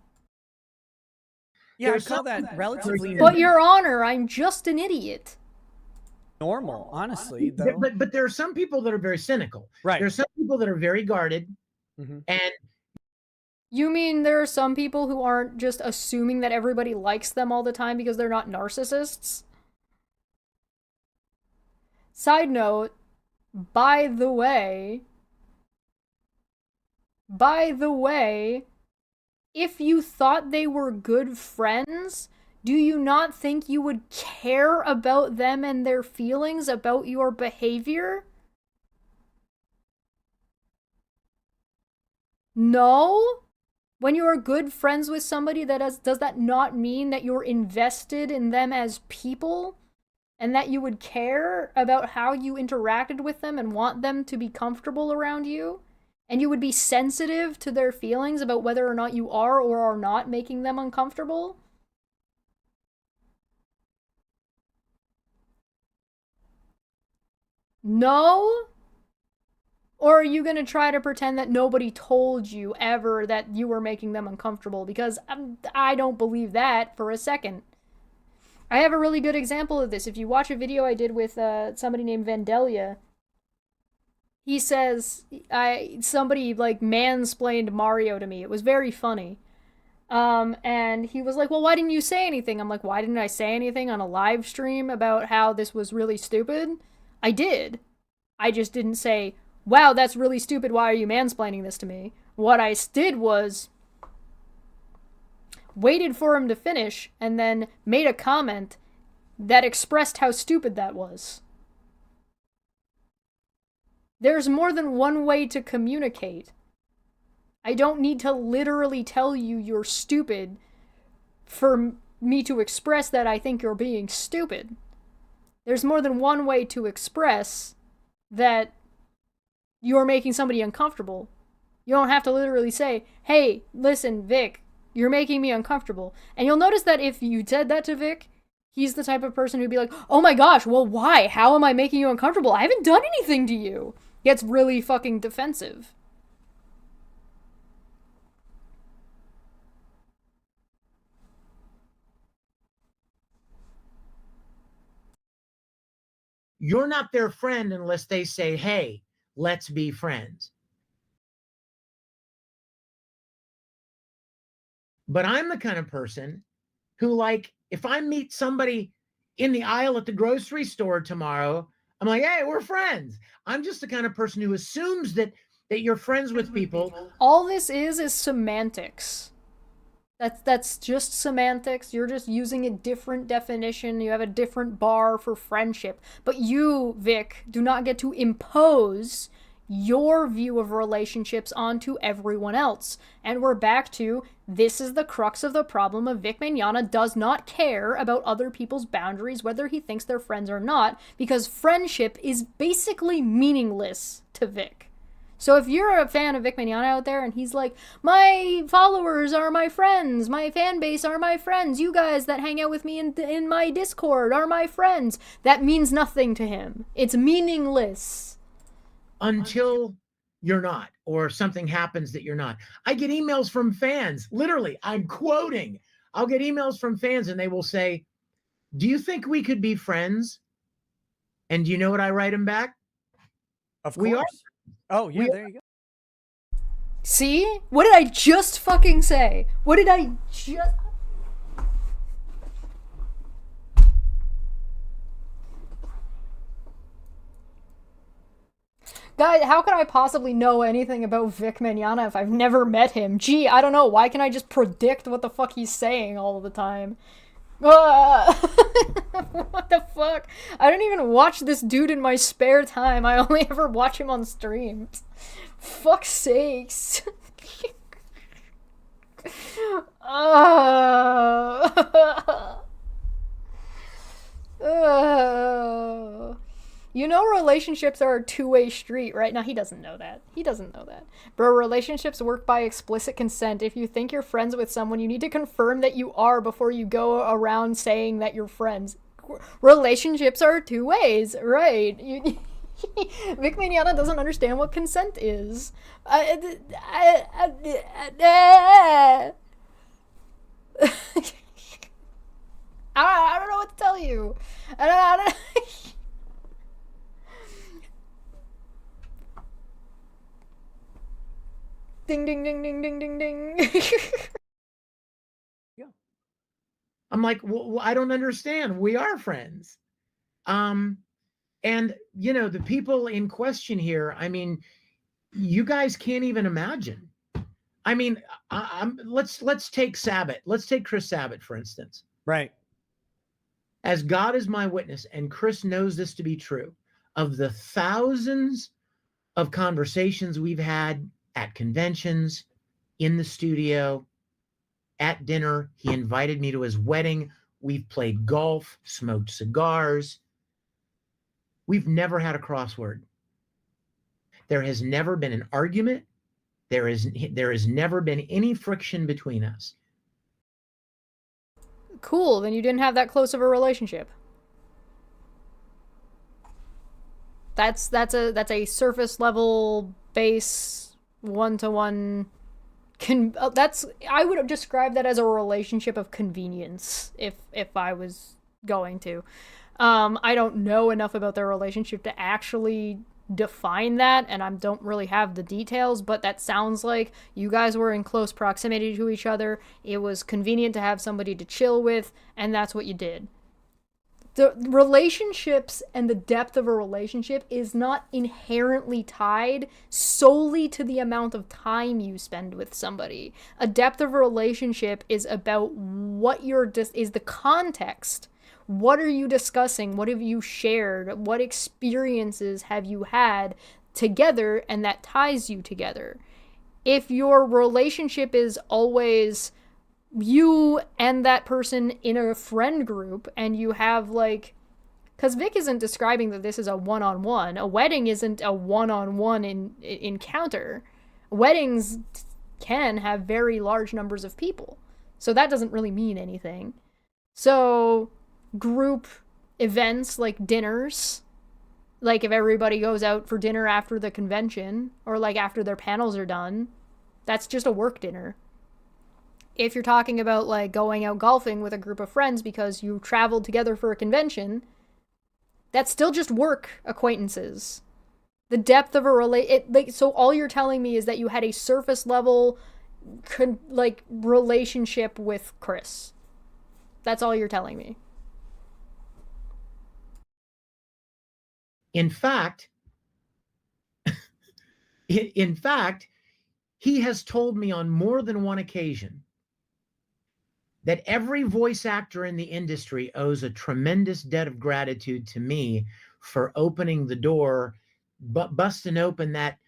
Yeah, I call that relatively But Your Honor, I'm just an idiot. normal, honestly, though. But there are some people that are very cynical. Right. There's some people that are very guarded. And You mean there are some people who aren't just assuming that everybody likes them all the time because they're not narcissists? Side note, by the way, if you thought they were good friends, do you not think you would care about them and their feelings about your behavior? No? When you are good friends with somebody, does that not mean that you're invested in them as people? And that you would care about how you interacted with them and want them to be comfortable around you? And you would be sensitive to their feelings about whether or not you are or are not making them uncomfortable? No? Or are you going to try to pretend that nobody told you ever that you were making them uncomfortable? Because I don't believe that for a second. I have a really good example of this. If you watch a video I did with somebody named Vandelia, he says, somebody like mansplained Mario to me. It was very funny. And he was like, well, why didn't you say anything? I'm like, why didn't I say anything on a live stream about how this was really stupid? I did. I just didn't say, wow, that's really stupid. Why are you mansplaining this to me? What I did was waited for him to finish and then made a comment that expressed how stupid that was. There's more than one way to communicate. I don't need to literally tell you you're stupid for me to express that I think you're being stupid. There's more than one way to express that you're making somebody uncomfortable. You don't have to literally say, hey, listen, Vic, you're making me uncomfortable. And you'll notice that if you said that to Vic, he's the type of person who'd be like, oh my gosh, well, why? How am I making you uncomfortable? I haven't done anything to you. Gets really fucking defensive. you're not their friend unless they say, hey, let's be friends. But I'm the kind of person who, like, if I meet somebody in the aisle at the grocery store tomorrow, I'm like, hey, we're friends. I'm just the kind of person who assumes that you're friends with people. All this is semantics. That's just semantics. You're just using a different definition. You have a different bar for friendship. But you, Vic, do not get to impose your view of relationships onto everyone else. And we're back to, this is the crux of the problem of Vic Mignogna does not care about other people's boundaries, whether he thinks they're friends or not, because friendship is basically meaningless to Vic. So if you're a fan of Vic Mignogna out there and he's like, my followers are my friends, my fan base are my friends, you guys that hang out with me in my Discord are my friends, that means nothing to him. It's meaningless. Until you're not, or something happens that you're not. I get emails from fans, literally, I'm quoting. I'll get emails from fans and they will say, do you think we could be friends? And do you know what I write them back? Of course. We are. Oh, yeah, there you go. See? What did I just fucking say? What did I just... Guys, how can I possibly know anything about Vic Mignogna if I've never met him? Gee, I don't know. Why can I just predict what the fuck he's saying all the time? What the fuck? I don't even watch this dude in my spare time. I only ever watch him on streams. Fuck's sakes. You know relationships are a two-way street, right? Now, he doesn't know that. He doesn't know that. Bro, relationships work by explicit consent. If you think you're friends with someone, you need to confirm that you are before you go around saying that you're friends. Relationships are two ways, right? Vic Mignogna doesn't understand what consent is. I don't know what to tell you. I don't Ding, ding, ding, ding, ding, ding, ding. Yeah. I'm like, well, I don't understand. We are friends. And the people in question here, I mean, you guys can't even imagine. I mean, let's take Sabat. Let's take Chris Sabat, for instance. Right. As God is my witness, and Chris knows this to be true, of the thousands of conversations we've had at conventions, in the studio, at dinner. He invited me to his wedding. We've played golf, smoked cigars. We've never had a crossword. There has never been an argument. There has never been any friction between us. Cool, then you didn't have that close of a relationship. That's a surface level base one-to-one I would describe that as a relationship of convenience if I was going to. I don't know enough about their relationship to actually define that, and I don't really have the details, but that sounds like you guys were in close proximity to each other. It was convenient to have somebody to chill with, and that's what you did. The relationships and the depth of a relationship is not inherently tied solely to the amount of time you spend with somebody. A depth of a relationship is about what is the context. What are you discussing? What have you shared? What experiences have you had together, and that ties you together? If your relationship is always you and that person in a friend group, and you have because Vic isn't describing that this is a one-on-one. A wedding isn't a one-on-one encounter. Weddings can have very large numbers of people, so that doesn't really mean anything. So group events like dinners, like if everybody goes out for dinner after the convention, or after their panels are done, that's just a work dinner. If you're talking about going out golfing with a group of friends because you traveled together for a convention, that's still just work acquaintances. The depth of a so all you're telling me is that you had a surface level relationship with Chris. That's all you're telling me. In fact, he has told me on more than one occasion that every voice actor in the industry owes a tremendous debt of gratitude to me for opening the door, busting open that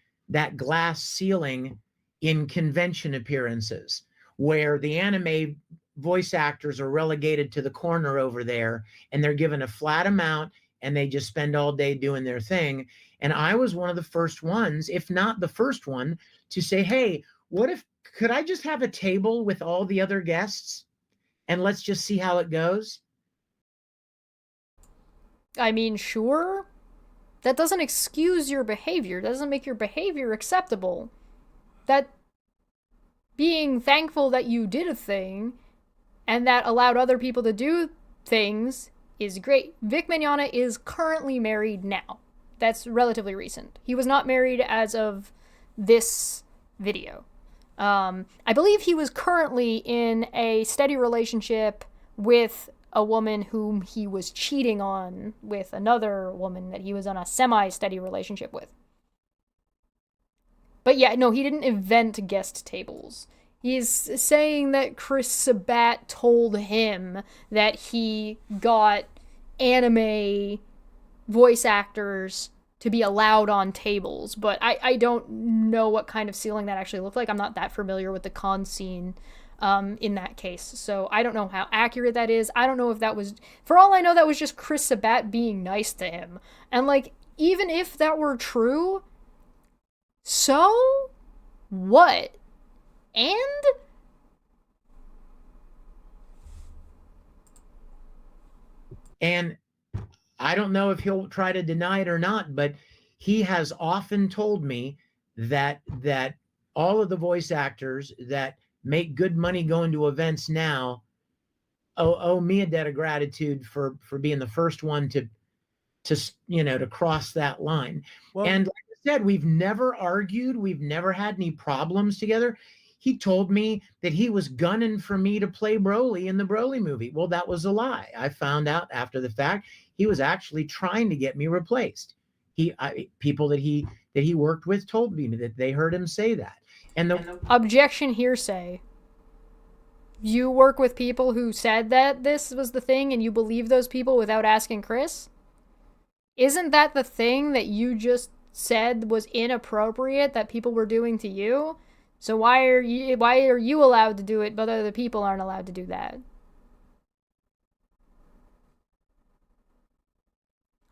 glass ceiling in convention appearances, where the anime voice actors are relegated to the corner over there, and they're given a flat amount, and they just spend all day doing their thing. And I was one of the first ones, if not the first one, to say, hey, could I just have a table with all the other guests? And let's just see how it goes. I mean, sure. That doesn't excuse your behavior. That doesn't make your behavior acceptable. That being thankful that you did a thing and that allowed other people to do things is great. Vic Mignogna is currently married now. That's relatively recent. He was not married as of this video. I believe he was currently in a steady relationship with a woman whom he was cheating on with another woman that he was on a semi-steady relationship with. But yeah, no, he didn't invent guest tables. He's saying that Chris Sabat told him that he got anime voice actors to be allowed on tables, but I don't know what kind of ceiling that actually looked like. I'm not that familiar with the con scene in that case, so I don't know how accurate that is. I don't know if that was, for all I know, that was just Chris Sabat being nice to him. And like, even if that were true, so what? And I don't know if he'll try to deny it or not, but he has often told me that all of the voice actors that make good money going to events now owe me a debt of gratitude for being the first one to to cross that line. Well, And like I said, we've never argued, we've never had any problems together. He told me that he was gunning for me to play Broly in the Broly movie. Well, that was a lie. I found out after the fact he was actually trying to get me replaced. People that he worked with told me that they heard him say that. And the Objection, hearsay. You work with people who said that this was the thing and you believe those people without asking Chris? Isn't that the thing that you just said was inappropriate that people were doing to you? So why are you allowed to do it but other people aren't allowed to do that?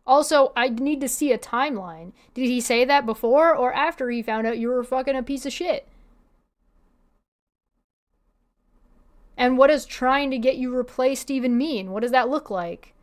Also, I need to see a timeline. Did he say that before or after he found out you were fucking a piece of shit? And what does trying to get you replaced even mean? What does that look like?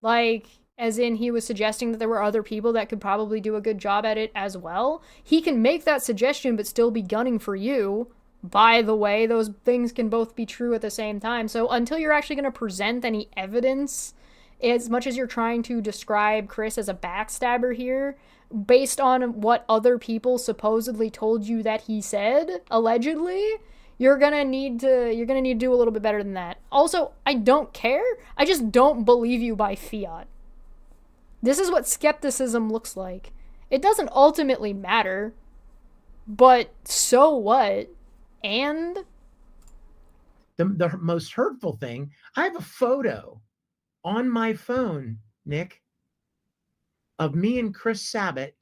Like, as in he was suggesting that there were other people that could probably do a good job at it as well? He can make that suggestion but still be gunning for you. By the way, those things can both be true at the same time. So until you're actually going to present any evidence, as much as you're trying to describe Chris as a backstabber here, based on what other people supposedly told you that he said, allegedly, you're gonna need to do a little bit better than that. Also, I don't care. I just don't believe you by fiat. This is what skepticism looks like. It doesn't ultimately matter, but so what? And the most hurtful thing, I have a photo on my phone, Nick, of me and Chris Sabat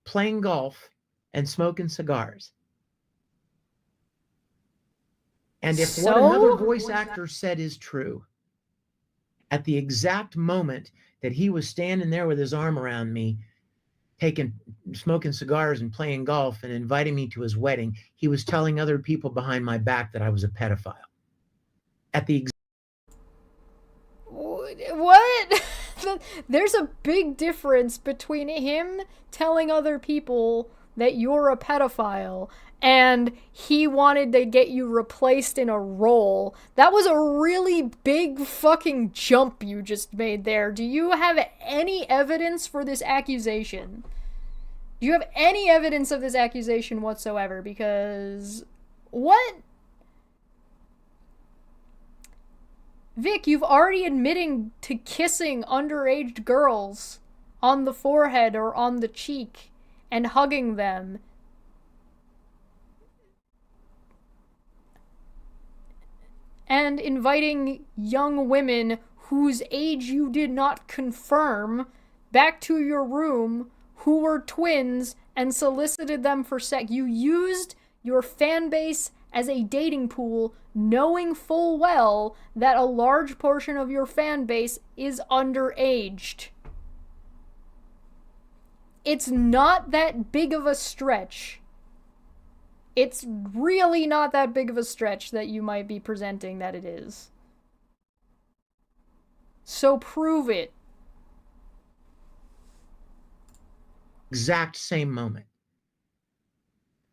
playing golf and smoking cigars. And if what another voice actor said is true, at the exact moment that he was standing there with his arm around me, smoking cigars and playing golf and inviting me to his wedding, he was telling other people behind my back that I was a pedophile. At the what? There's a big difference between him telling other people that you're a pedophile and he wanted to get you replaced in a role. That was a really big fucking jump you just made there. Do you have any evidence for this accusation? Do you have any evidence of this accusation whatsoever? Because what? Vic, you've already admitting to kissing underage girls on the forehead or on the cheek and hugging them. And inviting young women whose age you did not confirm back to your room who were twins and solicited them for sex. You used your fan base as a dating pool, knowing full well that a large portion of your fan base is underaged. It's not that big of a stretch. It's really not that big of a stretch that you might be presenting that it is. So prove it. Exact same moment.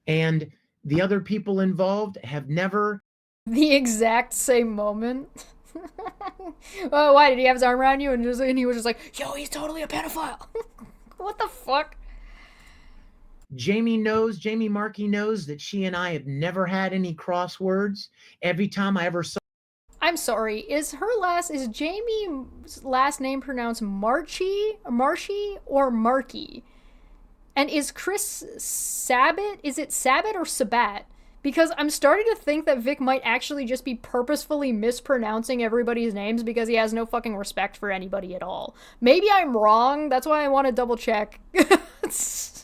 And the other people involved have never... The exact same moment? Oh, why? Did he have his arm around you and he was just like, yo, he's totally a pedophile. What the fuck? Jamie Markey knows that she and I have never had any crosswords. Every time I ever saw... I'm sorry, is Jamie's last name pronounced Marshy or Markey? And is Chris Sabat? Is it Sabat or Sabat? Because I'm starting to think that Vic might actually just be purposefully mispronouncing everybody's names because he has no fucking respect for anybody at all. Maybe I'm wrong. That's why I want to double check. Saw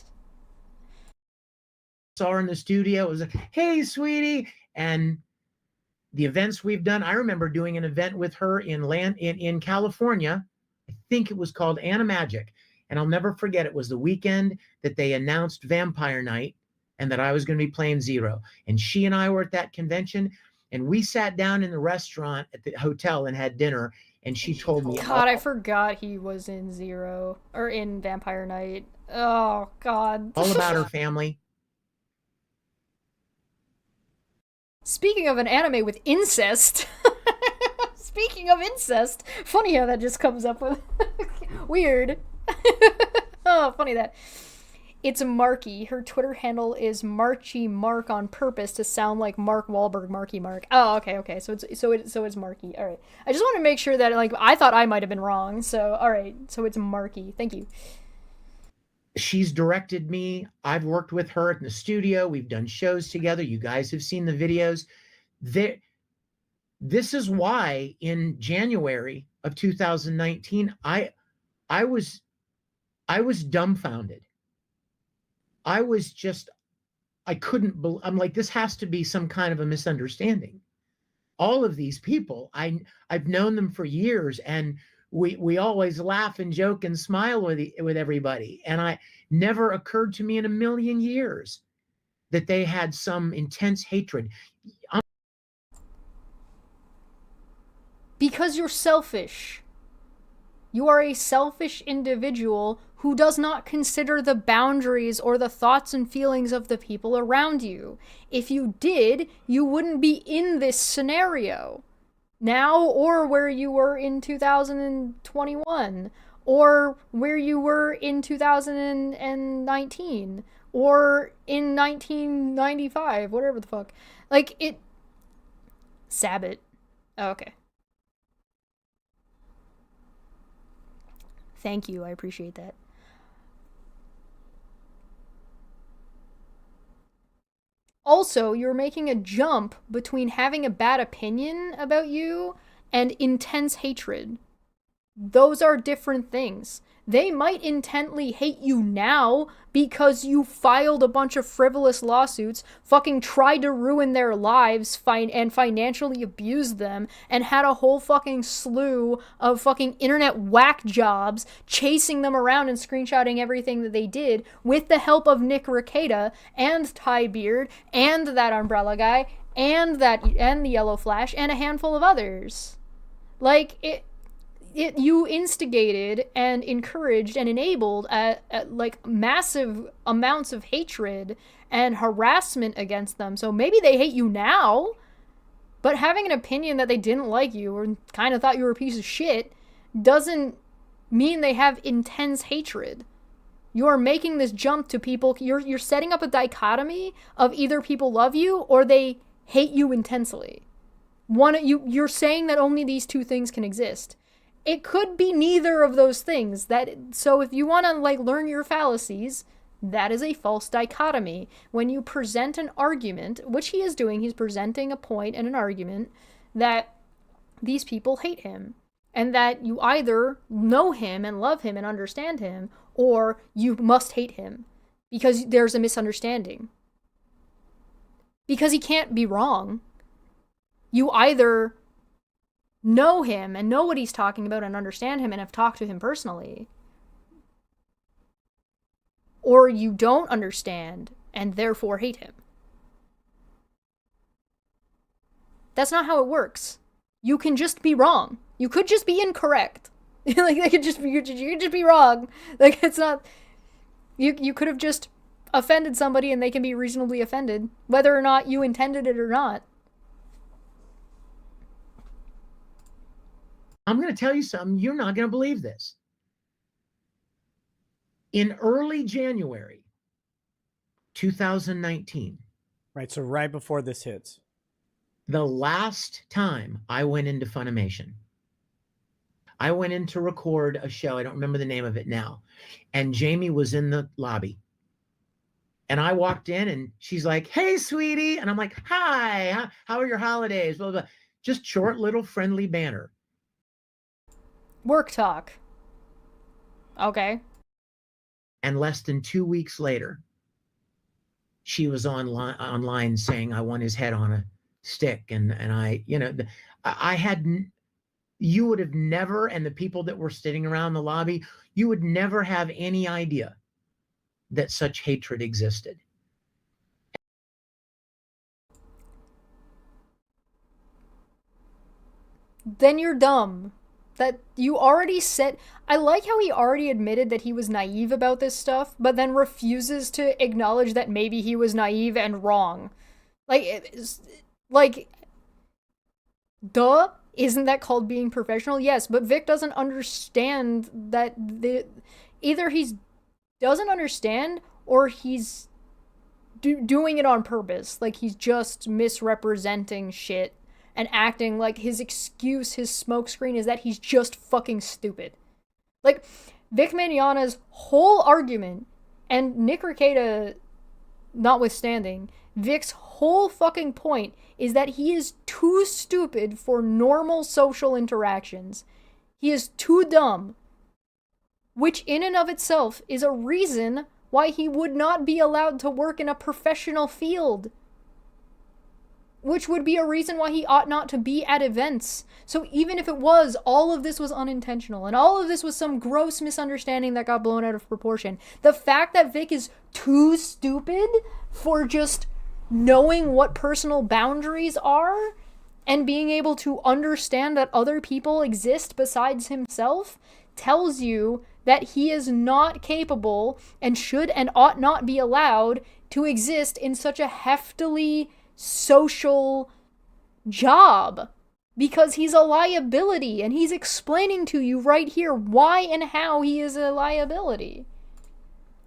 her in the studio. It was like, hey, sweetie. And the events we've done, I remember doing an event with her in California. I think it was called Anna Magic. And I'll never forget, it was the weekend that they announced Vampire Night and that I was going to be playing Zero. And she and I were at that convention, and we sat down in the restaurant at the hotel and had dinner. And she told me, God, I forgot he was in Zero, or in Vampire Night. Oh, God. all about her family. Speaking of an anime with incest. Speaking of incest. Funny how that just comes up with. Weird. Oh, funny that. It's Marky. Her Twitter handle is Marchy Mark on purpose to sound like Mark Wahlberg, Marky Mark. Oh, okay. So it's Marky. All right. I just want to make sure that, like, I thought I might have been wrong. So, all right. So it's Marky. Thank you. She's directed me. I've worked with her in the studio. We've done shows together. You guys have seen the videos. This is why in January of 2019, I was dumbfounded. I couldn't believe, I'm like, this has to be some kind of a misunderstanding. All of these people, I've known them for years, and we always laugh and joke and smile with everybody. And I never occurred to me in a million years that they had some intense hatred. Because you're selfish. You are a selfish individual who does not consider the boundaries or the thoughts and feelings of the people around you. If you did, you wouldn't be in this scenario now, or where you were in 2021, or where you were in 2019, or in 1995, whatever the fuck. Like, it... Sabat. Oh, okay. Thank you, I appreciate that. Also, you're making a jump between having a bad opinion about you and intense hatred. Those are different things. They might intently hate you now because you filed a bunch of frivolous lawsuits, fucking tried to ruin their lives and financially abused them, and had a whole fucking slew of fucking internet whack jobs chasing them around and screenshotting everything that they did with the help of Nick Reiketa and Ty Beard and that Umbrella guy and the Yellow Flash and a handful of others. Like, you instigated and encouraged and enabled like massive amounts of hatred and harassment against them. So maybe they hate you now, but having an opinion that they didn't like you or kind of thought you were a piece of shit doesn't mean they have intense hatred. You're making this jump to people. You're setting up a dichotomy of either people love you or they hate you intensely. You're saying that only these two things can exist. It could be neither of those things. So if you want to, like, learn your fallacies, that is a false dichotomy. When you present an argument, which he is doing, he's presenting a point and an argument that these people hate him. And that you either know him and love him and understand him, or you must hate him. Because there's a misunderstanding. Because he can't be wrong. You either know him and know what he's talking about and understand him and have talked to him personally, or you don't understand and therefore hate him. That's not how it works. You can just be wrong. You could just be incorrect. Like, you could just be wrong. Like, it's not... You could have just offended somebody and they can be reasonably offended, whether or not you intended it or not. I'm going to tell you something. You're not going to believe this. In early January 2019. Right, so right before this hits. The last time I went into Funimation, I went in to record a show. I don't remember the name of it now. And Jamie was in the lobby. And I walked in and she's like, "Hey, sweetie." And I'm like, "Hi, how are your holidays?" Blah, blah, blah. Just short, little friendly banter. Work talk. Okay. And less than 2 weeks later, she was online saying, "I want his head on a stick." And I, I had, you would have never, and the people that were sitting around the lobby, you would never have any idea that such hatred existed. Then you're dumb. That you already said. I like how he already admitted that he was naive about this stuff, but then refuses to acknowledge that maybe he was naive and wrong. Like, duh. Isn't that called being professional? Yes, but Vic doesn't understand that either he's doesn't understand or he's doing it on purpose. Like he's just misrepresenting shit and acting like his excuse, his smokescreen is that he's just fucking stupid. Like, Vic Mignogna's whole argument, and Nick Reiketa notwithstanding, Vic's whole fucking point is that he is too stupid for normal social interactions. He is too dumb, which in and of itself is a reason why he would not be allowed to work in a professional field. Which would be a reason why he ought not to be at events. So even if it was, all of this was unintentional, and all of this was some gross misunderstanding that got blown out of proportion, the fact that Vic is too stupid for just knowing what personal boundaries are and being able to understand that other people exist besides himself tells you that he is not capable and should and ought not be allowed to exist in such a heftily social job, because he's a liability, and he's explaining to you right here why and how he is a liability.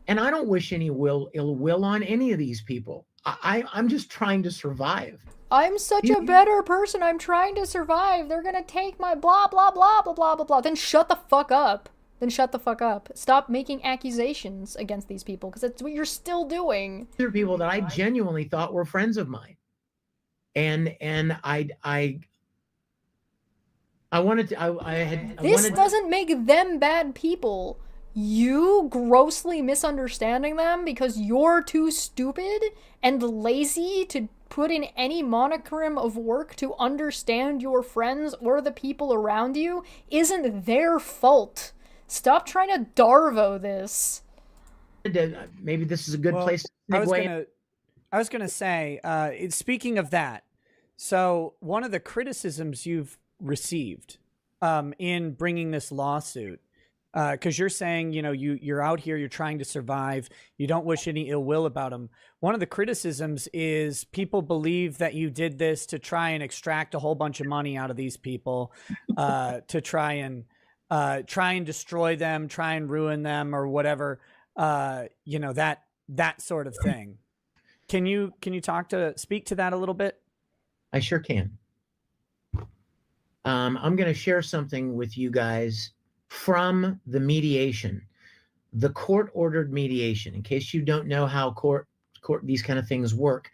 And I don't wish any ill will on any of these people. I'm just trying to survive. I'm such a better person. I'm trying to survive. They're gonna take my blah blah blah blah blah blah blah. Then shut the fuck up. Stop making accusations against these people, because that's what you're still doing. These are people that I genuinely thought were friends of mine. And I wanted to, This doesn't make them bad people. You grossly misunderstanding them because you're too stupid and lazy to put in any monochrome of work to understand your friends or the people around you isn't their fault. Stop trying to Darvo this. Maybe this is a good place to segue. I was gonna say, speaking of that, so one of the criticisms you've received in bringing this lawsuit, because you're saying, you're out here, you're trying to survive, you don't wish any ill will about them. One of the criticisms is people believe that you did this to try and extract a whole bunch of money out of these people, to try and destroy them, try and ruin them, or whatever. That sort of thing. Can you speak to that a little bit? I sure can. I'm going to share something with you guys from the mediation, the court-ordered mediation. In case you don't know how court these kind of things work,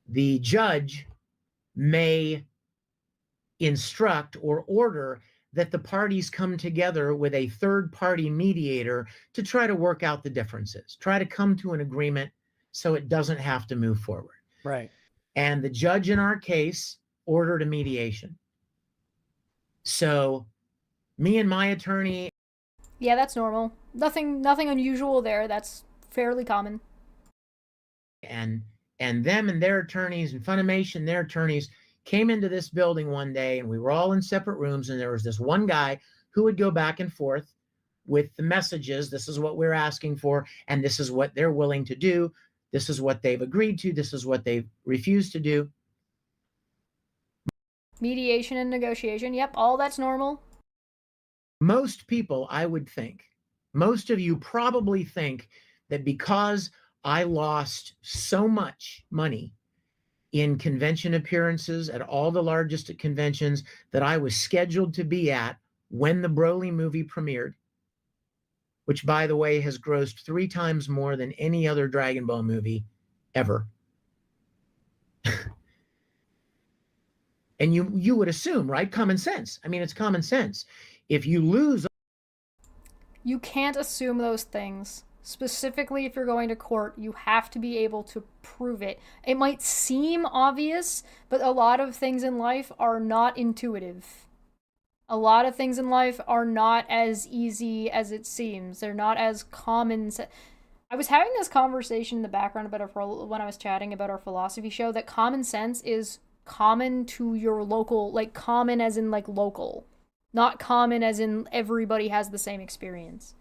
the judge may instruct or order that the parties come together with a third-party mediator to try to work out the differences, try to come to an agreement so it doesn't have to move forward. Right. And the judge in our case ordered a mediation. So me and my attorney. Yeah, that's normal. Nothing unusual there. That's fairly common. And them and their attorneys and Funimation, their attorneys came into this building one day, and we were all in separate rooms, and there was this one guy who would go back and forth with the messages. This is what we're asking for, and this is what they're willing to do. This is what they've agreed to. This is what they've refused to do. Mediation and negotiation. Yep, all that's normal. Most people, I would think, most of you probably think that because I lost so much money in convention appearances at all the largest conventions that I was scheduled to be at when the Broly movie premiered, which, by the way, has grossed 3 times more than any other Dragon Ball movie ever. And you would assume, right? Common sense. I mean, it's common sense. If you lose, You can't assume those things. Specifically, if you're going to court, you have to be able to prove it. It might seem obvious, but a lot of things in life are not intuitive. A lot of things in life are not as easy as it seems. They're not as common. I was having this conversation in the background when I was chatting about our philosophy show, that common sense is common to your local, like common as in like local, not common as in everybody has the same experience.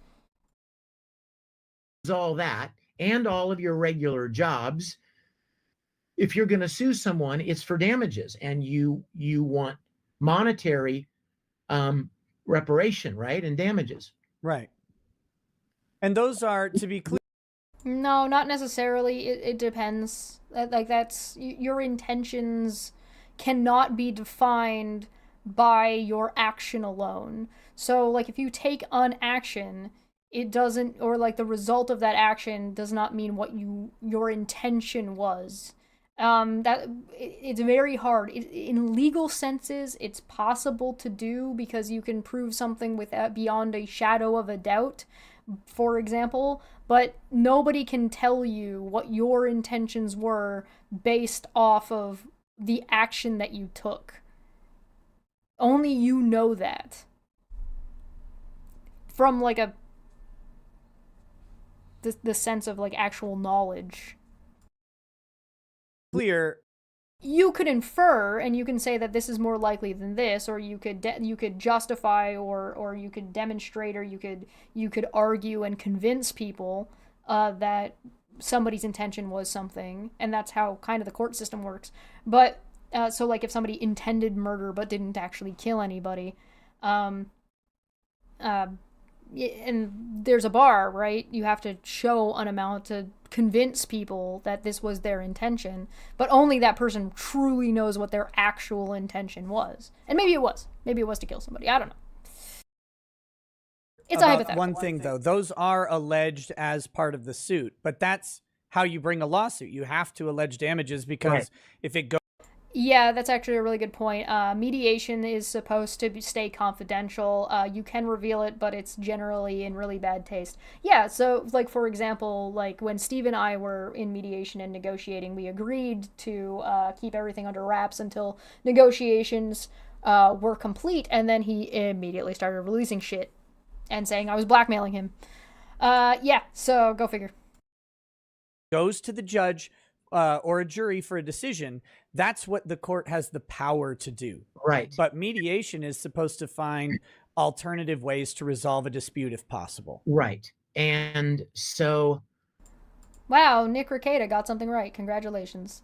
all that and all of your regular jobs, if you're going to sue someone, it's for damages, and you want monetary reparation, right? And damages. Right. And those are, to be clear. No, not necessarily. It depends. Like, that's your intentions cannot be defined by your action alone. So, like, if you take an action, it doesn't, or like the result of that action does not mean what your intention was. It's very hard. In legal senses, it's possible to do because you can prove something without beyond a shadow of a doubt, for example, but nobody can tell you what your intentions were based off of the action that you took. Only you know that. From like the sense of like actual knowledge. Clear. You could infer, and you can say that this is more likely than this, or you could justify, or you could demonstrate, or you could argue and convince people that somebody's intention was something, and that's how kind of the court system works. But so like if somebody intended murder but didn't actually kill anybody, and there's a bar, right? You have to show an amount to convince people that this was their intention, but only that person truly knows what their actual intention was. And maybe it was to kill somebody. I don't know. It's a hypothetical. One thing though, those are alleged as part of the suit, but that's how you bring a lawsuit. You have to allege damages because Right. if it goes. Yeah, that's actually a really good point. Mediation is supposed to stay confidential. You can reveal it, but it's generally in really bad taste. Yeah, so, like, for example, like, when Steve and I were in mediation and negotiating, we agreed to keep everything under wraps until negotiations were complete, and then he immediately started releasing shit and saying I was blackmailing him. Yeah, so go figure. Goes to the judge or a jury for a decision, that's what the court has the power to do. Right. But mediation is supposed to find alternative ways to resolve a dispute if possible. Right. And so. Wow, Nick Reiketa got something right. Congratulations.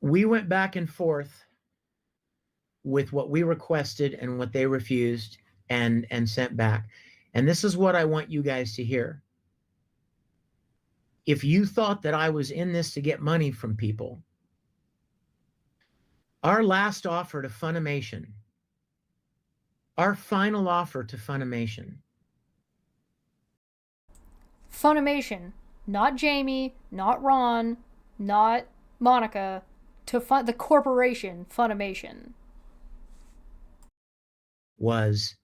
We went back and forth with what we requested and what they refused and sent back. And this is what I want you guys to hear. If you thought that I was in this to get money from people, our last offer to Funimation, our final offer to Funimation. Funimation, not Jamie, not Ron, not Monica, to the corporation Funimation. Was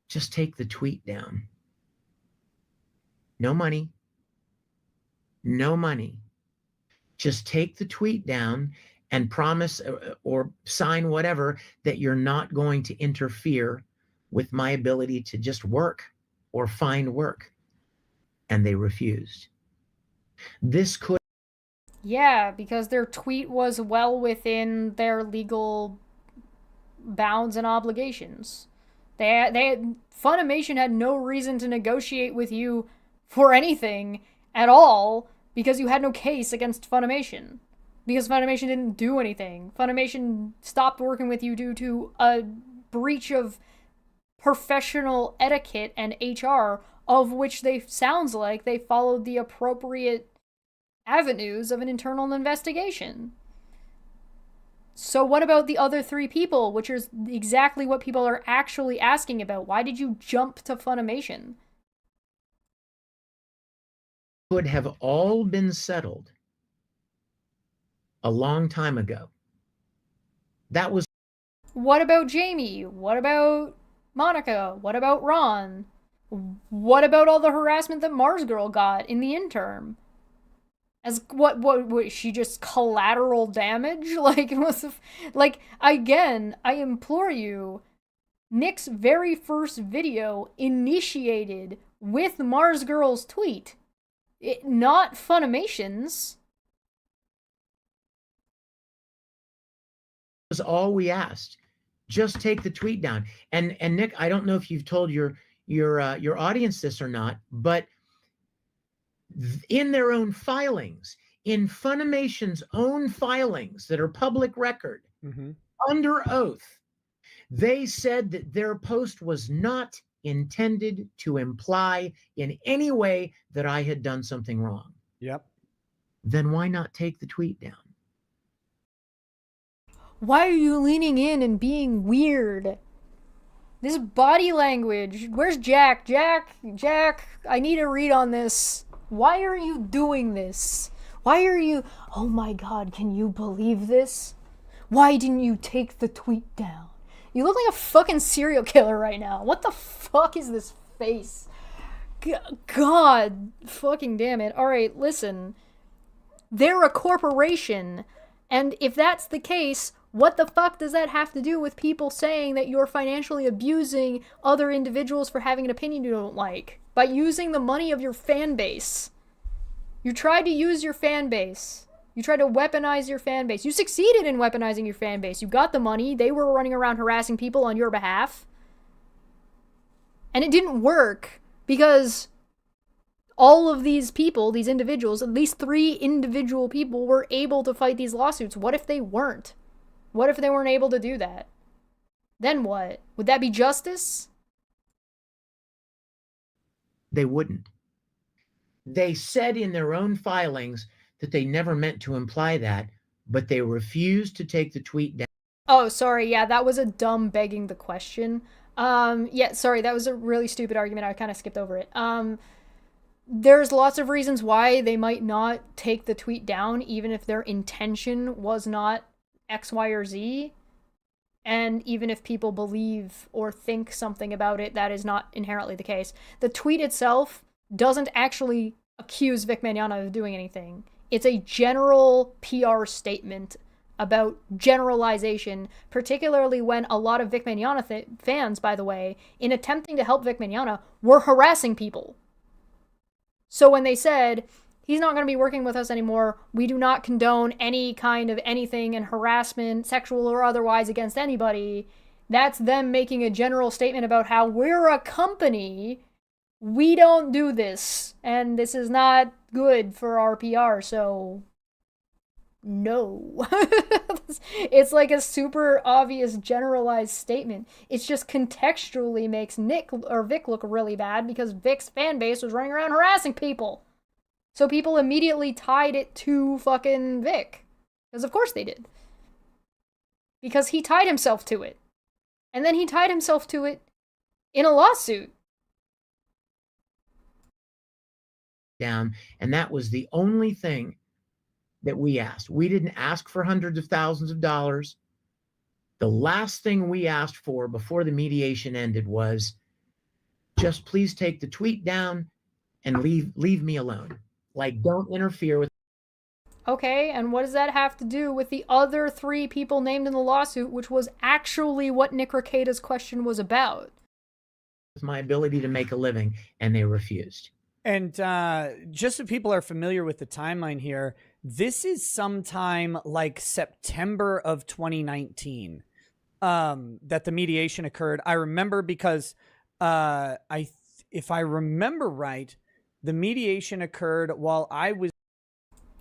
just take the tweet down. No money. No money. Just take the tweet down and promise or sign whatever that you're not going to interfere with my ability to just work or find work. And they refused. This could. Yeah, because their tweet was well within their legal bounds and obligations. Funimation had no reason to negotiate with you for anything at all because you had no case against Funimation. Because Funimation didn't do anything. Funimation stopped working with you due to a breach of professional etiquette and HR, of which sounds like they followed the appropriate avenues of an internal investigation. So what about the other 3 people, which is exactly what people are actually asking about? Why did you jump to Funimation? Would have all been settled a long time ago. That was What about Jamie? What about Monica? What about Ron? What about all the harassment that Mars Girl got in the interim? As what she just collateral damage? Like, like, again, I implore you, Nick's very first video initiated with Mars Girl's tweet. Not Funimation's. was all we asked. Just take the tweet down. And Nick, I don't know if you've told your audience this or not, but in their own filings, in Funimation's own filings that are public record, under oath, they said that their post was not intended to imply in any way that I had done something wrong. Yep. Then why not take the tweet down? Why are you leaning in and being weird? This body language. Where's Jack? Jack, I need a read on this. Why are you doing this? Why are you... Oh my god, can you believe this? Why didn't you take the tweet down? You look like a fucking serial killer right now. What the fuck is this face? God fucking damn it. Alright, listen. They're a corporation. And if that's the case, what the fuck does that have to do with people saying that you're financially abusing other individuals for having an opinion you don't like? By using the money of your fan base. You tried to use your fan base. You tried to weaponize your fan base. You succeeded in weaponizing your fan base. You got the money. They were running around harassing people on your behalf. And it didn't work because all of these people, these individuals, at least 3 individual people were able to fight these lawsuits. What if they weren't? What if they weren't able to do that? Then what? Would that be justice? They wouldn't. They said in their own filings that they never meant to imply that, but they refused to take the tweet down. Oh, sorry. Yeah, that was a dumb begging the question. Yeah, sorry. That was a really stupid argument. I kind of skipped over it. There's lots of reasons why they might not take the tweet down, even if their intention was not X, Y, or Z. And even if people believe or think something about it, that is not inherently the case. The tweet itself doesn't actually accuse Vic Mignogna of doing anything. It's a general PR statement about generalization, particularly when a lot of Vic Mignogna fans, by the way, in attempting to help Vic Mignogna, were harassing people. So when they said, he's not going to be working with us anymore, we do not condone any kind of anything and harassment, sexual or otherwise, against anybody, that's them making a general statement about how we're a company, we don't do this, and this is not good for our PR, so no. It's like a super obvious generalized statement. It's just contextually makes Nick or Vic look really bad because Vic's fan base was running around harassing people. So people immediately tied it to fucking Vic. Because of course they did. Because he tied himself to it. And then he tied himself to it in a lawsuit. Down, and that was the only thing that we asked. We didn't ask for hundreds of thousands of dollars. The last thing we asked for before the mediation ended was just please take the tweet down and leave me alone. Like, don't interfere with. Okay, and what does that have to do with the other 3 people named in the lawsuit, which was actually what Nick Reiketa's question was about? My ability to make a living, and they refused. And just so people are familiar with the timeline here, this is sometime like September of 2019 that the mediation occurred. I remember because if I remember right, the mediation occurred while I was...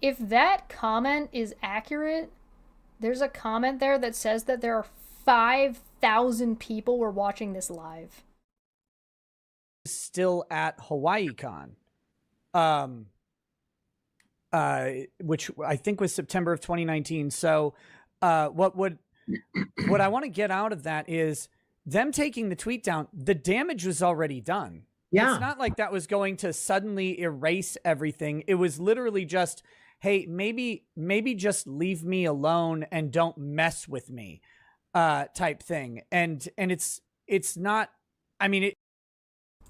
If that comment is accurate, there's a comment there that says that there are 5,000 people were watching this live. Still at HawaiiCon, which I think was September of 2019. So what I want to get out of that is them taking the tweet down. The damage was already done. Yeah. It's not like that was going to suddenly erase everything. It was literally just, hey, maybe just leave me alone and don't mess with me, type thing. And it's not, I mean,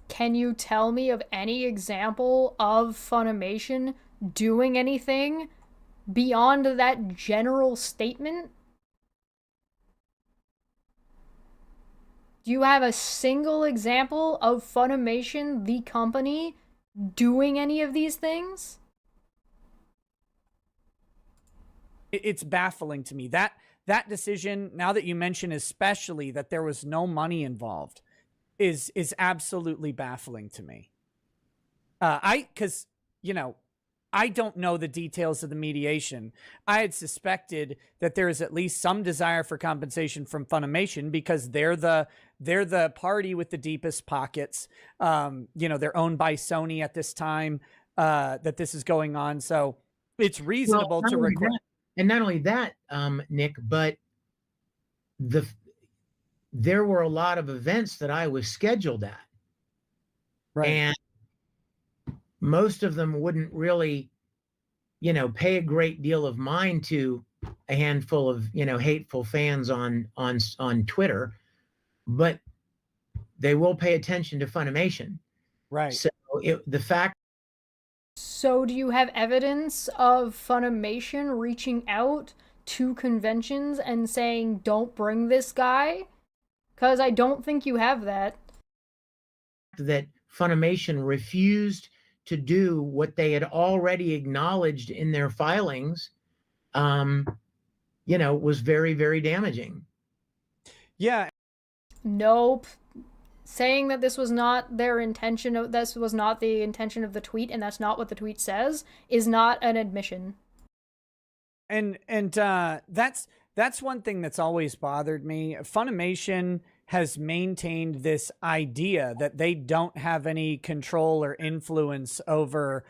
Can you tell me of any example of Funimation doing anything beyond that general statement? Do you have a single example of Funimation, the company, doing any of these things? it's baffling to me that decision, now that you mention especially that there was no money involved, is absolutely baffling to me. Because, you know, I don't know the details of the mediation. I had suspected that there is at least some desire for compensation from Funimation because they're the party with the deepest pockets. You know, they're owned by Sony at this time that this is going on. So it's reasonable to request. And not only that, Nick, but there were a lot of events that I was scheduled at. Right. And most of them wouldn't really, you know, pay a great deal of mind to a handful of, you know, hateful fans on Twitter, but they will pay attention to Funimation. Right. So the fact. So do you have evidence of Funimation reaching out to conventions and saying, don't bring this guy? Because I don't think you have that. That Funimation refused to do what they had already acknowledged in their filings, you know, was very, very damaging. Yeah. Nope. Saying that this was not their intention, this was not the intention of the tweet, and that's not what the tweet says, is not an admission. And that's one thing that's always bothered me. Funimation has maintained this idea that they don't have any control or influence over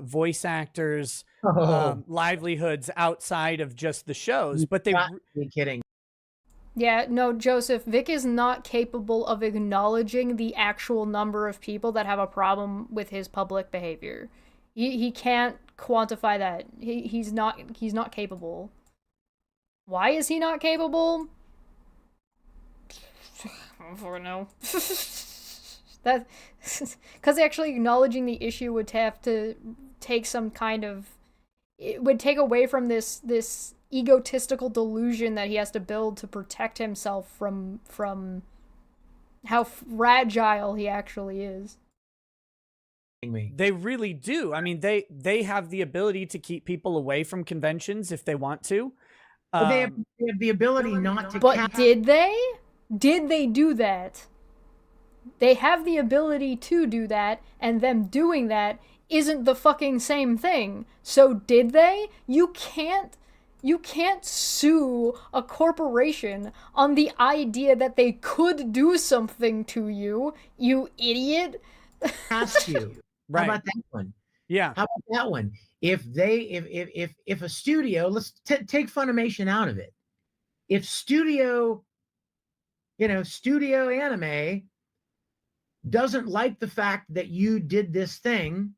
voice actors' livelihoods outside of just the shows. But they You're kidding. Yeah, no, Joseph, Vic is not capable of acknowledging the actual number of people that have a problem with his public behavior. He can't quantify that. He's not capable. Why is he not capable? I don't know. That because actually acknowledging the issue would have to take some kind of, it would take away from this egotistical delusion that he has to build to protect himself from how fragile he actually is. They really do. I mean, they have the ability to keep people away from conventions if they want to. They have the ability not to. But did they? Did they do that? They have the ability to do that, and them doing that isn't the fucking same thing. So did they? You can't sue a corporation on the idea that they could do something to you, you idiot. Ask you. Right. How about that one? Yeah. How about that one? If a studio, let's take Funimation out of it. If studio anime doesn't like the fact that you did this thing,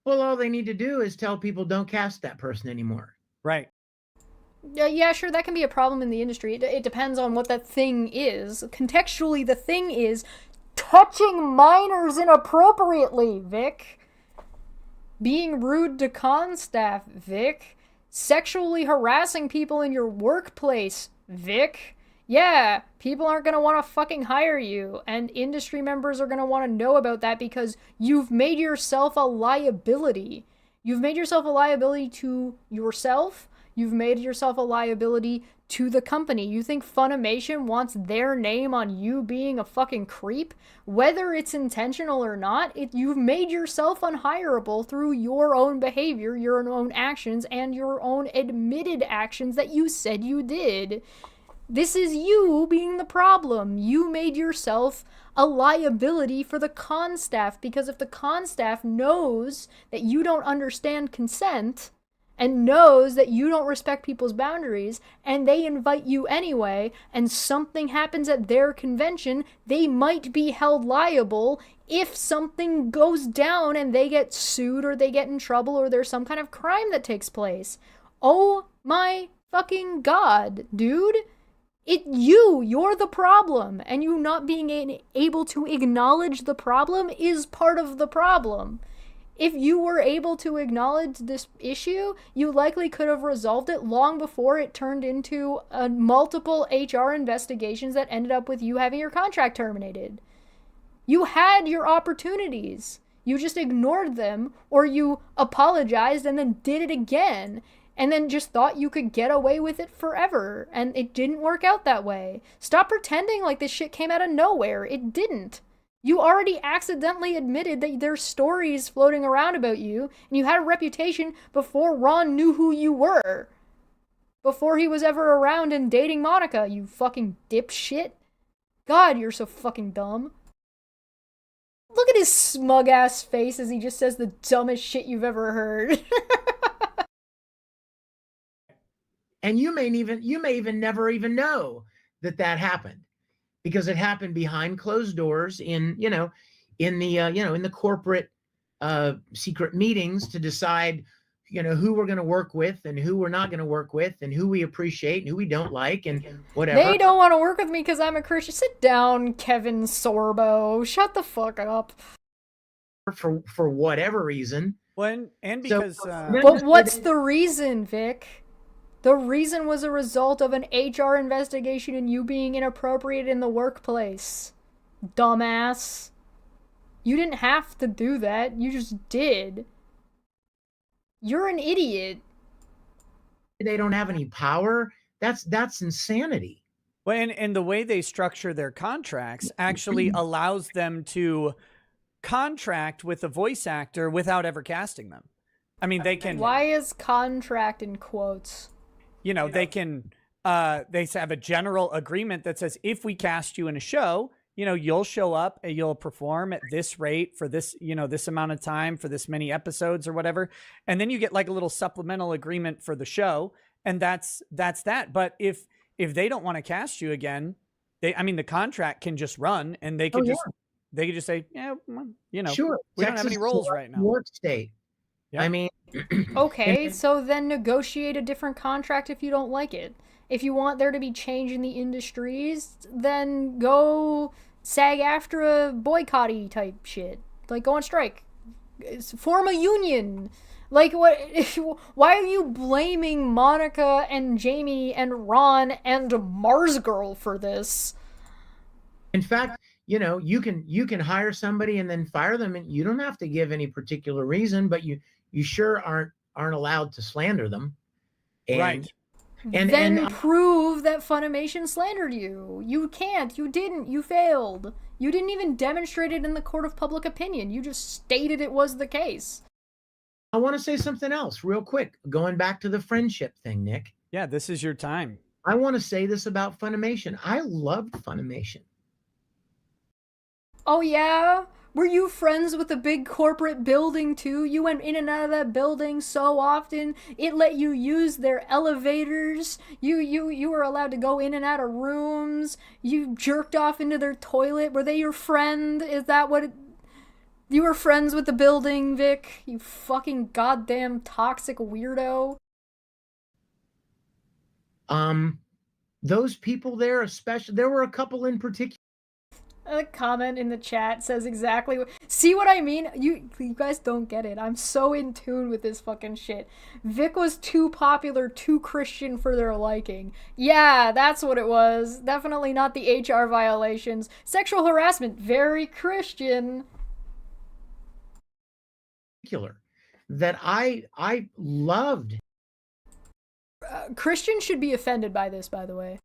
well, all they need to do is tell people don't cast that person anymore. Right. Yeah, sure, that can be a problem in the industry. It depends on what that thing is. Contextually, the thing is touching minors inappropriately, Vic. Being rude to con staff, Vic. Sexually harassing people in your workplace, Vic. Yeah, people aren't going to want to fucking hire you, and industry members are going to want to know about that because you've made yourself a liability. You've made yourself a liability to yourself. You've made yourself a liability to the company. You think Funimation wants their name on you being a fucking creep? Whether it's intentional or not, you've made yourself unhireable through your own behavior, your own actions, and your own admitted actions that you said you did. This is you being the problem. You made yourself a liability for the con staff, because if the con staff knows that you don't understand consent, and knows that you don't respect people's boundaries, and they invite you anyway, and something happens at their convention, they might be held liable if something goes down and they get sued or they get in trouble or there's some kind of crime that takes place. Oh my fucking god, dude. You're the problem, and you not being able to acknowledge the problem is part of the problem. If you were able to acknowledge this issue, you likely could have resolved it long before it turned into multiple HR investigations that ended up with you having your contract terminated. You had your opportunities. You just ignored them, or you apologized and then did it again, and then just thought you could get away with it forever, and it didn't work out that way. Stop pretending like this shit came out of nowhere. It didn't. You already accidentally admitted that there's stories floating around about you, and you had a reputation before Ron knew who you were. Before he was ever around and dating Monica, you fucking dipshit. God, you're so fucking dumb. Look at his smug-ass face as he just says the dumbest shit you've ever heard. And you may even never even know that happened, because it happened behind closed doors in the corporate secret meetings to decide who we're going to work with and who we're not going to work with, and who we appreciate and who we don't like, and whatever. They don't want to work with me because I'm a Christian. Sit down, Kevin Sorbo. Shut the fuck up. For whatever reason. Because but what's the reason, Vic? The reason was a result of an HR investigation and you being inappropriate in the workplace. Dumbass. You didn't have to do that. You just did. You're an idiot. They don't have any power. That's insanity. Well, and the way they structure their contracts actually allows them to contract with a voice actor without ever casting them. I mean, they can... Why is contract in quotes? They can, they have a general agreement that says, if we cast you in a show, you'll show up and you'll perform at this rate for this, this amount of time for this many episodes or whatever. And then you get like a little supplemental agreement for the show. And that's that. But if they don't want to cast you again, the contract can just run, and they could they could just say, yeah, sure. We don't have any roles right now. New York State. Yep. I mean, okay, so then negotiate a different contract if you don't like it. If you want there to be change in the industries, then go SAG-AFTRA boycotty type shit. Like, go on strike. Form a union. Like, what? Why are you blaming Monica and Jamie and Ron and Mars Girl for this? In fact, you can hire somebody and then fire them, and you don't have to give any particular reason, but you sure aren't allowed to slander them. And, right. And then prove that Funimation slandered you. You can't. You didn't. You failed. You didn't even demonstrate it in the court of public opinion. You just stated it was the case. I want to say something else real quick. Going back to the friendship thing, Nick. Yeah, this is your time. I want to say this about Funimation. I loved Funimation. Oh, yeah? Were you friends with the big corporate building, too? You went in and out of that building so often. It let you use their elevators. You were allowed to go in and out of rooms. You jerked off into their toilet. Were they your friend? Is that what you were friends with the building, Vic? You fucking goddamn toxic weirdo. Those people there, especially, there were a couple in particular. A comment in the chat says exactly what... See what I mean? You guys don't get it. I'm so in tune with this fucking shit. Vic was too popular, too Christian for their liking. Yeah, that's what it was. Definitely not the HR violations. Sexual harassment, very Christian. That I loved. Christians should be offended by this, by the way.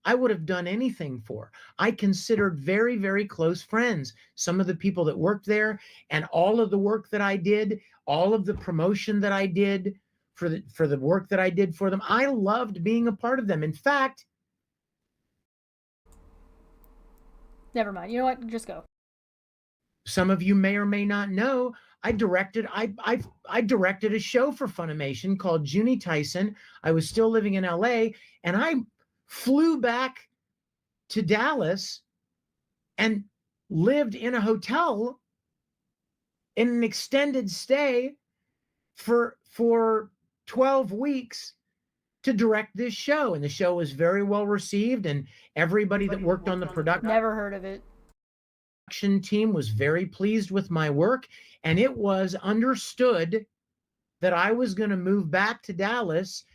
I would have done anything for. I considered very, very close friends some of the people that worked there, and all of the work that I did, all of the promotion that I did for the work that I did for them. I loved being a part of them. In fact, never mind. You know what? Just go. Some of you may or may not know, I directed a show for Funimation called Junie Tyson. I was still living in LA, and I flew back to Dallas and lived in a hotel in an extended stay for 12 weeks to direct this show. And the show was very well received, and everybody that worked on the production Never heard of it. team was very pleased with my work, and it was understood that I was going to move back to Dallas.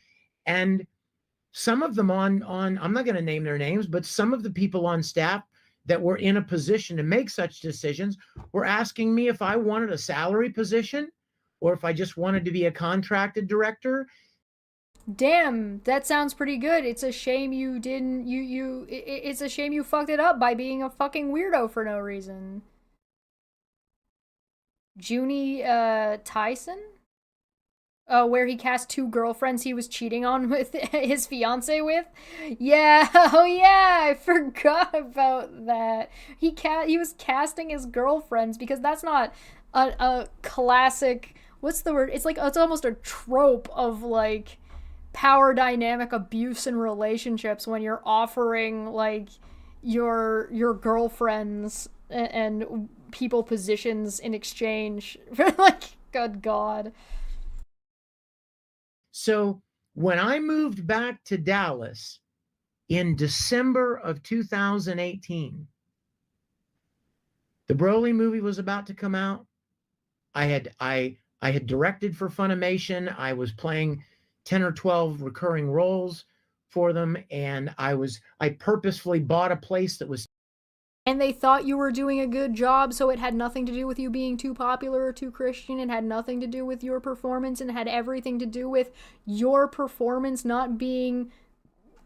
And some of them on I'm not going to name their names, but some of the people on staff that were in a position to make such decisions were asking me if I wanted a salary position or if I just wanted to be a contracted director. Damn, that sounds pretty good. It's a shame you didn't it's a shame you fucked it up by being a fucking weirdo for no reason. Junie Tyson? Oh, where he cast 2 girlfriends he was cheating on with his fiance with? Yeah, oh yeah, I forgot about that. He was casting his girlfriends because that's not a classic, what's the word? It's like it's almost a trope of like power dynamic abuse in relationships when you're offering like your girlfriends and people positions in exchange for like, good God. So when I moved back to Dallas in December of 2018, the Broly movie was about to come out. I had directed for Funimation. I was playing 10 or 12 recurring roles for them, and I purposefully bought a place that was, and they thought you were doing a good job, so it had nothing to do with you being too popular or too Christian. It had nothing to do with your performance, and had everything to do with your performance not being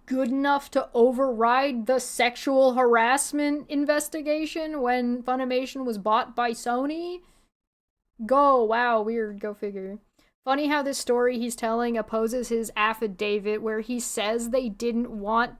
good enough to override the sexual harassment investigation when Funimation was bought by Sony. Wow, weird, go figure. Funny how this story he's telling opposes his affidavit where he says they didn't want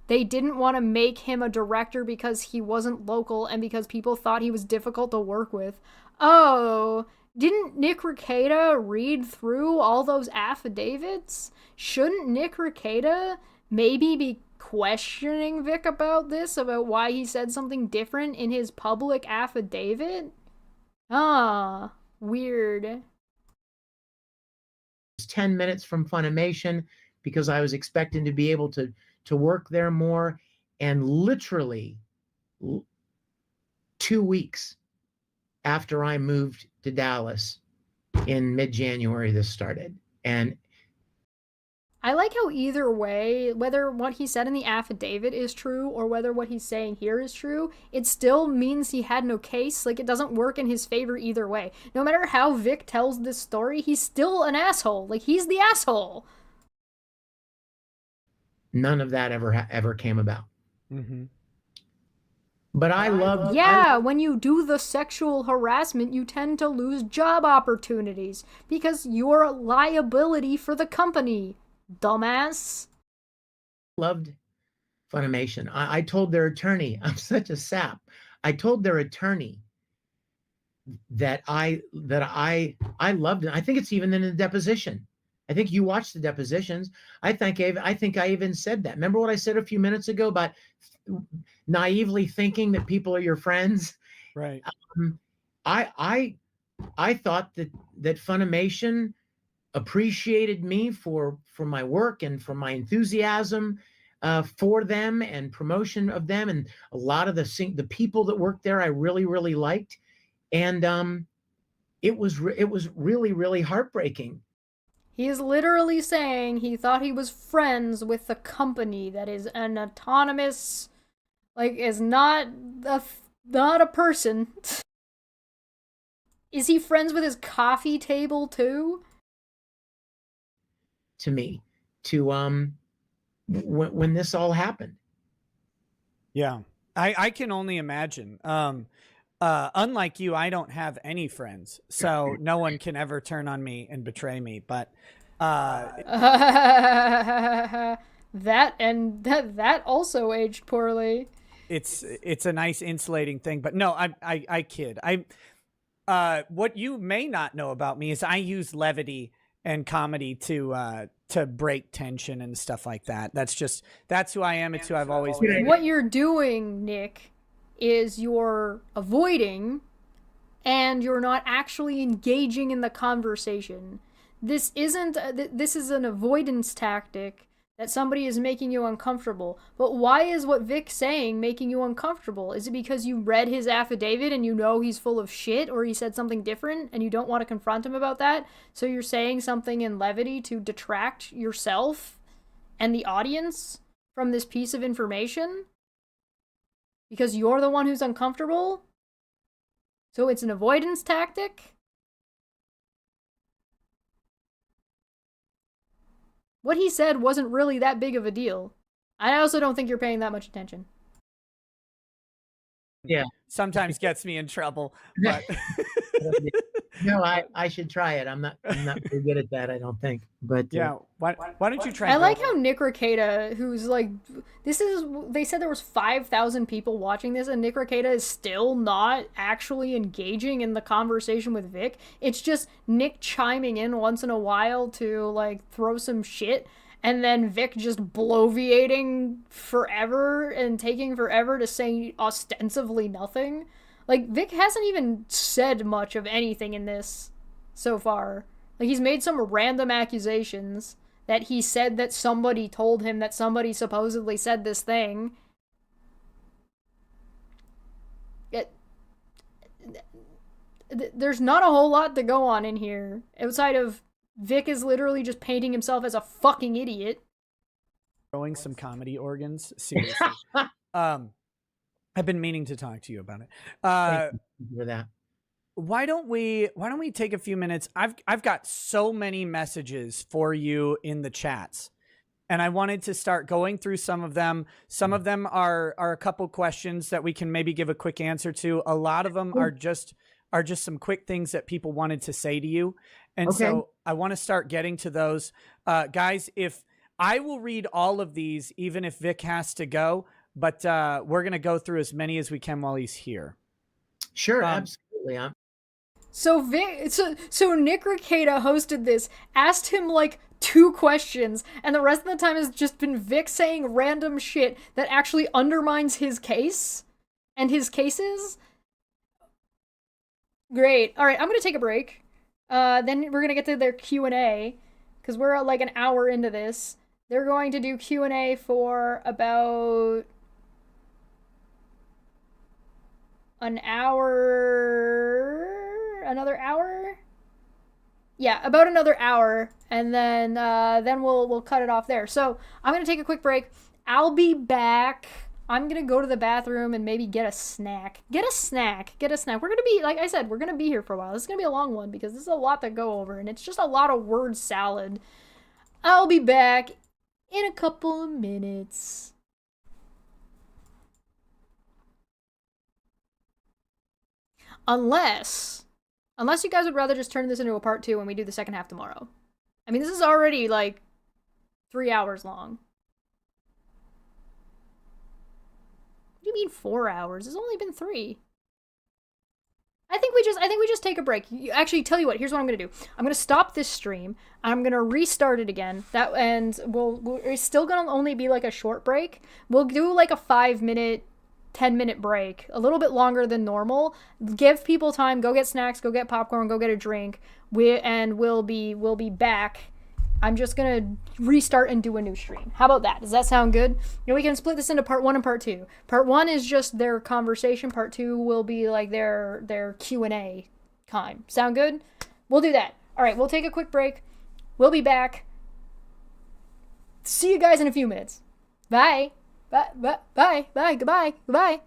to make him a director because he wasn't local and because people thought he was difficult to work with. Oh, didn't Nick Reiketa read through all those affidavits? Shouldn't Nick Reiketa maybe be questioning Vic about this, about why he said something different in his public affidavit? Ah, weird. 10 minutes from Funimation because I was expecting to be able to work there more. And literally 2 weeks after I moved to Dallas in mid-January, this started. And I like how either way, whether what he said in the affidavit is true or whether what he's saying here is true, it still means he had no case. Like, it doesn't work in his favor either way. No matter how Vic tells this story, he's still an asshole. Like, he's the asshole. none of that ever came about. Mm-hmm. But I love. Yeah, when you do the sexual harassment, you tend to lose job opportunities because you're a liability for the company, dumbass. Loved Funimation. I told their attorney, I'm such a sap. I told their attorney that I loved it. I think it's even in the deposition. I think you watched the depositions. I think I even said that. Remember what I said a few minutes ago about naively thinking that people are your friends? Right. I thought that Funimation appreciated me for my work and for my enthusiasm for them and promotion of them, and a lot of the people that worked there I really liked, and it was really heartbreaking. He is literally saying he thought he was friends with the company that is an autonomous, like, is not a person. Is he friends with his coffee table too? To me, when this all happened. Yeah, I can only imagine. Unlike you, I don't have any friends, so no one can ever turn on me and betray me. But that also aged poorly. it's a nice insulating thing. But no, I kid. What you may not know about me is I use levity and comedy to break tension and stuff like that. That's who I am. It's who I've always been. What you're doing, Nick, is you're avoiding and you're not actually engaging in the conversation. This is an avoidance tactic that somebody is making you uncomfortable. But why is what Vic's saying making you uncomfortable? Is it because you read his affidavit and you know he's full of shit, or he said something different and you don't want to confront him about that? So you're saying something in levity to detract yourself and the audience from this piece of information? Because you're the one who's uncomfortable? So it's an avoidance tactic? What he said wasn't really that big of a deal. I also don't think you're paying that much attention. Yeah. Sometimes gets me in trouble. But No, I should try it. I'm not very good at that, I don't think. But yeah, why don't you try? I like how Nick Reiketa, who's like, they said there was 5,000 people watching this, and Nick Reiketa is still not actually engaging in the conversation with Vic. It's just Nick chiming in once in a while to like throw some shit, and then Vic just bloviating forever and taking forever to say ostensibly nothing. Like, Vic hasn't even said much of anything in this so far. Like, he's made some random accusations that he said that somebody told him that somebody supposedly said this thing. There's not a whole lot to go on in here, outside of Vic is literally just painting himself as a fucking idiot. Throwing some comedy organs, seriously. I've been meaning to talk to you about it. thank you for that. Why don't we take a few minutes? I've got so many messages for you in the chats, and I wanted to start going through some of them. Some of them are a couple questions that we can maybe give a quick answer to. A lot of them are just some quick things that people wanted to say to you. And so I want to start getting to those. Guys, if I will read all of these, even if Vic has to go, but we're going to go through as many as we can while he's here. Sure, absolutely. So Nick Reiketa hosted this, asked him like 2 questions, and the rest of the time has just been Vic saying random shit that actually undermines his case and his cases. Great. All right, I'm going to take a break. Then we're going to get to their Q&A, because we're like an hour into this. They're going to do Q&A for about an hour, another hour? Yeah, about another hour, and then we'll cut it off there. So I'm going to take a quick break. I'll be back. I'm going to go to the bathroom and maybe get a snack. Get a snack. We're going to be, like I said, we're going to be here for a while. This is going to be a long one because this is a lot to go over, and it's just a lot of word salad. I'll be back in a couple of minutes. Unless you guys would rather just turn this into a part 2 and we do the second half tomorrow. I mean, this is already like 3 hours long. What do you mean 4 hours? It's only been 3. I think we just take a break. Actually, tell you what, here's what I'm gonna do. I'm gonna stop this stream. I'm gonna restart it again. And it's still gonna only be like a short break. We'll do like a 5-minute, 10-minute break, a little bit longer than normal. Give people time. Go get snacks. Go get popcorn. Go get a drink. We'll be back. I'm just gonna restart and do a new stream. How about that? Does that sound good? We can split this into part 1 and part 2. Part 1 is just their conversation. Part 2 will be like their Q&A time. Sound good? We'll do that. All right, we'll take a quick break. We'll be back. See you guys in a few minutes. Bye. Bye. Bye. Bye. Bye. Goodbye. Goodbye.